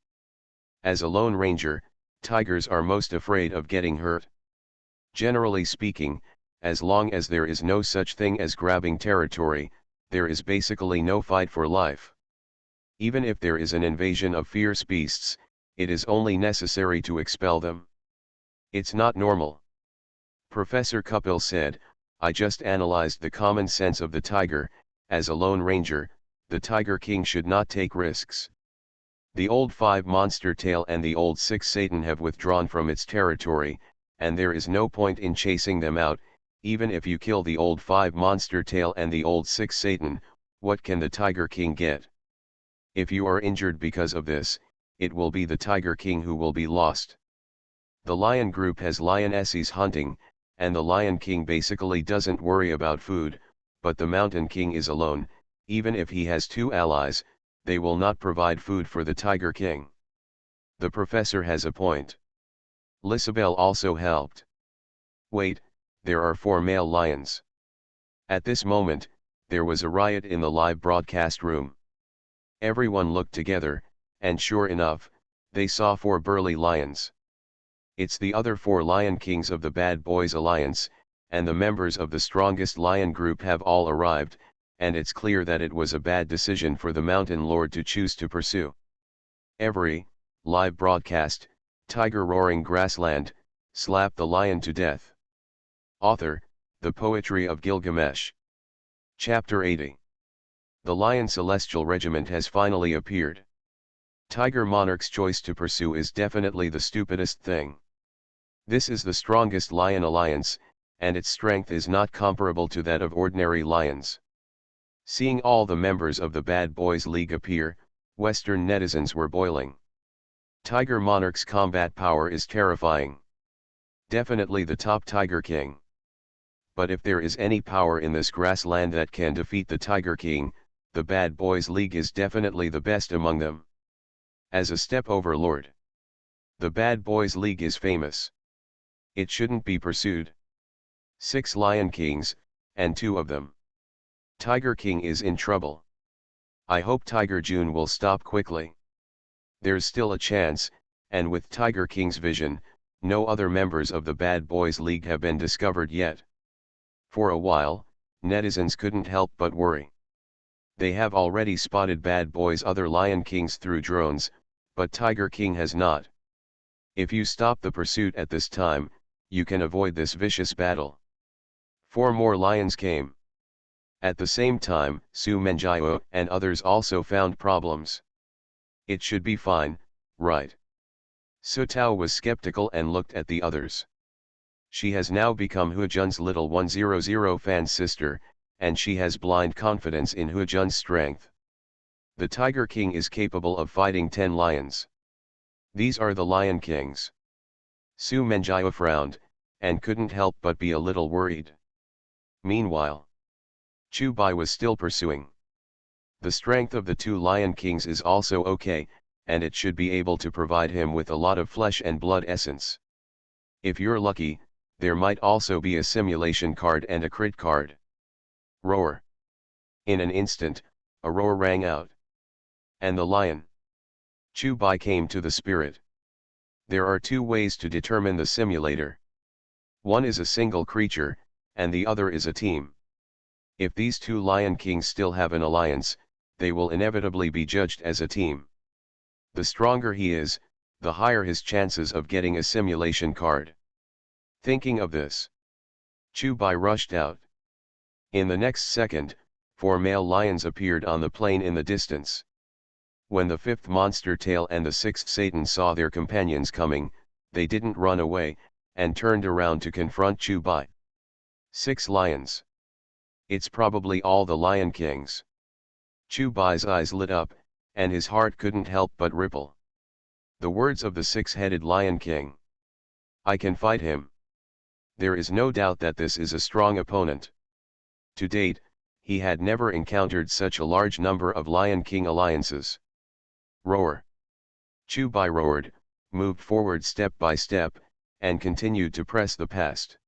Speaker 1: As a Lone Ranger, tigers are most afraid of getting hurt. Generally speaking, as long as there is no such thing as grabbing territory, there is basically no fight for life. Even if there is an invasion of fierce beasts, it is only necessary to expel them. It's not normal. Professor Kapil said, I just analyzed the common sense of the tiger. As a Lone Ranger, the Tiger King should not take risks. The old 5 Monster Tail and the old 6 Satan have withdrawn from its territory, and there is no point in chasing them out. Even if you kill the old 5 Monster Tail and the old 6 Satan, what can the Tiger King get? If you are injured because of this, it will be the Tiger King who will be lost. The lion group has lionesses hunting, and the Lion King basically doesn't worry about food, but the Mountain King is alone. Even if he has 2 allies, they will not provide food for the Tiger King. The professor has a point. Lisabelle also helped. Wait, there are 4 male lions. At this moment, there was a riot in the live broadcast room. Everyone looked together, and sure enough, they saw 4 burly lions. It's the other 4 Lion Kings of the Bad Boys Alliance, and the members of the strongest lion group have all arrived, and it's clear that it was a bad decision for the Mountain Lord to choose to pursue. Every live broadcast, Tiger Roaring Grassland, slap the lion to death. Author, The Poetry of Gilgamesh. Chapter 80. The Lion Celestial Regiment has finally appeared. Tiger Monarch's choice to pursue is definitely the stupidest thing. This is the strongest lion alliance, and its strength is not comparable to that of ordinary lions. Seeing all the members of the Bad Boys League appear, Western netizens were boiling. Tiger Monarch's combat power is terrifying. Definitely the top Tiger King. But if there is any power in this grassland that can defeat the Tiger King, the Bad Boys League is definitely the best among them. As a step overlord, the Bad Boys League is famous. It shouldn't be pursued. 6 Lion Kings, and 2 of them. Tiger King is in trouble. I hope Tiger June will stop quickly. There's still a chance, and with Tiger King's vision, no other members of the Bad Boys League have been discovered yet. For a while, netizens couldn't help but worry. They have already spotted Bad Boys' other Lion Kings through drones, but Tiger King has not. If you stop the pursuit at this time, you can avoid this vicious battle. 4 more lions came. At the same time, Su Menjiao and others also found problems. It should be fine, right? Su Tao was skeptical and looked at the others. She has now become Hu Jun's little 100 fan sister, and she has blind confidence in Hu Jun's strength. The Tiger King is capable of fighting 10 lions. These are the Lion Kings. Su Menjiao frowned, and couldn't help but be a little worried. Meanwhile, Chu Bai was still pursuing. The strength of the 2 Lion Kings is also okay, and it should be able to provide him with a lot of flesh and blood essence. If you're lucky, there might also be a simulation card and a crit card. Roar. In an instant, a roar rang out. And the lion, Chu Bai, came to the spirit. There are 2 ways to determine the simulator. One is a single creature, and the other is a team. If these 2 Lion Kings still have an alliance, they will inevitably be judged as a team. The stronger he is, the higher his chances of getting a simulation card. Thinking of this, Chu Bai rushed out. In the next second, 4 male lions appeared on the plain in the distance. When the 5th Monster Tail and the 6th Satan saw their companions coming, they didn't run away, and turned around to confront Chu Bai. 6 lions. It's probably all the Lion Kings. Chu Bai's eyes lit up, and his heart couldn't help but ripple. The words of the 6-headed Lion King. I can fight him. There is no doubt that this is a strong opponent. To date, he had never encountered such a large number of Lion King alliances. Roar. Chu-Bai roared, moved forward step by step, and continued to press the past.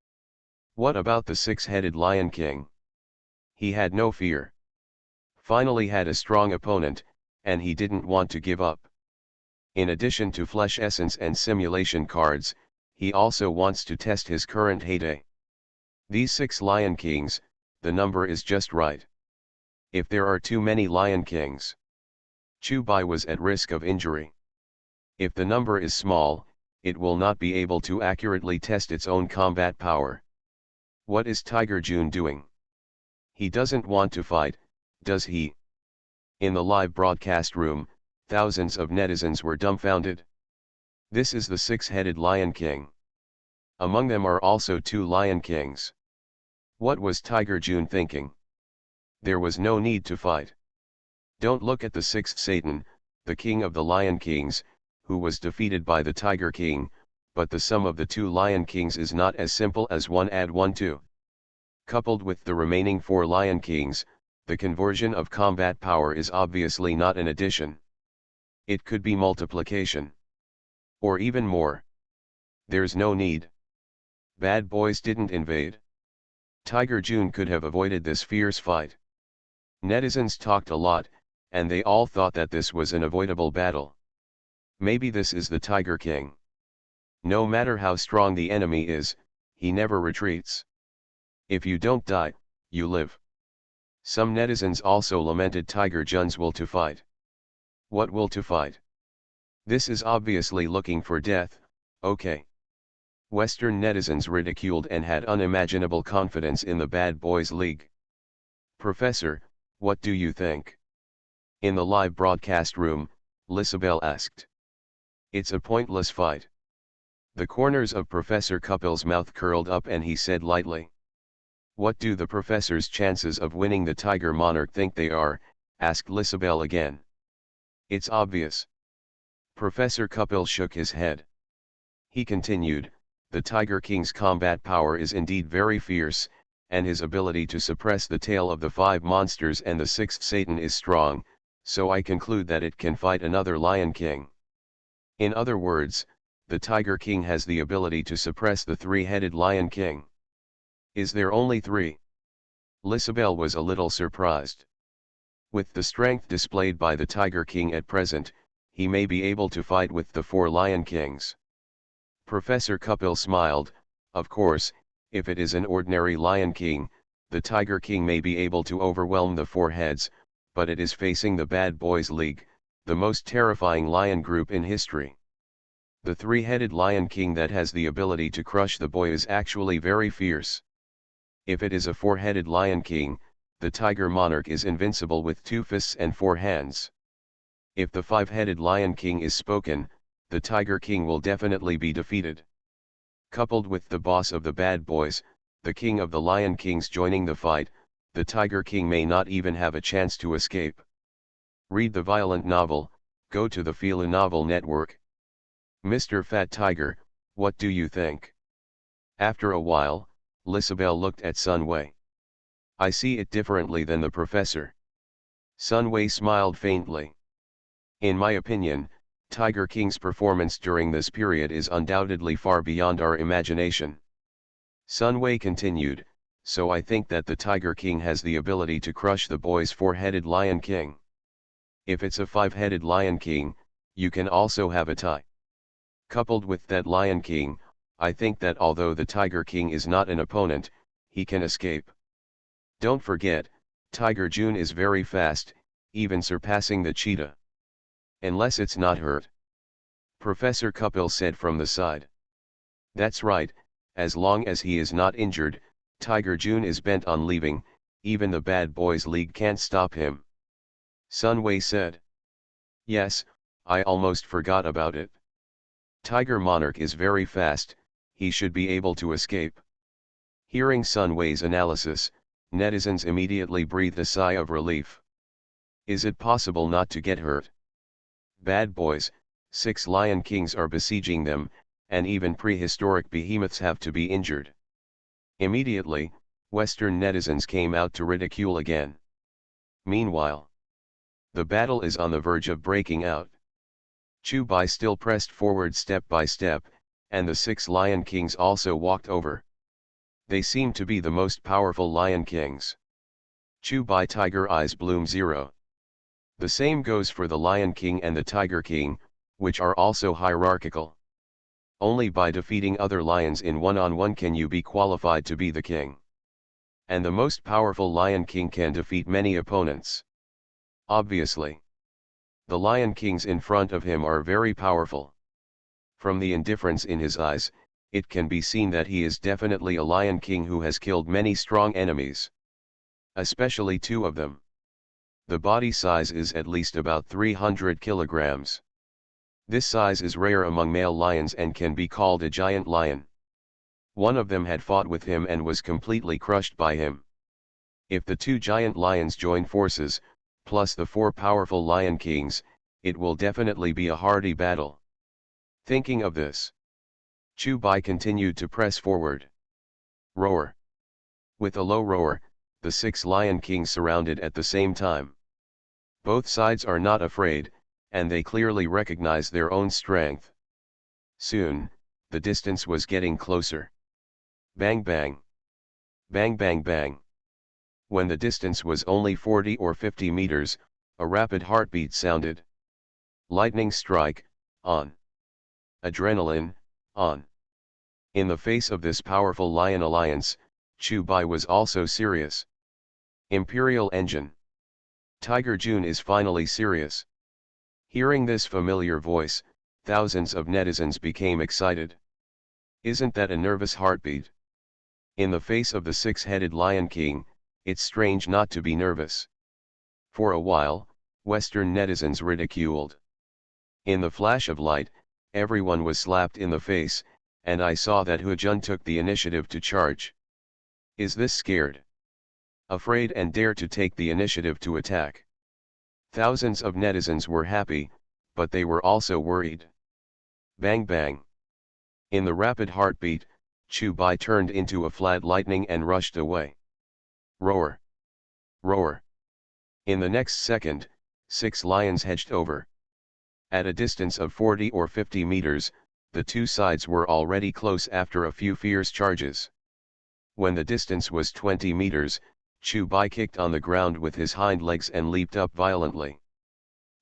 Speaker 1: What about the six-headed Lion King? He had no fear. Finally had a strong opponent, and he didn't want to give up. In addition to flesh essence and simulation cards, he also wants to test his current heyday. These 6 Lion Kings, the number is just right. If there are too many Lion Kings, Chu-Bai was at risk of injury. If the number is small, it will not be able to accurately test its own combat power. What is Tiger Jun doing? He doesn't want to fight, does he? In the live broadcast room, thousands of netizens were dumbfounded. This is the 6-headed Lion King. Among them are also 2 Lion Kings. What was Tiger Jun thinking? There was no need to fight. Don't look at the 6th Satan, the king of the Lion Kings, who was defeated by the Tiger King, but the sum of the 2 Lion Kings is not as simple as 1 add 1 2. Coupled with the remaining 4 Lion Kings, the conversion of combat power is obviously not an addition. It could be multiplication. Or even more. There's no need. Bad boys didn't invade. Tiger Jun could have avoided this fierce fight. Netizens talked a lot, and they all thought that this was an avoidable battle. Maybe this is the Tiger King. No matter how strong the enemy is, he never retreats. If you don't die, you live. Some netizens also lamented Tiger Jun's will to fight. What will to fight? This is obviously looking for death, okay. Western netizens ridiculed and had unimaginable confidence in the Bad Boys League. Professor, what do you think? In the live broadcast room, Lisabelle asked. It's a pointless fight. The corners of Professor Couple's mouth curled up and he said lightly. What do the professor's chances of winning the Tiger Monarch think they are? Asked Lisabelle again. It's obvious. Professor Couple shook his head. He continued, the Tiger King's combat power is indeed very fierce, and his ability to suppress the tail of the 5 monsters and the 6th Satan is strong, so I conclude that it can fight another Lion King. In other words, the Tiger King has the ability to suppress the 3-headed Lion King. Is there only 3? Lisabelle was a little surprised. With the strength displayed by the Tiger King at present, he may be able to fight with the 4 Lion Kings. Professor Couple smiled. Of course, if it is an ordinary Lion King, the Tiger King may be able to overwhelm the 4 heads, but it is facing the Bad Boys League, the most terrifying lion group in history. The 3-headed Lion King that has the ability to crush the boy is actually very fierce. If it is a 4-headed Lion King, the Tiger Monarch is invincible with 2 fists and 4 hands. If the 5-headed Lion King is spoken, the Tiger King will definitely be defeated. Coupled with the boss of the Bad Boys, the king of the Lion Kings joining the fight, the Tiger King may not even have a chance to escape. Read the violent novel, go to the Fila Novel Network. Mr. Fat Tiger, what do you think? After a while, Lisabelle looked at Sun Wei. I see it differently than the professor. Sun Wei smiled faintly. In my opinion, Tiger King's performance during this period is undoubtedly far beyond our imagination. Sun Wei continued, so I think that the Tiger King has the ability to crush the boy's 4-headed Lion King. If it's a 5-headed Lion King, you can also have a tie. Coupled with that Lion King, I think that although the Tiger King is not an opponent, he can escape. Don't forget, Tiger Jun is very fast, even surpassing the cheetah. Unless it's not hurt. Professor Couple said from the side. That's right, as long as he is not injured, Tiger Jun is bent on leaving, even the Bad Boys League can't stop him. Sun Wei said. Yes, I almost forgot about it. Tiger Monarch is very fast, he should be able to escape. Hearing Sun Wei's analysis, netizens immediately breathed a sigh of relief. Is it possible not to get hurt? Bad Boys, 6 Lion Kings are besieging them, and even prehistoric behemoths have to be injured. Immediately, Western netizens came out to ridicule again. Meanwhile, the battle is on the verge of breaking out. Chu Bai still pressed forward step by step, and the 6 Lion Kings also walked over. They seem to be the most powerful Lion Kings. Chu Bai Tiger Eyes Bloom 0. The same goes for the Lion King and the Tiger King, which are also hierarchical. Only by defeating other lions in one-on-one can you be qualified to be the king. And the most powerful Lion King can defeat many opponents. Obviously, the Lion Kings in front of him are very powerful. From the indifference in his eyes, it can be seen that he is definitely a Lion King who has killed many strong enemies. Especially 2 of them. The body size is at least about 300 kilograms. This size is rare among male lions and can be called a giant lion. One of them had fought with him and was completely crushed by him. If the 2 giant lions join forces, plus the 4 powerful Lion Kings, it will definitely be a hardy battle. Thinking of this, Chu Bai continued to press forward. Roar. With a low roar, the 6 Lion Kings surrounded at the same time. Both sides are not afraid, and they clearly recognize their own strength. Soon, the distance was getting closer. Bang bang. Bang bang bang. When the distance was only 40 or 50 meters, a rapid heartbeat sounded. Lightning strike, on. Adrenaline, on. In the face of this powerful lion alliance, Chu Bai was also serious. Imperial engine. Tiger Jun is finally serious. Hearing this familiar voice, thousands of netizens became excited. Isn't that a nervous heartbeat? In the face of the 6-headed Lion King, it's strange not to be nervous. For a while, Western netizens ridiculed. In the flash of light, everyone was slapped in the face, and I saw that Hu Jun took the initiative to charge. Is this scared? Afraid and dare to take the initiative to attack? Thousands of netizens were happy, but they were also worried. Bang bang. In the rapid heartbeat, Chu Bai turned into a flat lightning and rushed away. Roar. Roar. In the next second, 6 lions hedged over. At a distance of 40 or 50 meters, the 2 sides were already close after a few fierce charges. When the distance was 20 meters, Chu Bai kicked on the ground with his hind legs and leaped up violently.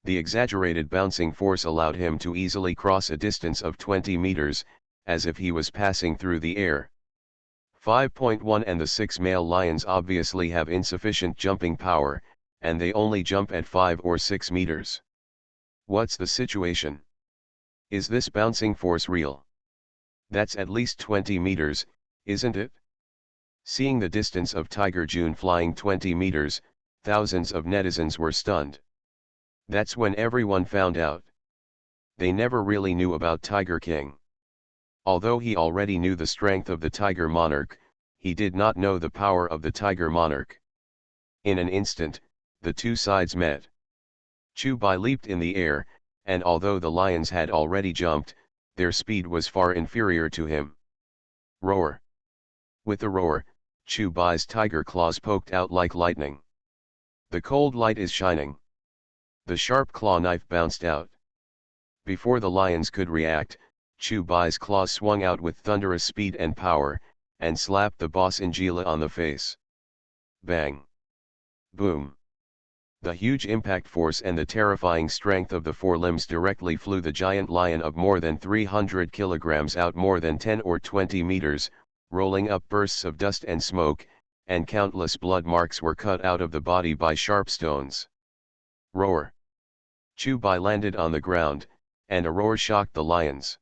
Speaker 1: The exaggerated bouncing force allowed him to easily cross a distance of 20 meters, as if he was passing through the air. 5.1 And the 6 male lions obviously have insufficient jumping power, and they only jump at 5 or 6 meters. What's the situation? Is this bouncing force real? That's at least 20 meters, isn't it? Seeing the distance of Tiger Jun flying 20 meters, thousands of netizens were stunned. That's when everyone found out. They never really knew about Tiger King. Although he already knew the strength of the Tiger Monarch, he did not know the power of the Tiger Monarch. In an instant, the 2 sides met. Chu Bai leaped in the air, and although the lions had already jumped, their speed was far inferior to him. Roar. With a roar, Chu Bai's tiger claws poked out like lightning. The cold light is shining. The sharp claw knife bounced out. Before the lions could react, Chu Bai's claws swung out with thunderous speed and power, and slapped the boss Angela on the face. Bang! Boom! The huge impact force and the terrifying strength of the forelimbs directly flew the giant lion of more than 300 kilograms out more than 10 or 20 meters, rolling up bursts of dust and smoke, and countless blood marks were cut out of the body by sharp stones. Roar! Chu Bai landed on the ground, and a roar shocked the lions.